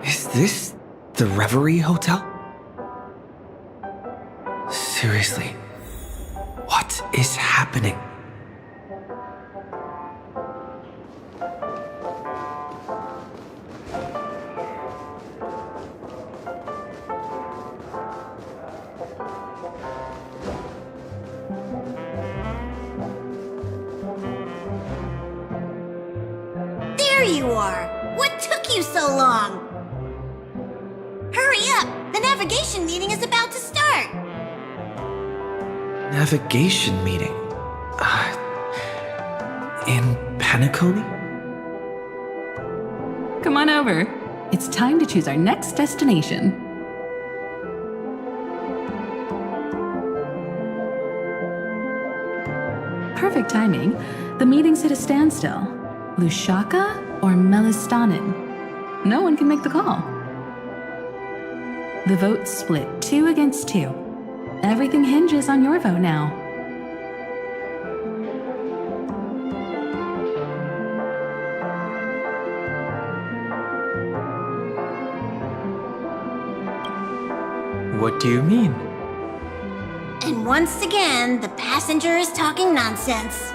Is this the Reverie Hotel? Seriously, what is happening? There you are! What took you so long? Hurry up! The navigation meeting is about to start! Navigation meeting? In Penacony? Come on over. It's time to choose our next destination. Perfect timing. The meeting's at a standstill. Lushaka or Melistanin? No one can make the call. The vote's split 2 against 2. Everything hinges on your vote now. What do you mean? And once again, the passenger is talking nonsense.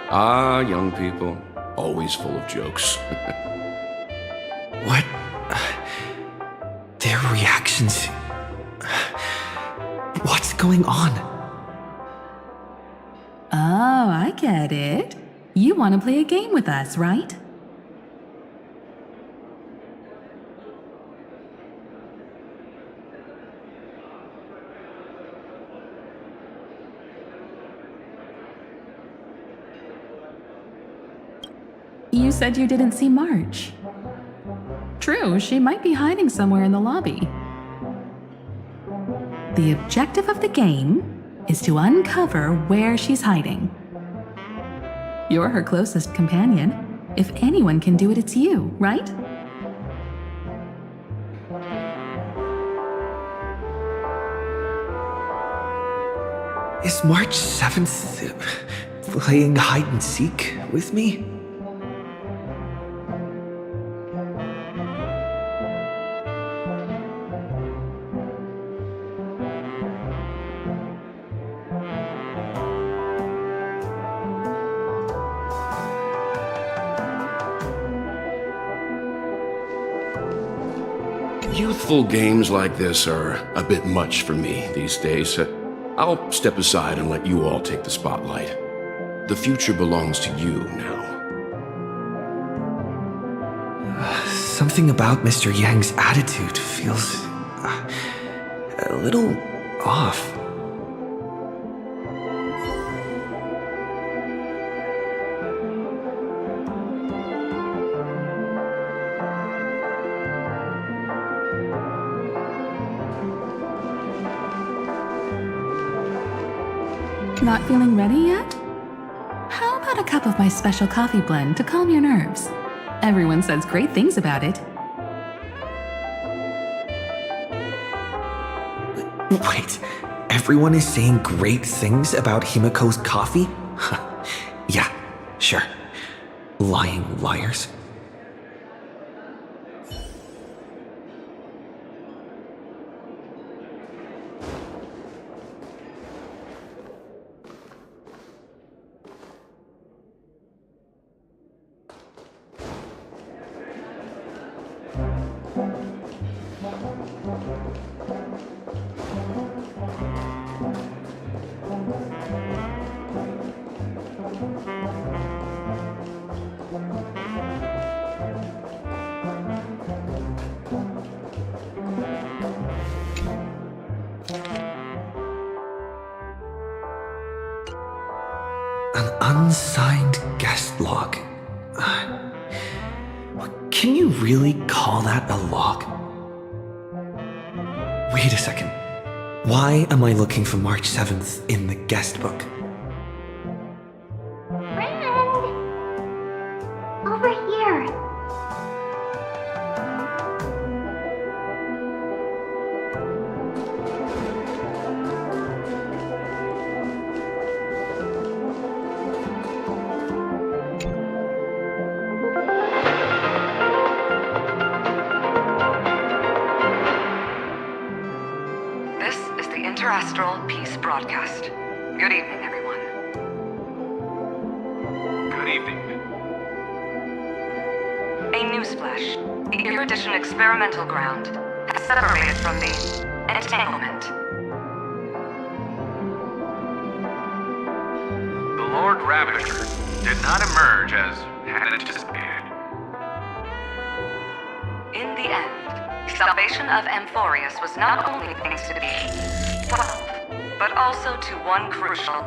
Ah, young people, always full of jokes. What? Their reactions. What's going on? Oh, I get it. You want to play a game with us, right? You said you didn't see March. True, she might be hiding somewhere in the lobby. The objective of the game is to uncover where she's hiding. You're her closest companion. If anyone can do it, it's you, right? Is March 7th playing hide and seek with me? Youthful games like this are a bit much for me these days. I'll step aside and let you all take the spotlight. The future belongs to you now. Something about Mr. Yang's attitude feels a little off. Not feeling ready yet? cup of my special coffee blend to calm your nerves. Everyone says great things about it. Wait, everyone is saying great things about Himiko's coffee? Yeah, sure. Lying liars. An unsigned guest log. Can you really call that a log? Wait a second. Why am I looking for March 7th in the guest book? Friend! Over here. This is the Interastral Peace Broadcast. Good evening, everyone. Good evening. A newsflash. The Erudition experimental ground has separated from the entanglement. The Lord Ravager did not emerge as had anticipated. In the end, the salvation of Amphorius was not only thanks to the 12, but also to one crucial.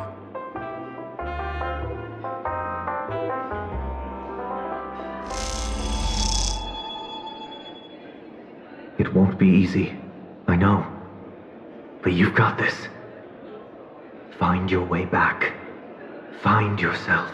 It won't be easy, I know. But you've got this. Find your way back. Find yourself.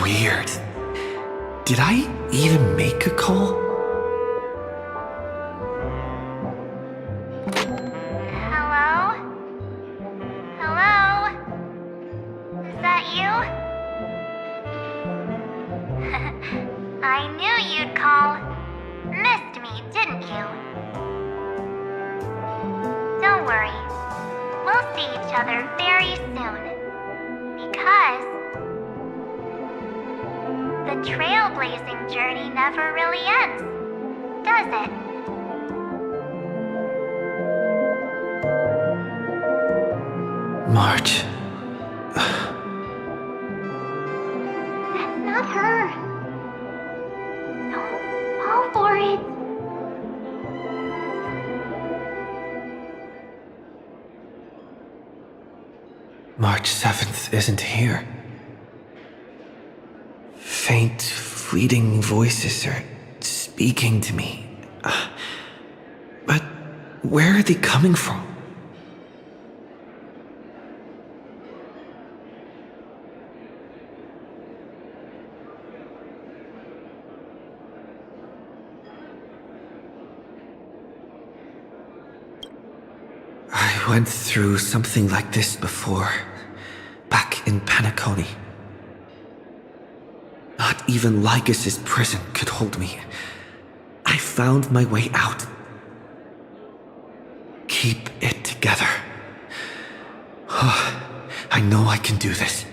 Weird. Did I even make a call? Hello? Hello? Is that you? I knew you'd call. Missed me, didn't you? Don't worry. We'll see each other very soon. Because the trailblazing journey never really ends, does it? March. That's not her. Don't fall for it. March 7th isn't here. Faint, fleeting voices are speaking to me. But where are they coming from? I went through something like this before, back in Penacony. Not even Lycus's prison could hold me. I found my way out. Keep it together. I know I can do this.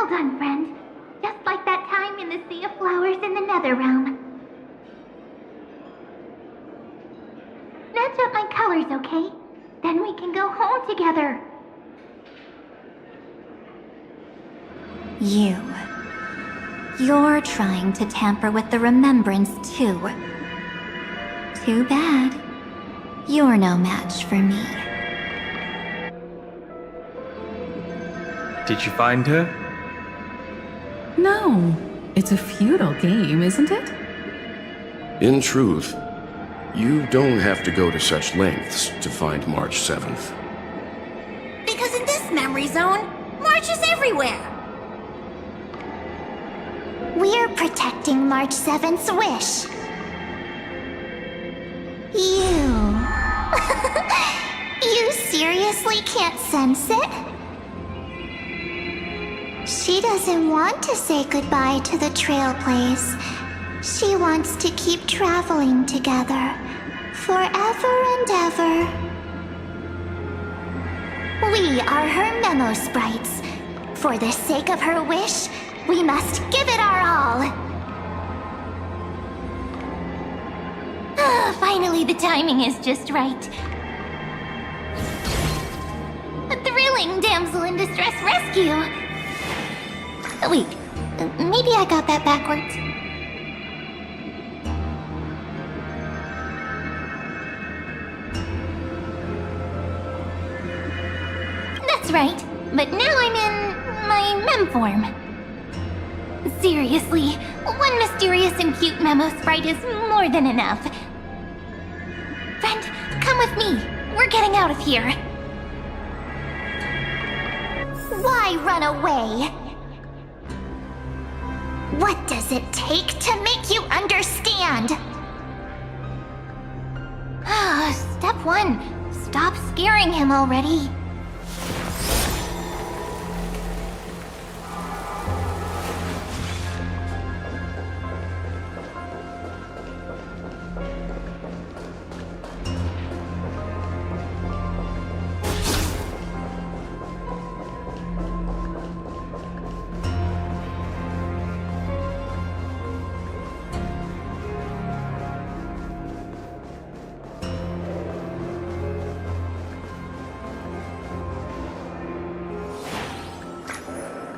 Well done, friend. Just like that time in the Sea of Flowers in the Nether Realm. Match up my colors, okay? Then we can go home together. You're trying to tamper with the remembrance, too. Too bad. You're no match for me. Did you find her? No. It's a futile game, isn't it? In truth, you don't have to go to such lengths to find March 7th. Because in this memory zone, March is everywhere. We're protecting March 7th's wish. You seriously can't sense it? She doesn't want to say goodbye to the trail place. She wants to keep traveling together. Forever and ever. We are her memo sprites. For the sake of her wish, we must give it our all. Finally, the timing is just right. A thrilling damsel in distress rescue. Wait, maybe I got that backwards. That's right, but now I'm in my mem form. Seriously, one mysterious and cute memo sprite is more than enough. Friend, come with me. We're getting out of here. Why run away? What does it take to make you understand? Step 1. Stop scaring him already.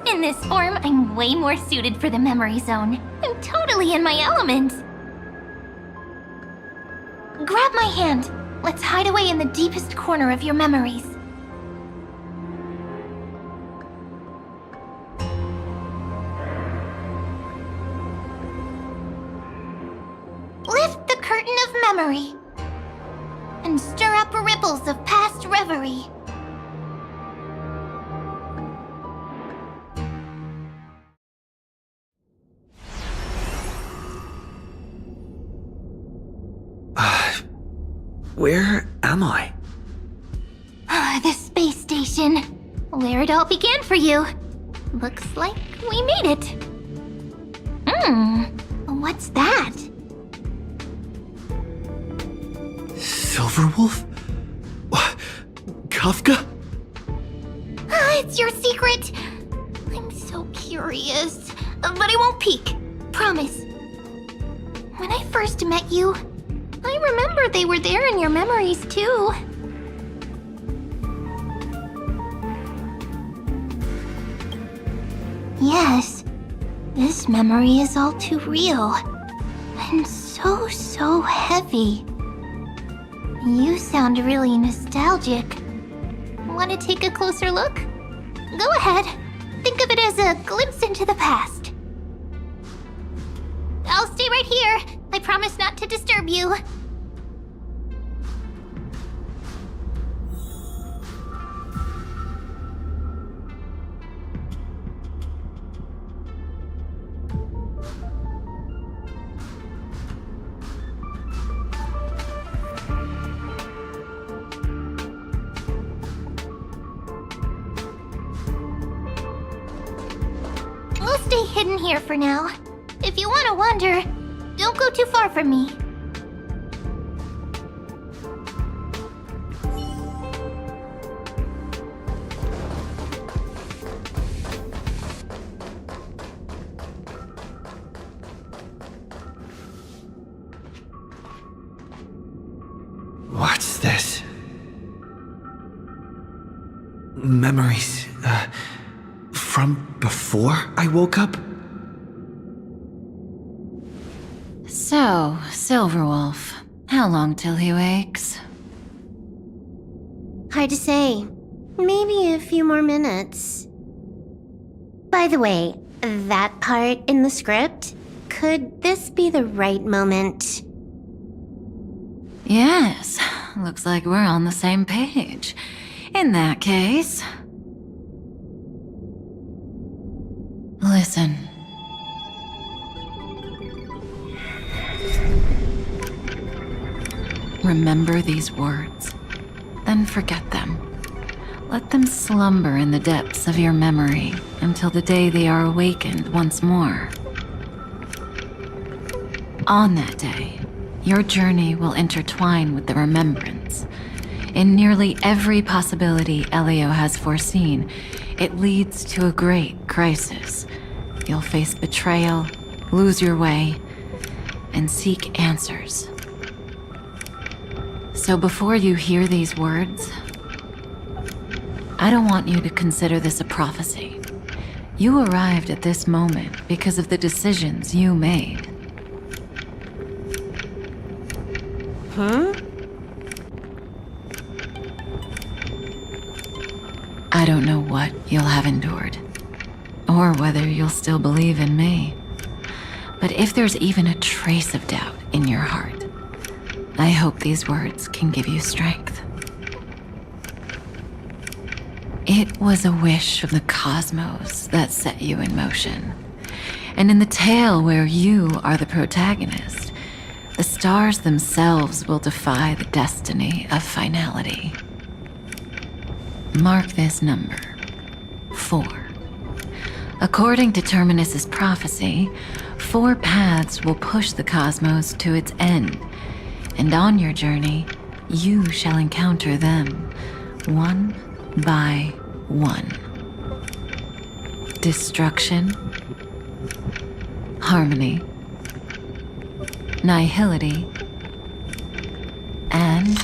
In this form, I'm way more suited for the memory zone. I'm totally in my element. Grab my hand. Let's hide away in the deepest corner of your memories. Lift the curtain of memory and stir up ripples of past reverie. Where am I? The space station. Where it all began for you. Looks like we made it. What's that? Silverwolf? Kafka? It's your secret. I'm so curious. But I won't peek. Promise. When I first met you, I remember they were there in your memories too. Yes, this memory is all too real. And so heavy. You sound really nostalgic. Want to take a closer look? Go ahead. Think of it as a glimpse into the past. I'll stay right here. I promise not to disturb you. We'll stay hidden here for now. If you want to wander, don't go too far from me. memories, from before I woke up? So, Silverwolf, how long till he wakes? Hard to say. Maybe a few more minutes. By the way, that part in the script, could this be the right moment? Yes, looks like we're on the same page. In that case... Listen. Remember these words, then forget them. Let them slumber in the depths of your memory until the day they are awakened once more. On that day, your journey will intertwine with the remembrance. In nearly every possibility Elio has foreseen, it leads to a great crisis. You'll face betrayal, lose your way, and seek answers. So before you hear these words, I don't want you to consider this a prophecy. You arrived at this moment because of the decisions you made. Huh? I don't know what you'll have endured, or whether you'll still believe in me. But if there's even a trace of doubt in your heart, I hope these words can give you strength. It was a wish from the cosmos that set you in motion. And in the tale where you are the protagonist, the stars themselves will defy the destiny of finality. Mark this number, 4. According to Terminus's prophecy, 4 paths will push the cosmos to its end, and on your journey, you shall encounter them, one by one. Destruction, harmony, nihility, and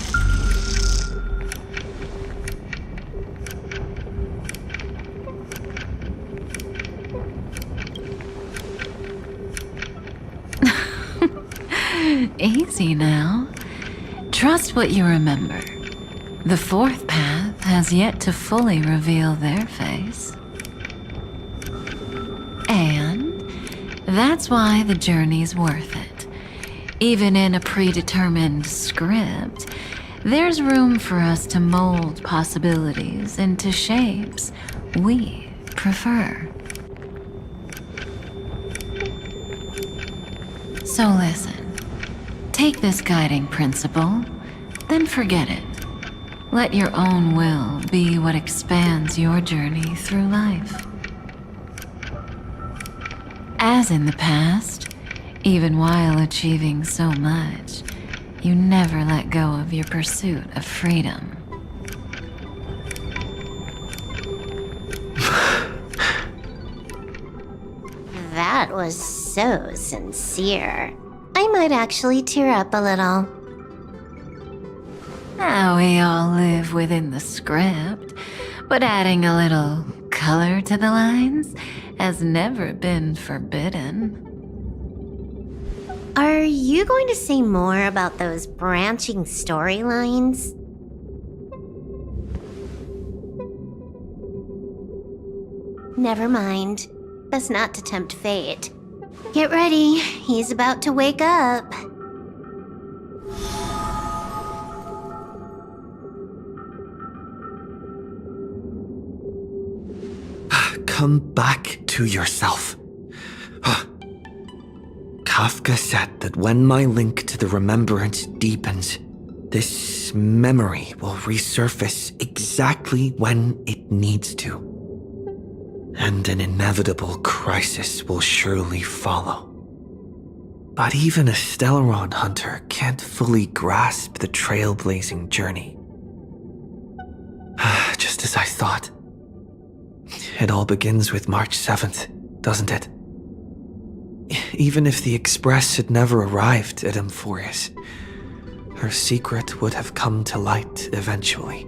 easy now. Trust what you remember. The 4th path has yet to fully reveal their face. And that's why the journey's worth it. Even in a predetermined script, there's room for us to mold possibilities into shapes we prefer. So listen. Take this guiding principle, then forget it. Let your own will be what expands your journey through life. As in the past, even while achieving so much, you never let go of your pursuit of freedom. That was so sincere. I might actually tear up a little. Now we all live within the script, but adding a little color to the lines has never been forbidden. Are you going to say more about those branching storylines? Never mind. Best not to tempt fate. Get ready, he's about to wake up. Come back to yourself. Kafka said that when my link to the remembrance deepens, this memory will resurface exactly when it needs to. And an inevitable crisis will surely follow. But even a Stellaron hunter can't fully grasp the trailblazing journey. Just as I thought. It all begins with March 7th, doesn't it? Even if the Express had never arrived at Amphorius, her secret would have come to light eventually.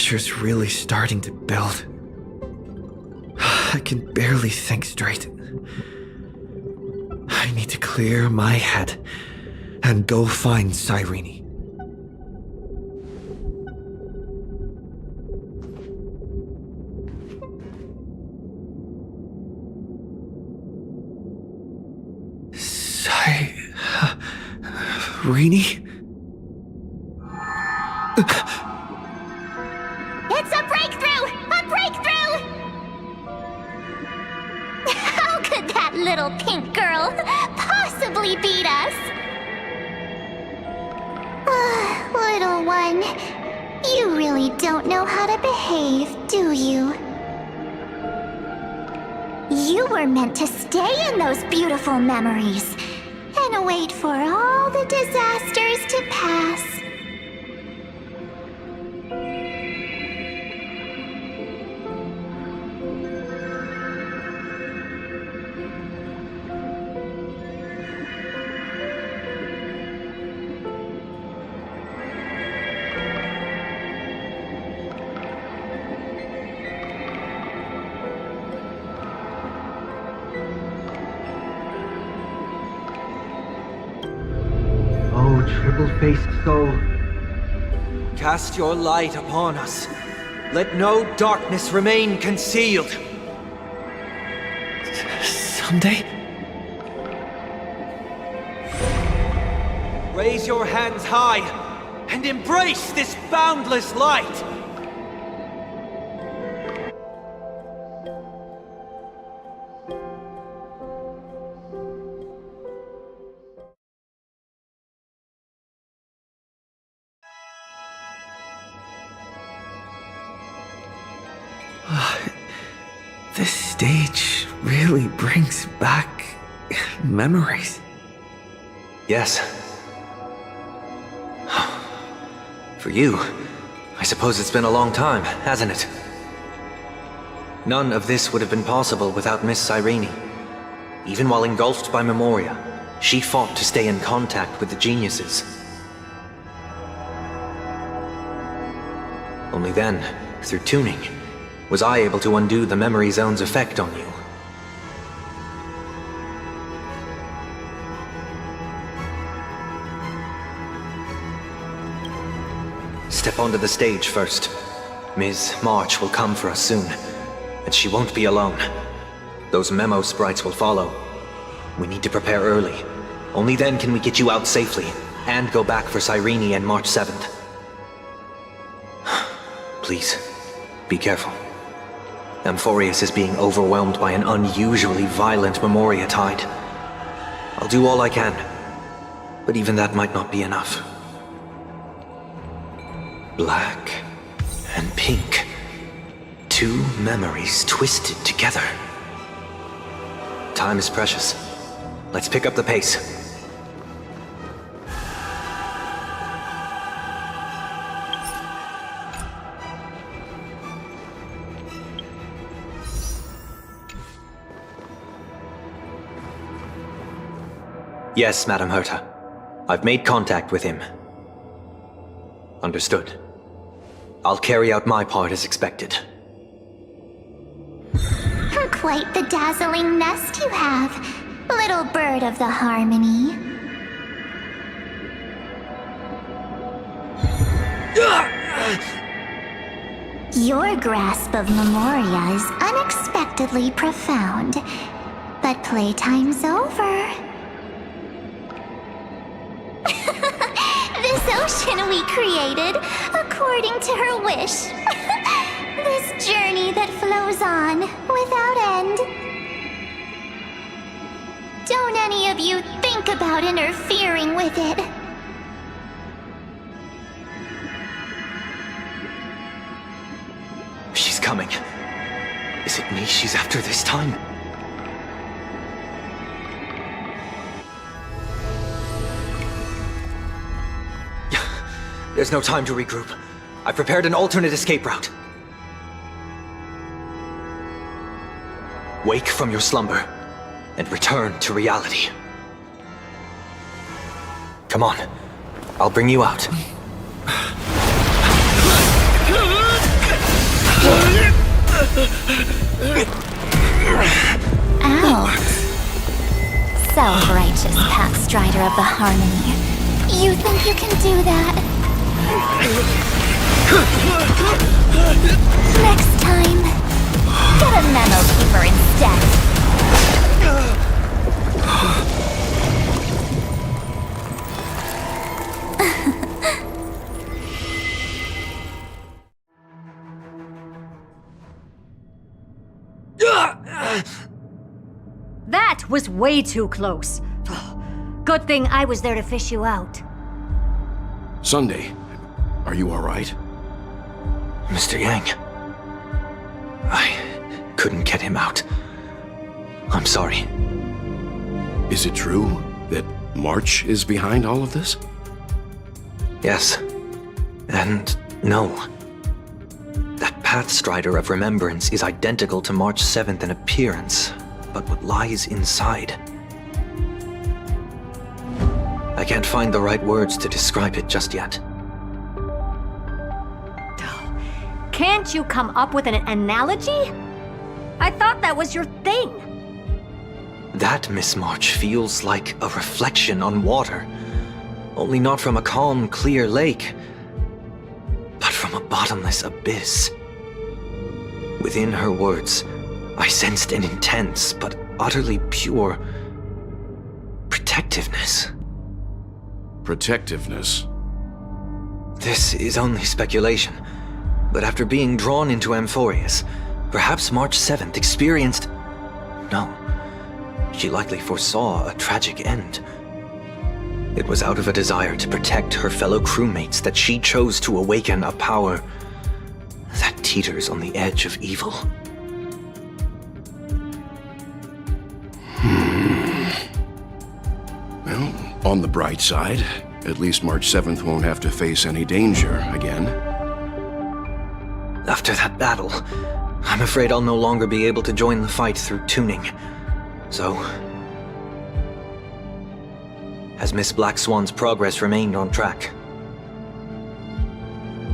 pressure's really starting to build. I can barely think straight. I need to clear my head and go find Cyrene. Cyrene? It's a breakthrough! A breakthrough! How could that little pink girl possibly beat us? Little one, you really don't know how to behave, do you? You were meant to stay in those beautiful memories and wait for all the disasters to pass. Oh, triple-faced soul, cast your light upon us. Let no darkness remain concealed. Someday? Raise your hands high and embrace this boundless light. This stage really brings back memories. Yes. For you, I suppose it's been a long time, hasn't it? None of this would have been possible without Miss Cyrene. Even while engulfed by Memoria, she fought to stay in contact with the geniuses. Only then, through tuning, was I able to undo the memory zone's effect on you. Step onto the stage first. Ms. March will come for us soon, and she won't be alone. Those memo sprites will follow. We need to prepare early. Only then can we get you out safely, and go back for Cyrene and March 7th. Please, be careful. Amphorius is being overwhelmed by an unusually violent Memoria tide. I'll do all I can, but even that might not be enough. Black and pink. Two memories twisted together. Time is precious. Let's pick up the pace. Yes, Madam Herta. I've made contact with him. Understood. I'll carry out my part as expected. Quite the dazzling nest you have, little bird of the harmony. Your grasp of Memoria is unexpectedly profound, but playtime's over. This ocean we created, according to her wish. This journey that flows on, without end. Don't any of you think about interfering with it. She's coming. Is it me she's after this time? There's no time to regroup. I've prepared an alternate escape route. Wake from your slumber and return to reality. Come on, I'll bring you out. Out. Self-righteous pathstrider of the Harmony. You think you can do that? Next time, get a memo keeper instead. That was way too close. Good thing I was there to fish you out. Sunday, are you alright? Mr. Yang. I couldn't get him out. I'm sorry. Is it true that March is behind all of this? Yes. And no. That Pathstrider of Remembrance is identical to March 7th in appearance, but what lies inside? I can't find the right words to describe it just yet. Can't you come up with an analogy? I thought that was your thing. That, Miss March, feels like a reflection on water. Only not from a calm, clear lake, but from a bottomless abyss. Within her words, I sensed an intense but utterly pure protectiveness. Protectiveness? This is only speculation, but after being drawn into Amphorius, perhaps March 7th experienced... No, she likely foresaw a tragic end. It was out of a desire to protect her fellow crewmates that she chose to awaken a power that teeters on the edge of evil. Well, on the bright side, at least March 7th won't have to face any danger again. After that battle, I'm afraid I'll no longer be able to join the fight through tuning. So... has Miss Black Swan's progress remained on track?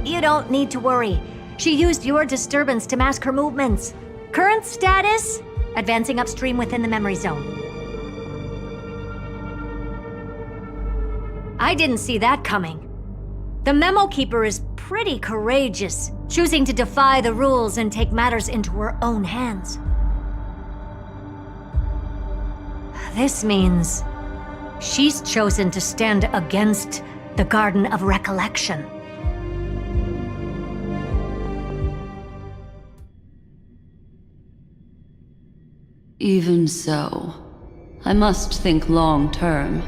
You don't need to worry. She used your disturbance to mask her movements. Current status? Advancing upstream within the memory zone. I didn't see that coming. The Memo Keeper is pretty courageous, choosing to defy the rules and take matters into her own hands. This means she's chosen to stand against the Garden of Recollection. Even so, I must think long term.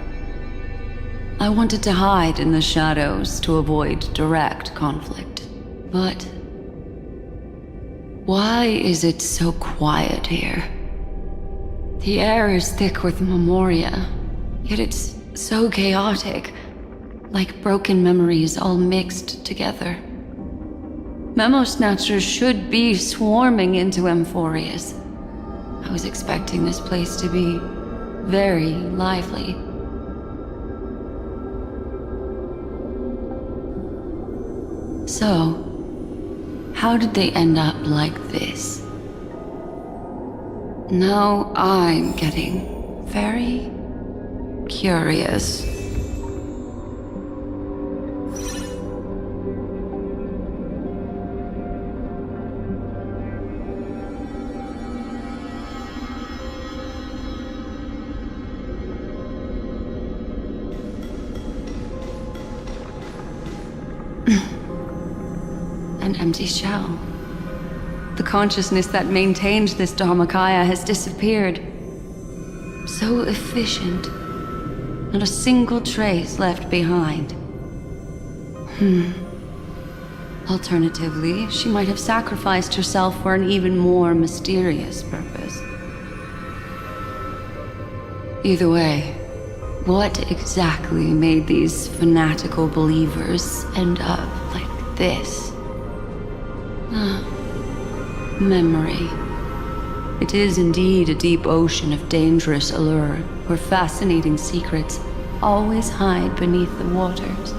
I wanted to hide in the shadows to avoid direct conflict. But why is it so quiet here? The air is thick with memoria, yet it's so chaotic, like broken memories all mixed together. Memo Snatchers should be swarming into Amphorius. I was expecting this place to be very lively. So, how did they end up like this? Now I'm getting very curious. An empty shell. The consciousness that maintained this Dharmakaya has disappeared. So efficient. Not a single trace left behind. Alternatively, she might have sacrificed herself for an even more mysterious purpose. Either way, what exactly made these fanatical believers end up like this? Memory. It is indeed a deep ocean of dangerous allure, where fascinating secrets always hide beneath the waters.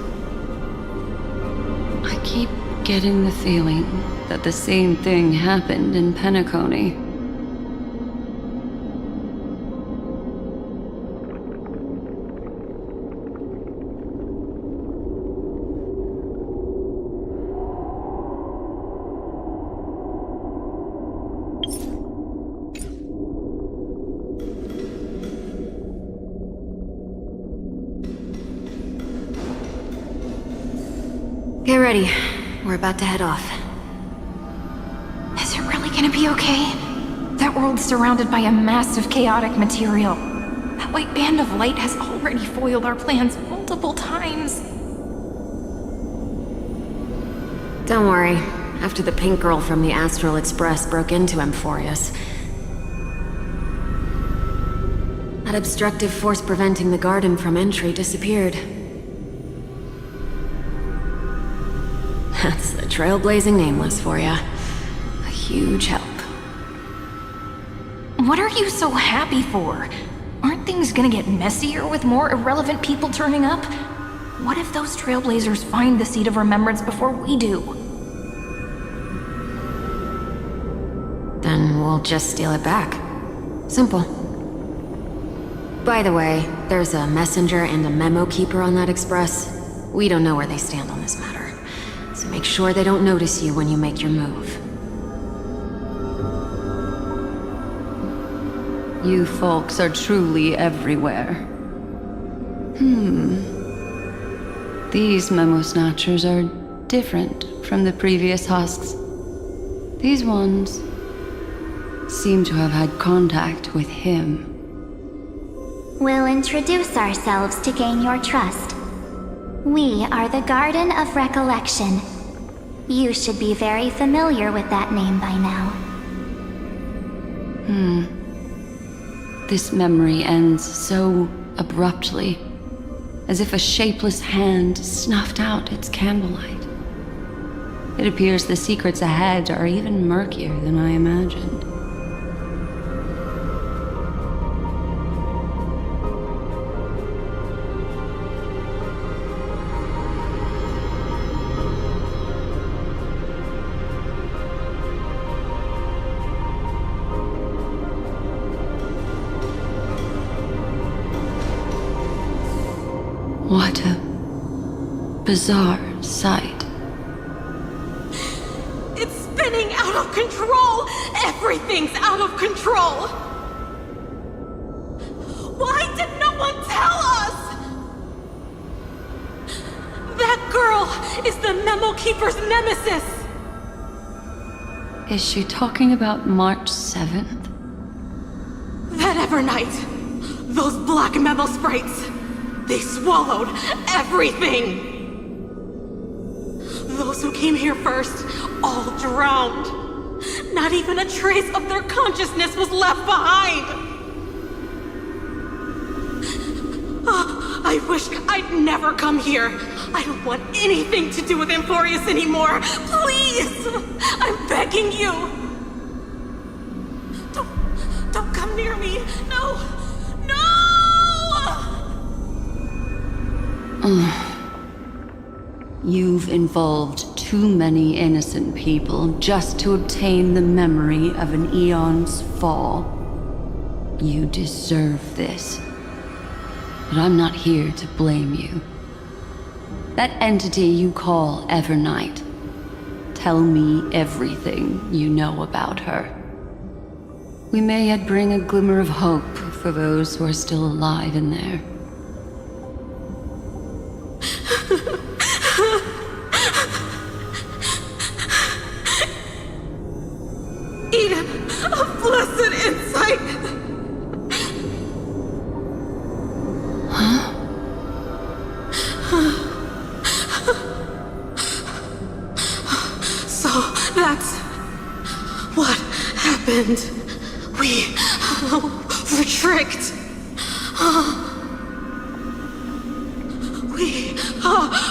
I keep getting the feeling that the same thing happened in Penacony. Get ready. We're about to head off. Is it really gonna be okay? That world's surrounded by a massive chaotic material. That white band of light has already foiled our plans multiple times. Don't worry. After the pink girl from the Astral Express broke into Amphorius, that obstructive force preventing the garden from entry disappeared. That's the trailblazing nameless for ya. A huge help. What are you so happy for? Aren't things gonna get messier with more irrelevant people turning up? What if those trailblazers find the Seat of Remembrance before we do? Then we'll just steal it back. Simple. By the way, there's a messenger and a memo keeper on that express. We don't know where they stand on this matter. So make sure they don't notice you when you make your move. You folks are truly everywhere. These memo snatchers are different from the previous husks. These ones seem to have had contact with him. We'll introduce ourselves to gain your trust. We are the Garden of Recollection. You should be very familiar with that name by now. This memory ends so abruptly, as if a shapeless hand snuffed out its candlelight. It appears the secrets ahead are even murkier than I imagined. What a bizarre sight. It's spinning out of control! Everything's out of control! Why did no one tell us? That girl is the Memo Keeper's nemesis! Is she talking about March 7th? That Evernight, those black Memo sprites, they swallowed everything! Those who came here first, all drowned. Not even a trace of their consciousness was left behind! I wish I'd never come here. I don't want anything to do with Amphorius anymore. Please! I'm begging you! Don't come near me! No! You've involved too many innocent people just to obtain the memory of an eon's fall. You deserve this. But I'm not here to blame you. That entity you call Evernight, tell me everything you know about her. We may yet bring a glimmer of hope for those who are still alive in there. Eden of blessed insight! So that's what happened. We were tricked.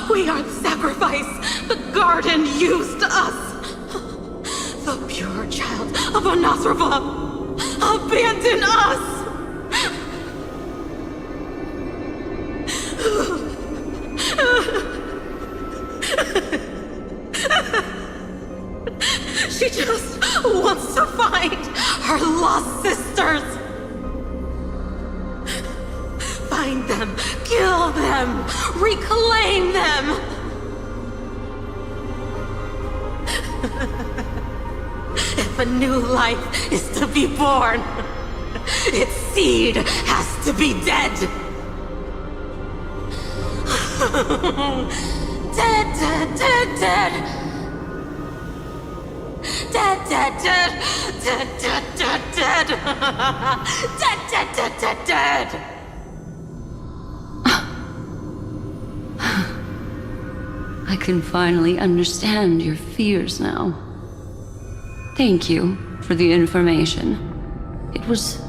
We are the sacrifice. The garden used us. The pure child of Anasrava abandoned us. Find them, kill them, reclaim them! If a new life is to be born, its seed has to be dead. Dead, dead, dead, dead. Dead, dead, dead. Dead, dead, dead, dead. Dead, dead, dead, dead, dead. I can finally understand your fears now. Thank you for the information. It was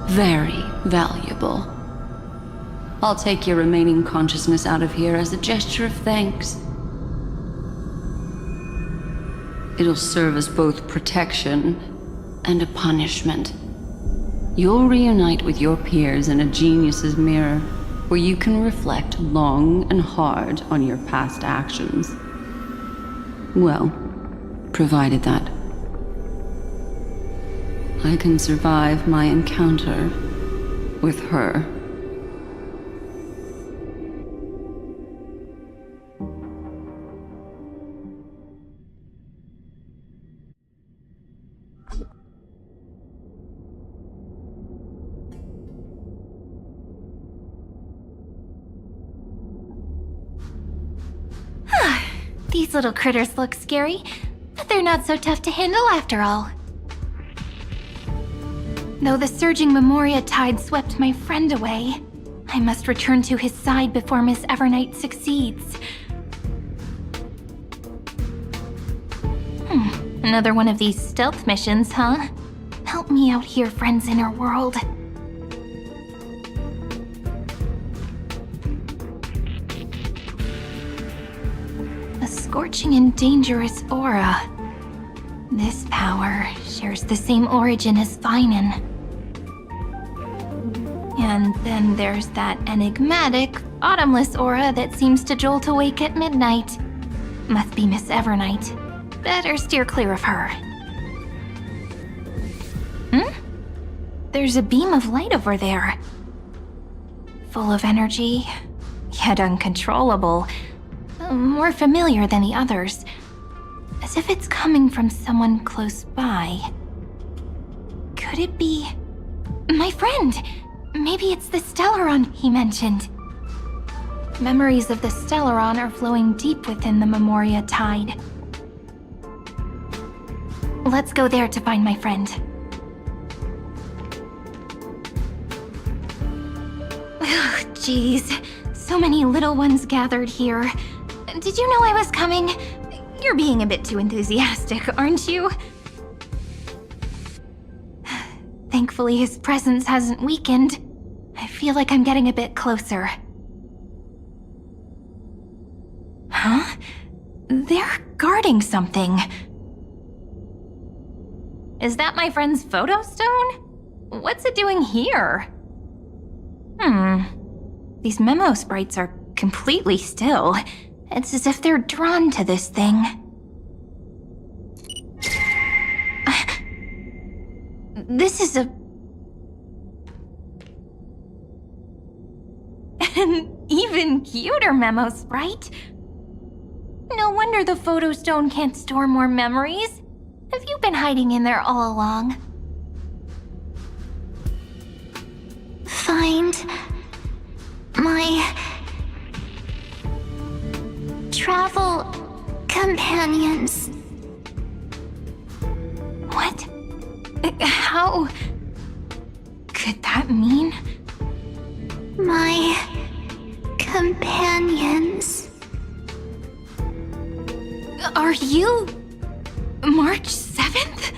very valuable. I'll take your remaining consciousness out of here as a gesture of thanks. It'll serve as both protection and a punishment. You'll reunite with your peers in a genius's mirror, where you can reflect long and hard on your past actions. Well, provided that I can survive my encounter with her. These little critters look scary, but they're not so tough to handle after all. Though the surging Memoria tide swept my friend away, I must return to his side before Miss Evernight succeeds. Another one of these stealth missions, huh? Help me out here, friends inner world. A scorching and dangerous aura. This power shares the same origin as Finan. And then there's that enigmatic, bottomless aura that seems to jolt awake at midnight. Must be Miss Evernight. Better steer clear of her. There's a beam of light over there. Full of energy, yet uncontrollable. More familiar than the others. As if it's coming from someone close by. Could it be... my friend? Maybe it's the Stellaron he mentioned. Memories of the Stellaron are flowing deep within the Memoria tide. Let's go there to find my friend. Jeez, so many little ones gathered here. Did you know I was coming? You're being a bit too enthusiastic, aren't you? Thankfully, his presence hasn't weakened. I feel like I'm getting a bit closer. Huh? They're guarding something. Is that my friend's photo stone? What's it doing here? These memo sprites are completely still. It's as if they're drawn to this thing. This is an even cuter memo sprite. No wonder the photo stone can't store more memories. Have you been hiding in there all along? Find my travel companions. What? How could that mean? My companions. Are you March 7th?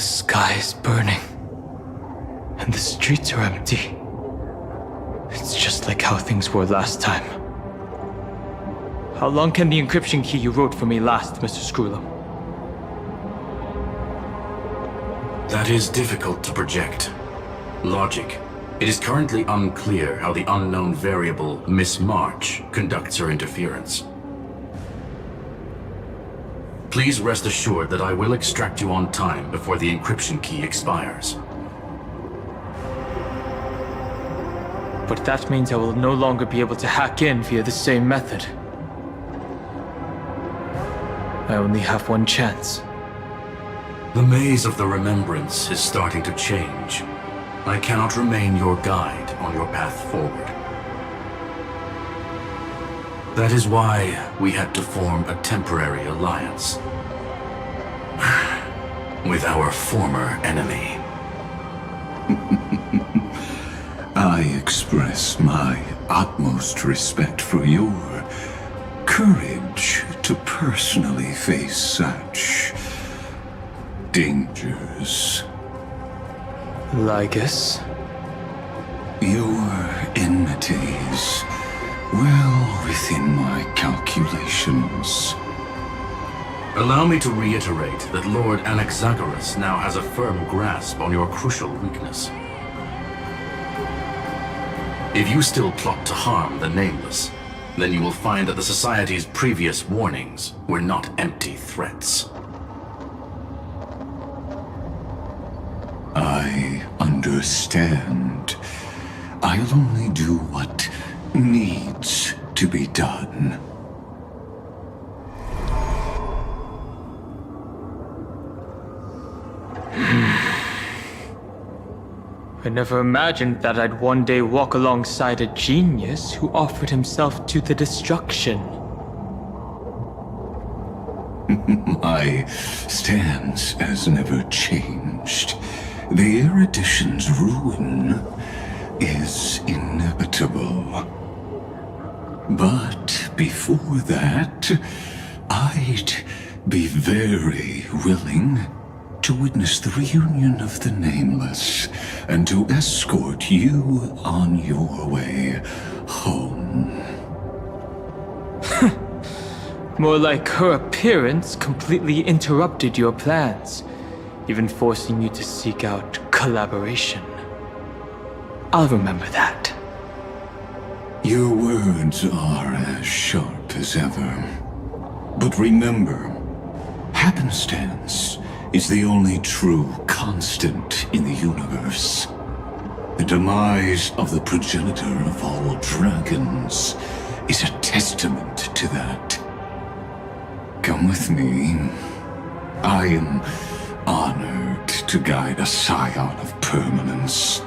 sky is burning, and the streets are empty. It's just like how things were last time. How long can the encryption key you wrote for me last, Mr. Screwlow? That is difficult to project. Logic. It is currently unclear how the unknown variable Miss March conducts her interference. Please rest assured that I will extract you on time before the encryption key expires. But that means I will no longer be able to hack in via the same method. I only have one chance. The maze of the Remembrance is starting to change. I cannot remain your guide on your path forward. That is why we had to form a temporary alliance with our former enemy. I express my utmost respect for your courage to personally face such dangers. Lygus? Your enmities, well within my calculations. Allow me to reiterate that Lord Anaxagoras now has a firm grasp on your crucial weakness. If you still plot to harm the Nameless, then you will find that the Society's previous warnings were not empty threats. I understand. I'll only do what needs to be done. I never imagined that I'd one day walk alongside a genius who offered himself to the destruction. My stance has never changed. The erudition's ruin is inevitable. But before that, I'd be very willing to witness the reunion of the Nameless and to escort you on your way home. More like her appearance completely interrupted your plans, even forcing you to seek out collaboration. I'll remember that. Your words are as sharp as ever. But remember, happenstance is the only true constant in the universe. The demise of the progenitor of all dragons is a testament to that. Come with me. I am honored to guide a scion of permanence.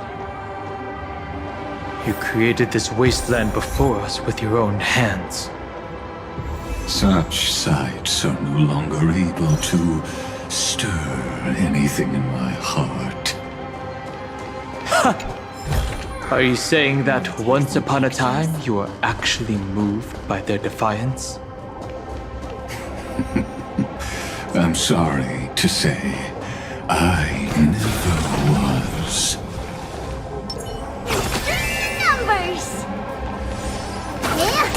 You created this wasteland before us with your own hands. Such sights are no longer able to stir anything in my heart. Are you saying that once upon a time you were actually moved by their defiance? I'm sorry to say, I never was. Numbers! Yeah!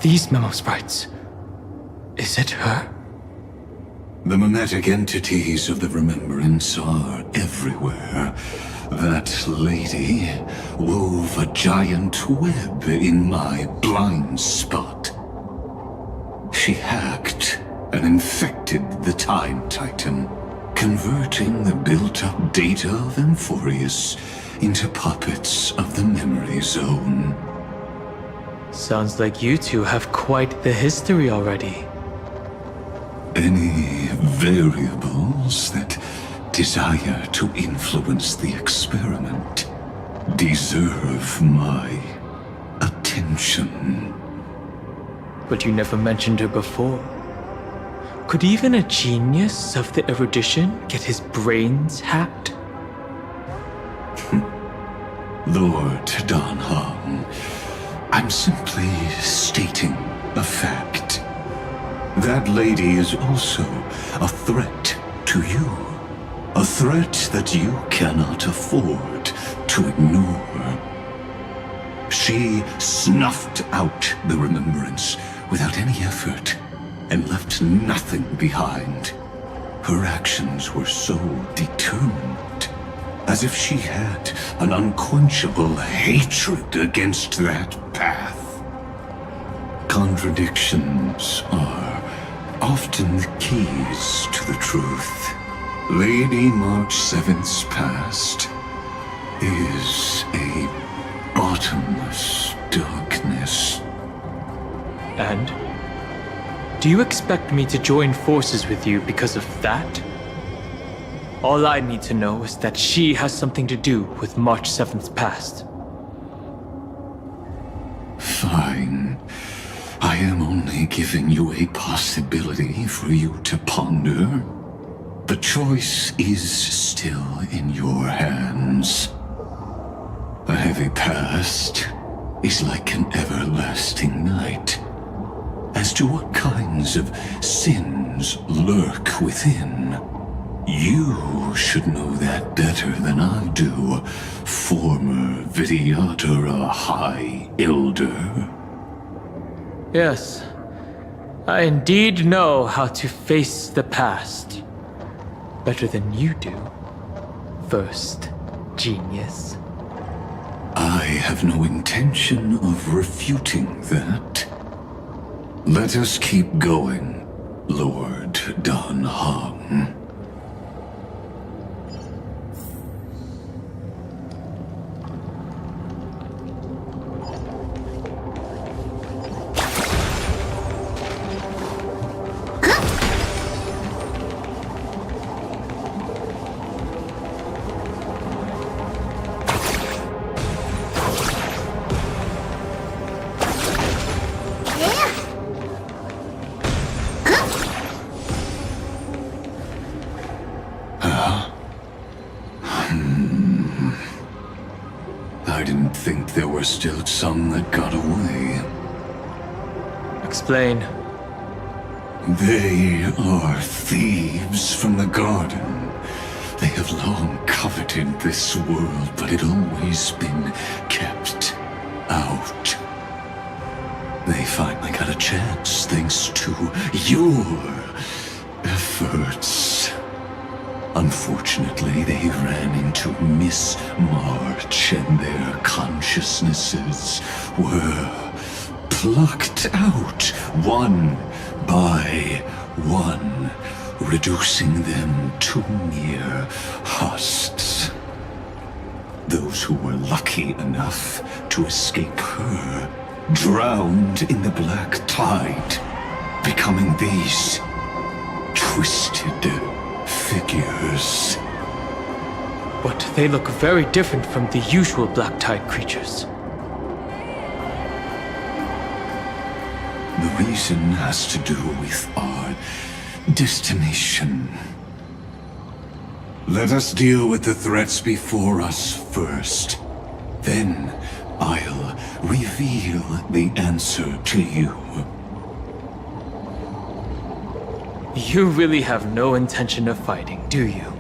These memo sprites. Is it her? The mimetic entities of the Remembrance are everywhere. That lady wove a giant web in my blind spot. She hacked and infected the Time Titan, converting the built-up data of Amphorius into puppets of the Memory Zone. Sounds like you two have quite the history already. Any variables that desire to influence the experiment deserve my attention. But you never mentioned her before. Could even a genius of the erudition get his brains hacked? Lord Dan Heng, I'm simply stating a fact. That lady is also a threat to you. A threat that you cannot afford to ignore. She snuffed out the remembrance without any effort and left nothing behind. Her actions were so determined, as if she had an unquenchable hatred against that path. Contradictions are often the keys to the truth. Lady March 7th's past is a bottomless darkness. And? Do you expect me to join forces with you because of that? All I need to know is that she has something to do with March 7th's past. Fine. I am only giving you a possibility for you to ponder. The choice is still in your hands. A heavy past is like an everlasting night. As to what kinds of sins lurk within, you should know that better than I do, former Vidyadhara High Elder. Yes, I indeed know how to face the past. Better than you do, first genius. I have no intention of refuting that. Let us keep going, Lord Dan Heng. I didn't think there were still some that got away. Explain. They are thieves from the garden. They have long coveted this world, but it always been kept out. They finally got a chance thanks to your efforts. Unfortunately, they ran into Miss March and their consciousnesses were plucked out one by one, reducing them to mere husks. Those who were lucky enough to escape her drowned in the black tide, becoming these twisted figures. But they look very different from the usual Black Tide creatures. The reason has to do with our destination. Let us deal with the threats before us first. Then I'll reveal the answer to you. You really have no intention of fighting, do you?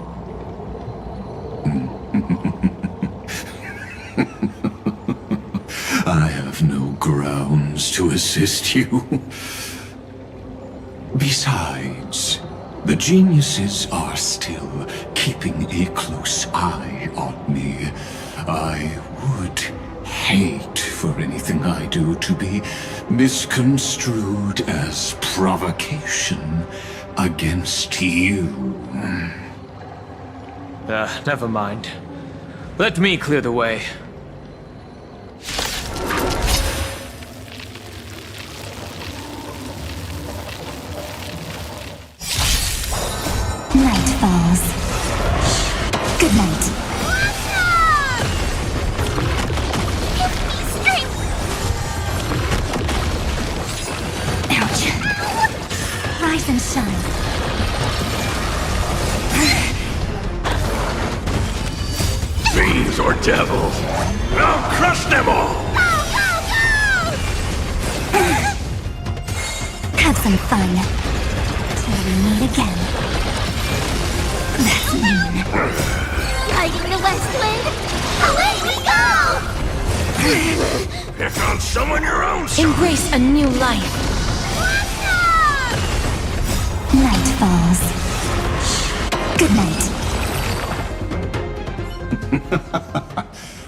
I have no grounds to assist you. Besides, the geniuses are still keeping a close eye on me. I would hate for anything I do to be misconstrued as provocation against you. Never mind. Let me clear the way. Night falls. Good night. Ouch. Rise and shine. Fiends or devils, I'll crush them all! Have some fun. Till we meet again. That's mean. Riding the west wind, away we go! Pick on someone your own size. Embrace a new life. Night falls. Good night.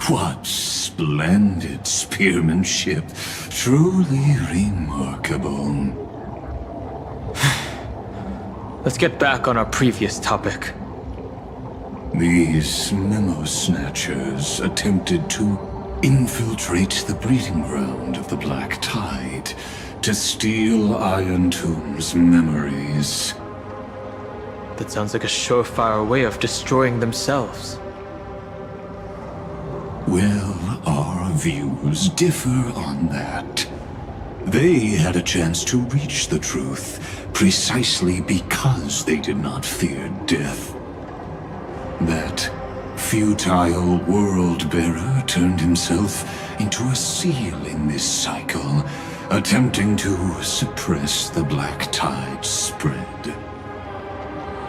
What splendid spearmanship. Truly remarkable. Let's get back on our previous topic. These memo snatchers attempted to infiltrate the breeding ground of the Black Tide to steal Iron Tomb's memories. That sounds like a surefire way of destroying themselves. Well, our views differ on that. They had a chance to reach the truth precisely because they did not fear death. That futile world-bearer turned himself into a seal in this cycle, attempting to suppress the Black Tide's spread.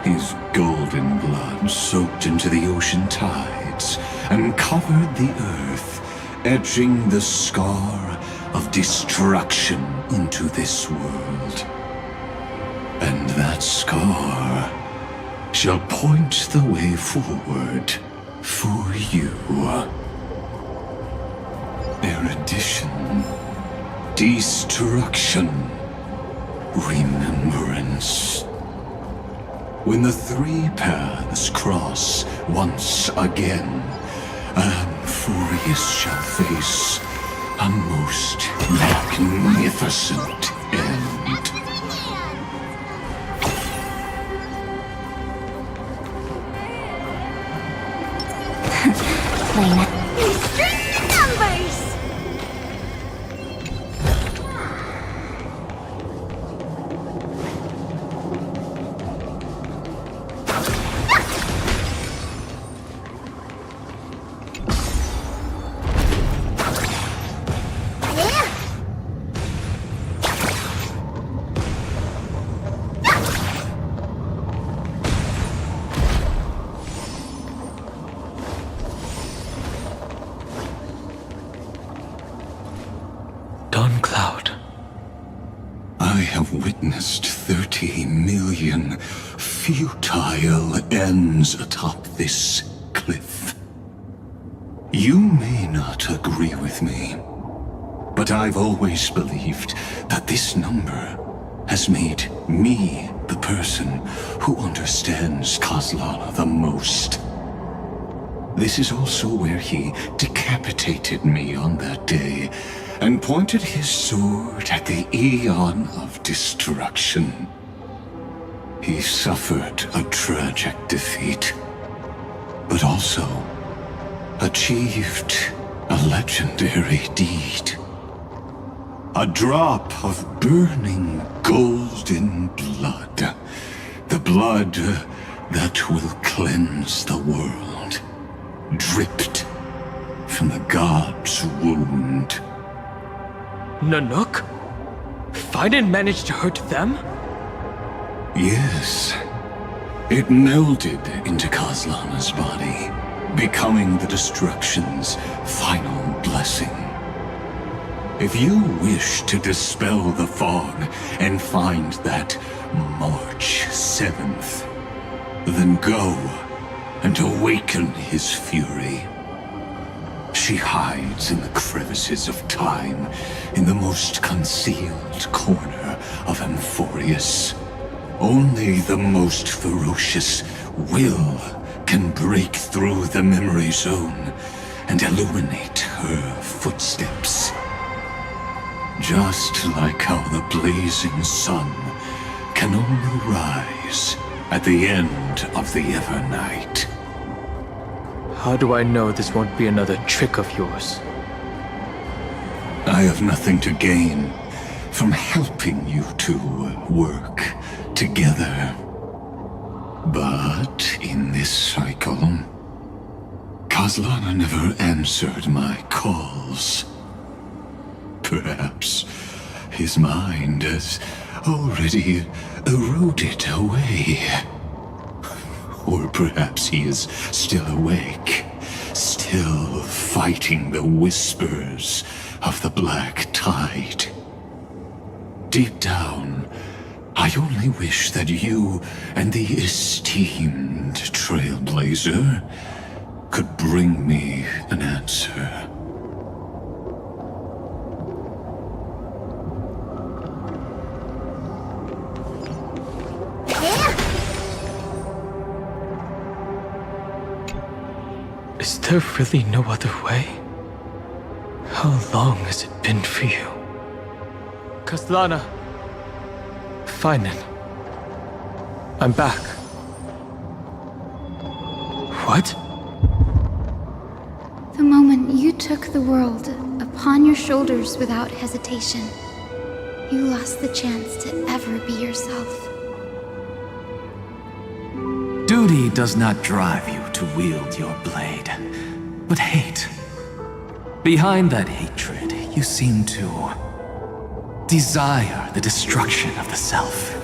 His golden blood soaked into the ocean tides and covered the earth, etching the scar of destruction into this world. And that scar shall point the way forward for you. Erudition, destruction, remembrance. When the three paths cross once again, Amphorius shall face a most magnificent end. Lena. Numbers! I have witnessed 30 million futile ends atop this cliff. You may not agree with me, but I've always believed that this number has made me the person who understands Kozlana the most. This is also where he decapitated me on that day and pointed his sword at the Eon of Destruction. He suffered a tragic defeat, but also achieved a legendary deed. A drop of burning golden blood. The blood that will cleanse the world. Dripped from the god's wound. Nanook? Fiden managed to hurt them? Yes. It melded into Kozlana's body, becoming the Destruction's final blessing. If you wish to dispel the fog and find that March 7th, then go and awaken his fury. She hides in the crevices of time, in the most concealed corner of Amphorius. Only the most ferocious will can break through the memory zone and illuminate her footsteps. Just like how the blazing sun can only rise at the end of the Evernight. How do I know this won't be another trick of yours? I have nothing to gain from helping you two work together. But in this cycle, Kaslana never answered my calls. Perhaps his mind has already eroded away. Or perhaps he is still awake, still fighting the whispers of the Black Tide. Deep down, I only wish that you and the esteemed Trailblazer could bring me an answer. Is there really no other way? How long has it been for you? Kaslana! Fine. I'm back. What? The moment you took the world upon your shoulders without hesitation, you lost the chance to ever be yourself. Duty does not drive you to wield your blade, but hate. Behind that hatred, you seem to desire the destruction of the self.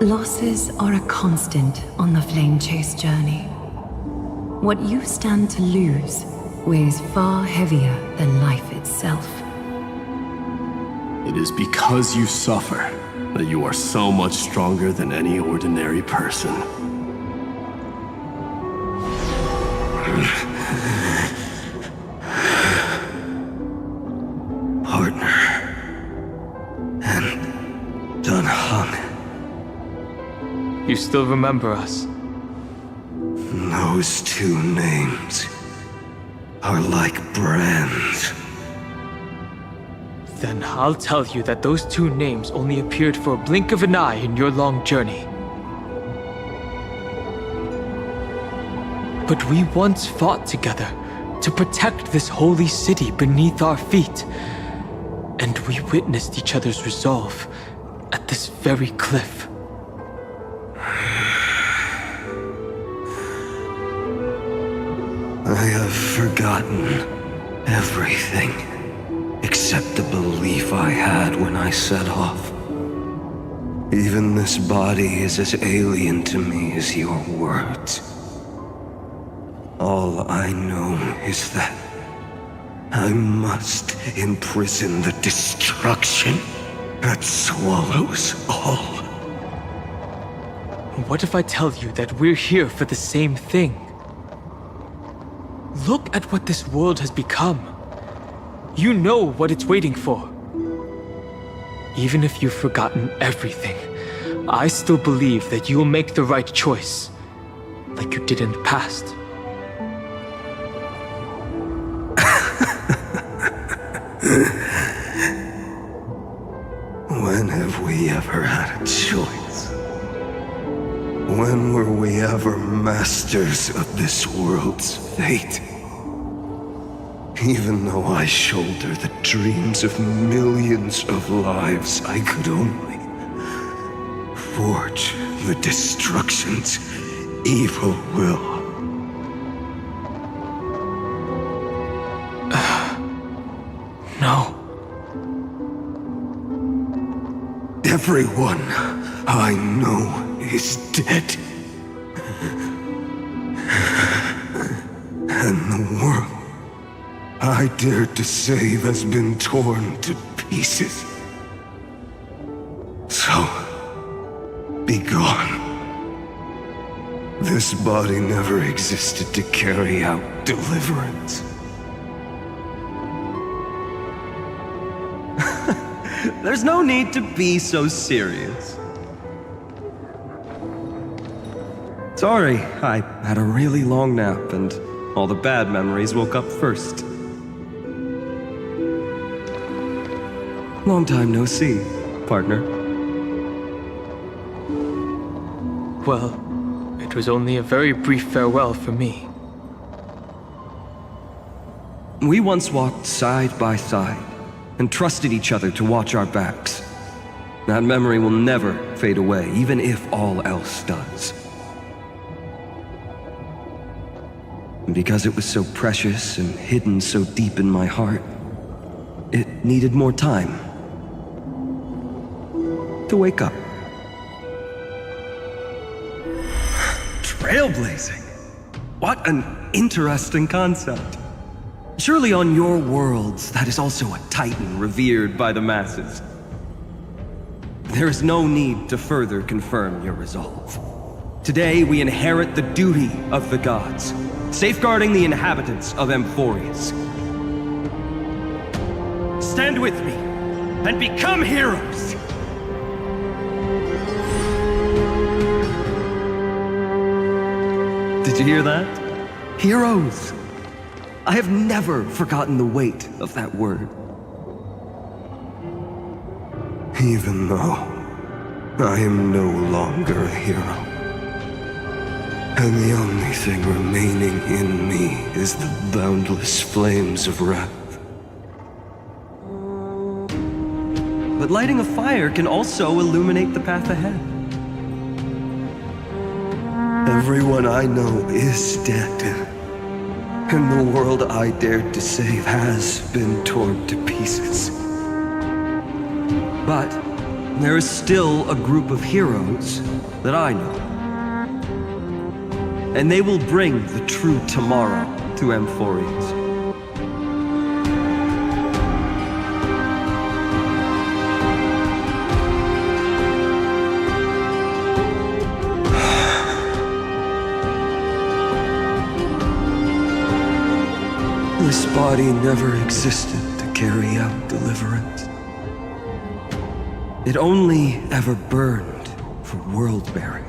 Losses are a constant on the Flame Chase journey. What you stand to lose weighs far heavier than life itself. It is because you suffer that you are so much stronger than any ordinary person. Partner. And Dan Heng. You still remember us? Those two names are like brands. Then I'll tell you that those two names only appeared for a blink of an eye in your long journey. But we once fought together to protect this holy city beneath our feet. And we witnessed each other's resolve at this very cliff. I have forgotten everything except the belief I had when I set off. Even this body is as alien to me as your words. All I know is that I must imprison the destruction that swallows all. What if I tell you that we're here for the same thing? Look at what this world has become. You know what it's waiting for. Even if you've forgotten everything, I still believe that you'll make the right choice, like you did in the past. When have we ever had a choice? When were we ever masters of this world's fate? Even though I shoulder the dreams of millions of lives, I could only forge the destruction's evil will. No. Everyone I know is dead. And the world I dared to save has been torn to pieces. So, be gone. This body never existed to carry out deliverance. There's no need to be so serious. Sorry, I had a really long nap and all the bad memories woke up first. Long time no see, partner. Well, it was only a very brief farewell for me. We once walked side by side and trusted each other to watch our backs. That memory will never fade away, even if all else does. And because it was so precious and hidden so deep in my heart, it needed more time to wake up. Trailblazing? What an interesting concept. Surely on your worlds, that is also a titan revered by the masses. There is no need to further confirm your resolve. Today, we inherit the duty of the gods, safeguarding the inhabitants of Amphorius. Stand with me, and become heroes! Did you hear that? Heroes! I have never forgotten the weight of that word. Even though I am no longer a hero, and the only thing remaining in me is the boundless flames of wrath. But lighting a fire can also illuminate the path ahead. Everyone I know is dead, and the world I dared to save has been torn to pieces. But there is still a group of heroes that I know. And they will bring the true tomorrow to Amphorius. This body never existed to carry out deliverance. It only ever burned for world-bearing.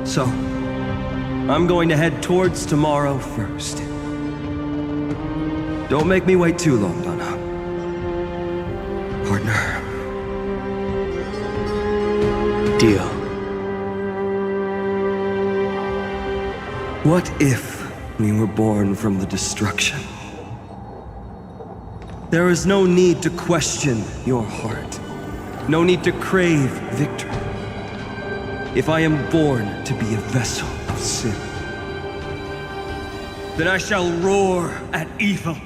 So, I'm going to head towards tomorrow first. Don't make me wait too long, Donna. Partner. Deal. What if we were born from the destruction? There is no need to question your heart. No need to crave victory. If I am born to be a vessel of sin, then I shall roar at evil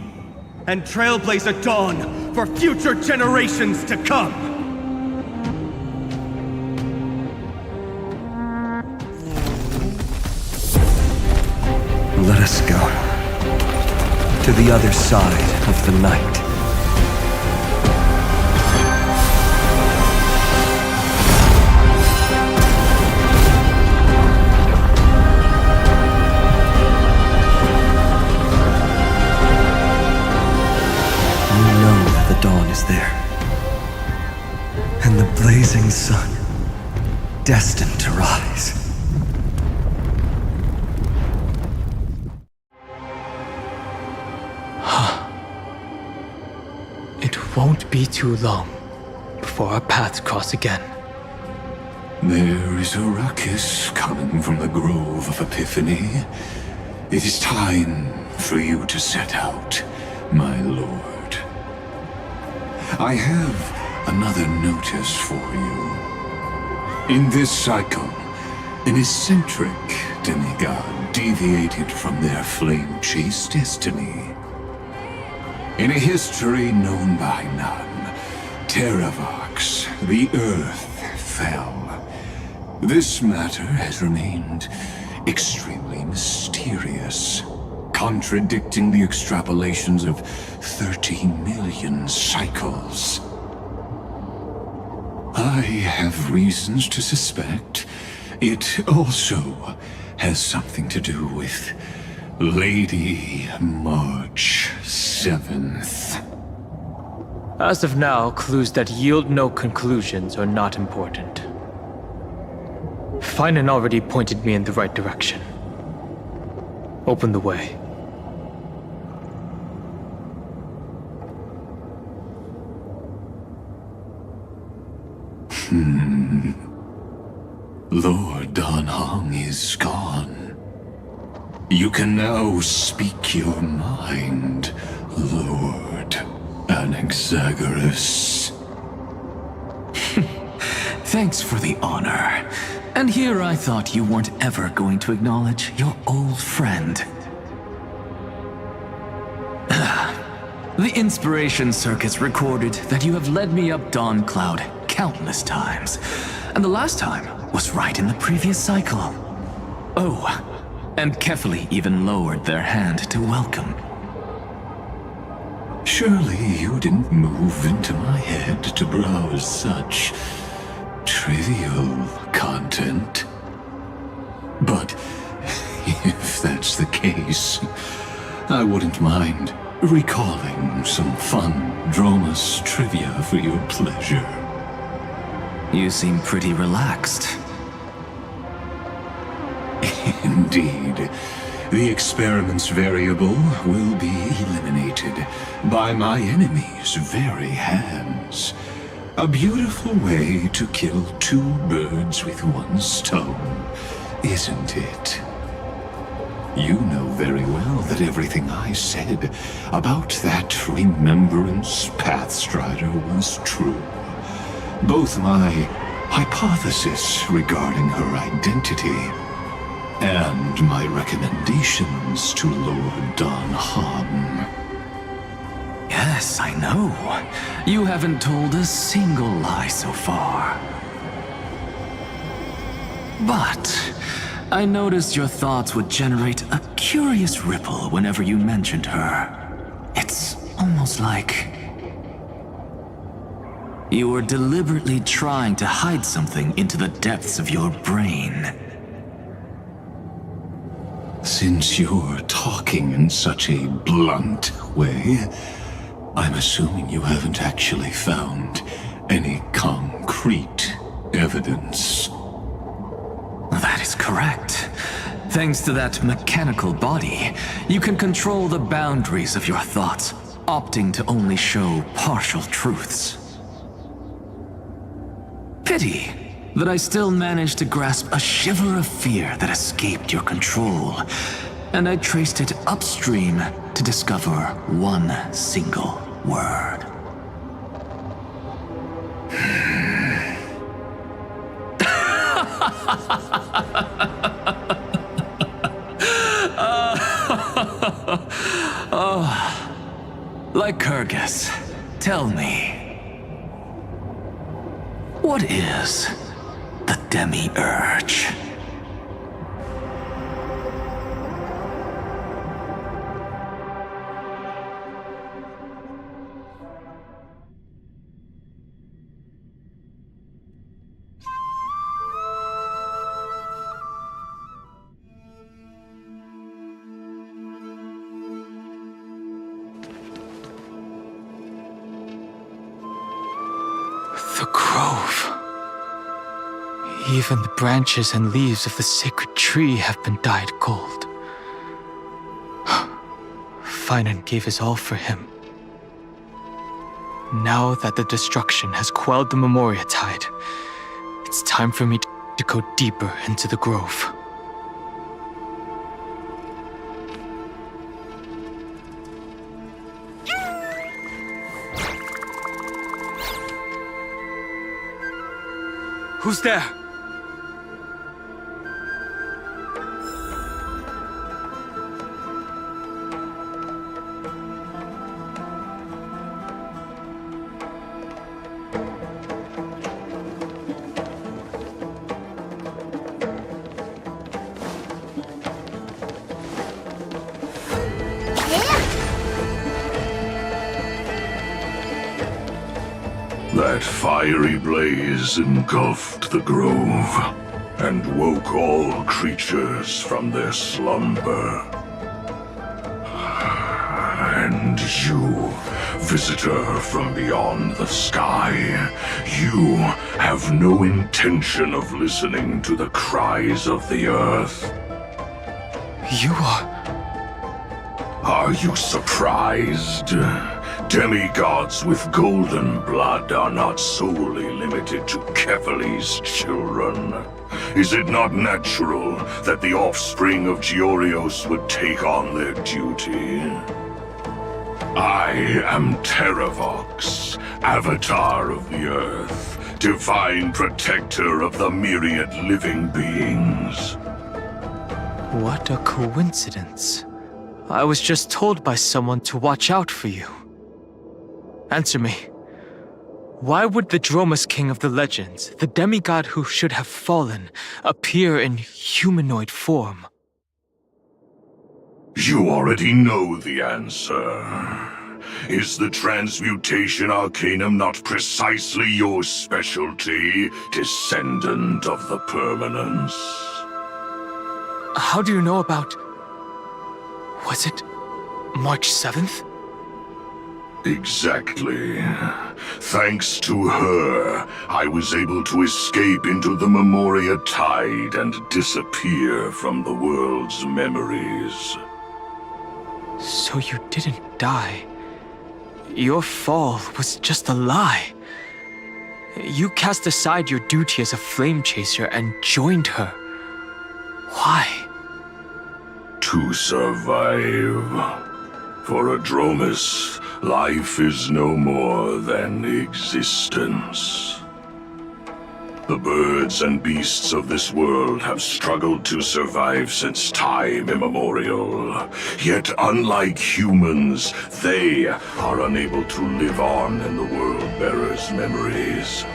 and trailblaze a dawn for future generations to come. Let us go to the other side of the night. The dawn is there, and the blazing sun, destined to rise. It won't be too long before our paths cross again. There is a ruckus coming from the Grove of Epiphany. It is time for you to set out, my lord. I have another notice for you. In this cycle, an eccentric demigod deviated from their flame-chased destiny. In a history known by none, Terravox, the Earth, fell. This matter has remained extremely mysterious, contradicting the extrapolations of 13 million cycles. I have reasons to suspect it also has something to do with Lady March 7th. As of now, clues that yield no conclusions are not important. Finan already pointed me in the right direction. Open the way. Lord Dan Heng is gone. You can now speak your mind, Lord Anaxagoras. Thanks for the honor. And here I thought you weren't ever going to acknowledge your old friend. The Inspiration Circuits recorded that you have led me up Dawn Cloud countless times, and the last time was right in the previous cycle. Oh, and Kefali even lowered their hand to welcome. Surely you didn't move into my head to browse such trivial content. But if that's the case, I wouldn't mind recalling some fun Dromus trivia for your pleasure. You seem pretty relaxed. Indeed. The experiment's variable will be eliminated by my enemy's very hands. A beautiful way to kill two birds with one stone, isn't it? You know very well that everything I said about that Remembrance Pathstrider was true. Both my hypothesis regarding her identity and my recommendations to Lord Dan Heng. Yes, I know. You haven't told a single lie so far. But I noticed your thoughts would generate a curious ripple whenever you mentioned her. It's almost like you were deliberately trying to hide something into the depths of your brain. Since you're talking in such a blunt way, I'm assuming you haven't actually found any concrete evidence. That is correct. Thanks to that mechanical body, you can control the boundaries of your thoughts, opting to only show partial truths. Pity that I still managed to grasp a shiver of fear that escaped your control, and I traced it upstream to discover one single word. Lycurgus, tell me, what is the Demiurge? The grove. Even the branches and leaves of the sacred tree have been dyed gold. Finan gave his all for him. Now that the destruction has quelled the Memoria tide, it's time for me to go deeper into the grove. Who's there? That fiery blaze engulfed the grove and woke all creatures from their slumber. And you, visitor from beyond the sky, you have no intention of listening to the cries of the earth. You are... Are you surprised? Demigods with golden blood are not solely limited to Kefali's children. Is it not natural that the offspring of Georios would take on their duty? I am Terravox, Avatar of the Earth, divine protector of the myriad living beings. What a coincidence. I was just told by someone to watch out for you. Answer me. Why would the Dromus King of the legends, the demigod who should have fallen, appear in humanoid form? You already know the answer. Is the transmutation arcanum not precisely your specialty, descendant of the permanence? How do you know about... Was it March 7th? Exactly. Thanks to her, I was able to escape into the Memoria Tide and disappear from the world's memories. So you didn't die. Your fall was just a lie. You cast aside your duty as a flame chaser and joined her. Why? To survive. For a Dromus, life is no more than existence. The birds and beasts of this world have struggled to survive since time immemorial. Yet unlike humans, they are unable to live on in the World-Bearer's memories.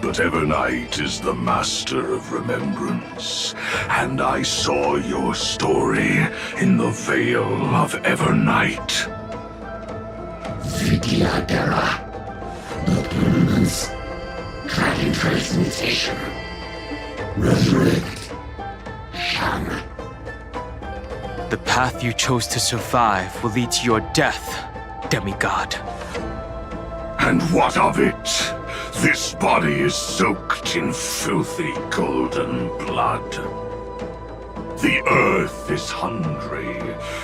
But Evernight is the master of remembrance, and I saw your story in the Veil of Evernight. Vidyadhara. The permanence. Track and trace mutation. Resurrect. Shun. The path you chose to survive will lead to your death, demigod. And what of it? This body is soaked in filthy golden blood. The earth is hungry,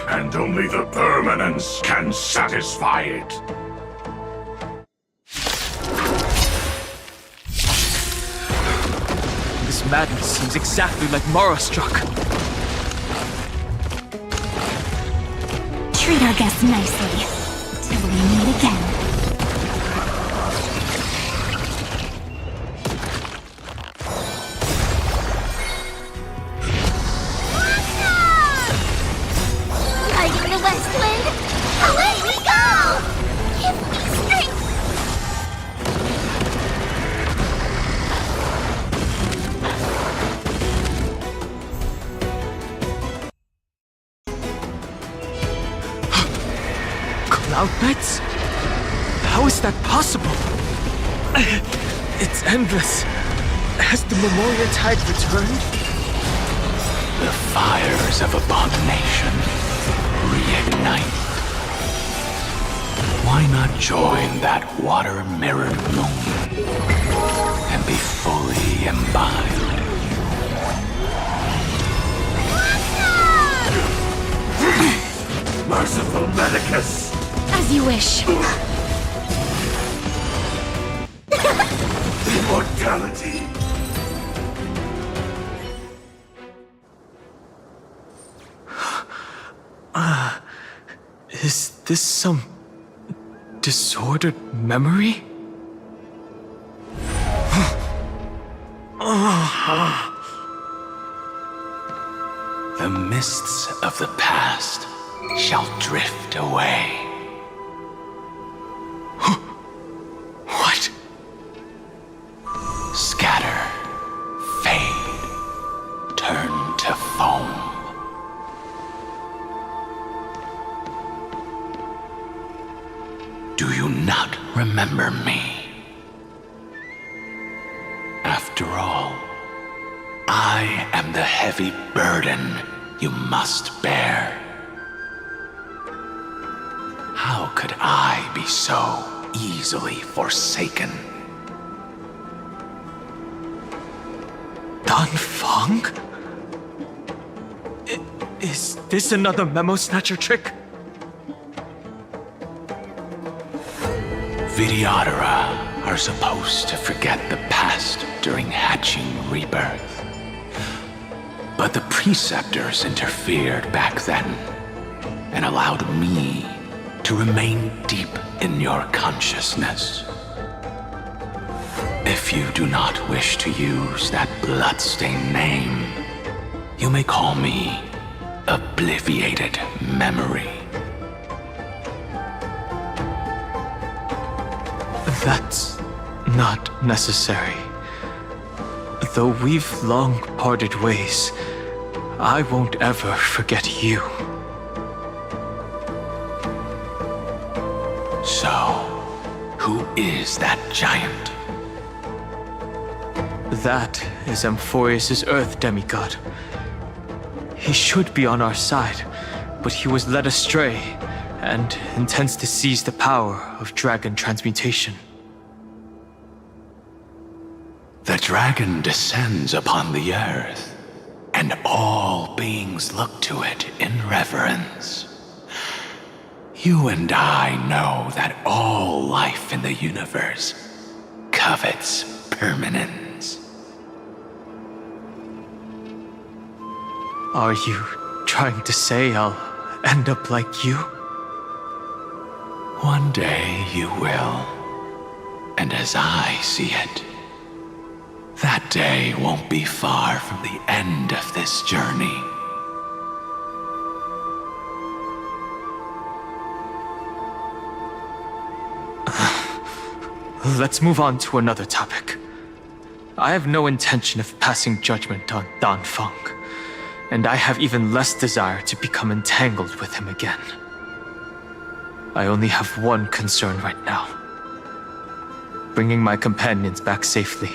and only the permanence can satisfy it. This madness seems exactly like Mara struck. Treat our guests nicely, till we meet again. Riding the west wind, away we go! Give me strength! Cloud Knights? How is that possible? It's endless. Has the Memoria Tide returned? The fires of abomination reignite. Why not join that water-mirrored moon and be fully imbibed? Merciful Medicus! As you wish. Immortality! Is this some disordered memory? The mists of the past shall drift away. What? Scatter, fade, turn to foam. Do you not remember me? After all, I am the heavy burden you must bear. How could I be so easily forsaken? Dan Feng? Is this another memo snatcher trick? Vidyadhara are supposed to forget the past during hatching rebirth. But the preceptors interfered back then and allowed me to remain deep in your consciousness. If you do not wish to use that bloodstained name, you may call me Obliviated Memory. That's not necessary. Though we've long parted ways, I won't ever forget you. So, who is that giant? That is Amphorius' Earth demigod. He should be on our side, but he was led astray and intends to seize the power of dragon transmutation. The dragon descends upon the earth, and all beings look to it in reverence. You and I know that all life in the universe covets permanence. Are you trying to say I'll end up like you? One day you will, and as I see it, that day won't be far from the end of this journey. Let's move on to another topic. I have no intention of passing judgment on Dan Feng, and I have even less desire to become entangled with him again. I only have one concern right now: bringing my companions back safely.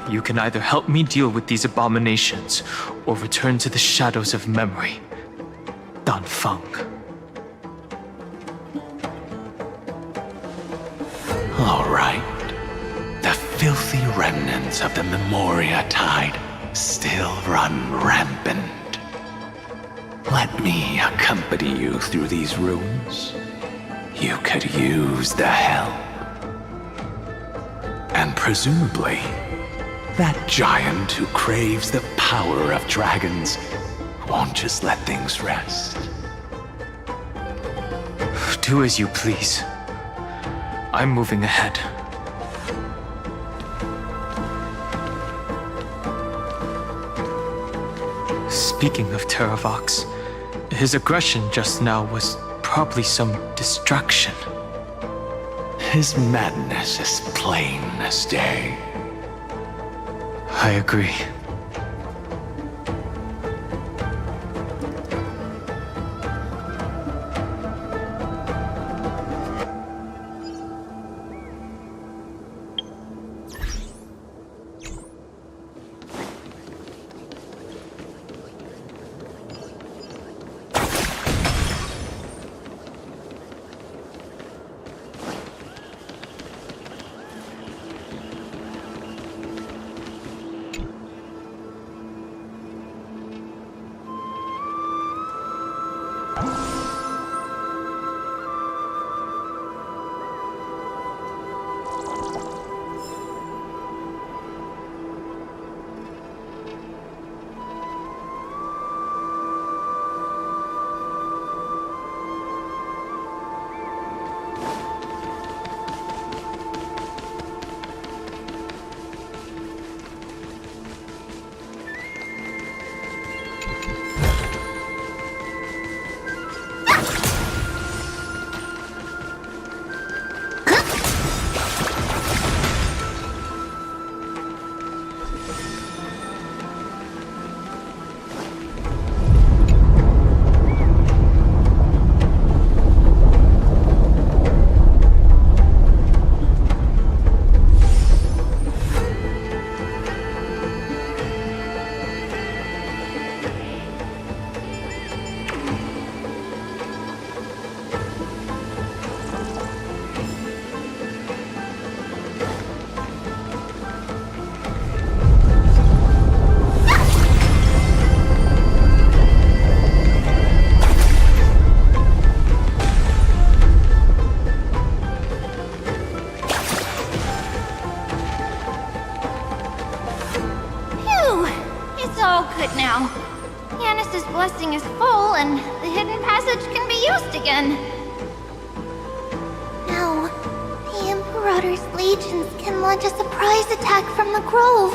You can either help me deal with these abominations, or return to the shadows of memory. Dan Feng. All right. The filthy remnants of the Memoria Tide still run rampant. Let me accompany you through these ruins. You could use the help. And presumably, that giant who craves the power of dragons won't just let things rest. Do as you please. I'm moving ahead. Speaking of Terravox, his aggression just now was probably some distraction. His madness is plain as day. I agree. good now. Yanis's blessing is full, and the hidden passage can be used again. Now, the Imperator's legions can launch a surprise attack from the grove.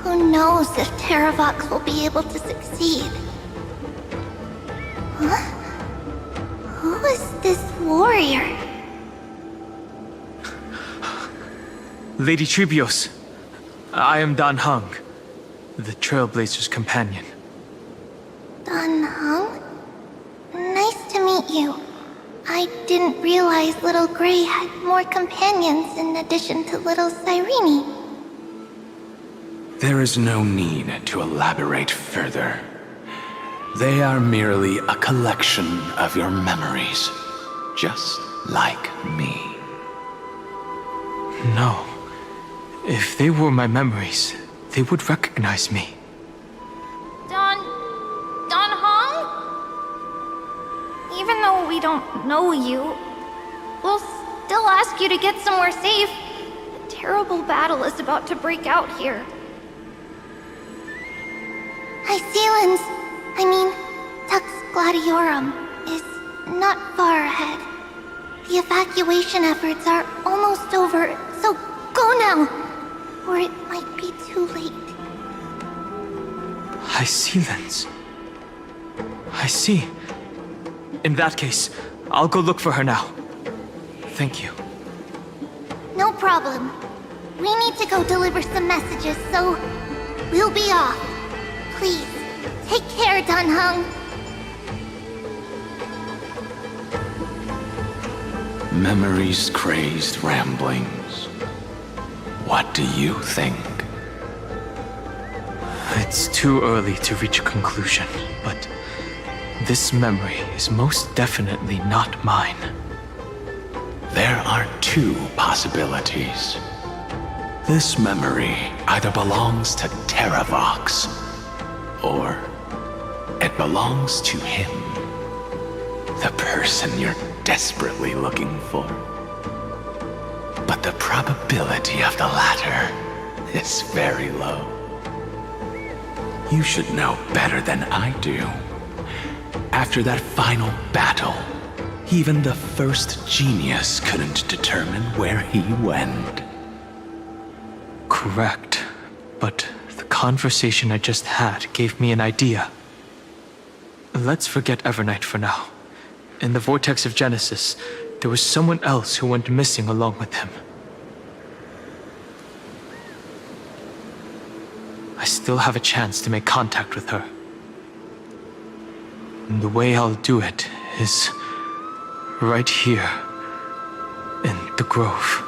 Who knows if Terravox will be able to succeed? Huh? Who is this warrior? Lady Trebios, I am Dan Heng, the Trailblazer's companion. Dan Heng? Nice to meet you. I didn't realize Little Gray had more companions in addition to Little Cyrene. There is no need to elaborate further. They are merely a collection of your memories, just like me. No. If they were my memories, they would recognize me. Dan Heng? Even though we don't know you, we'll still ask you to get somewhere safe. A terrible battle is about to break out here. Tux Gladiorum is not far ahead. The evacuation efforts are almost over, so go now, or it might be too late. High Sealands. I see. In that case, I'll go look for her now. Thank you. No problem. We need to go deliver some messages, so we'll be off. Please, take care, Dan Heng. Memories crazed ramblings. What do you think? It's too early to reach a conclusion, but this memory is most definitely not mine. There are two possibilities. This memory either belongs to Terravox, or it belongs to him. The person you're desperately looking for. But the probability of the latter is very low. You should know better than I do. After that final battle, even the first genius couldn't determine where he went. Correct. But the conversation I just had gave me an idea. Let's forget Evernight for now. In the Vortex of Genesis, there was someone else who went missing along with him. I still have a chance to make contact with her. And the way I'll do it is right here in the grove.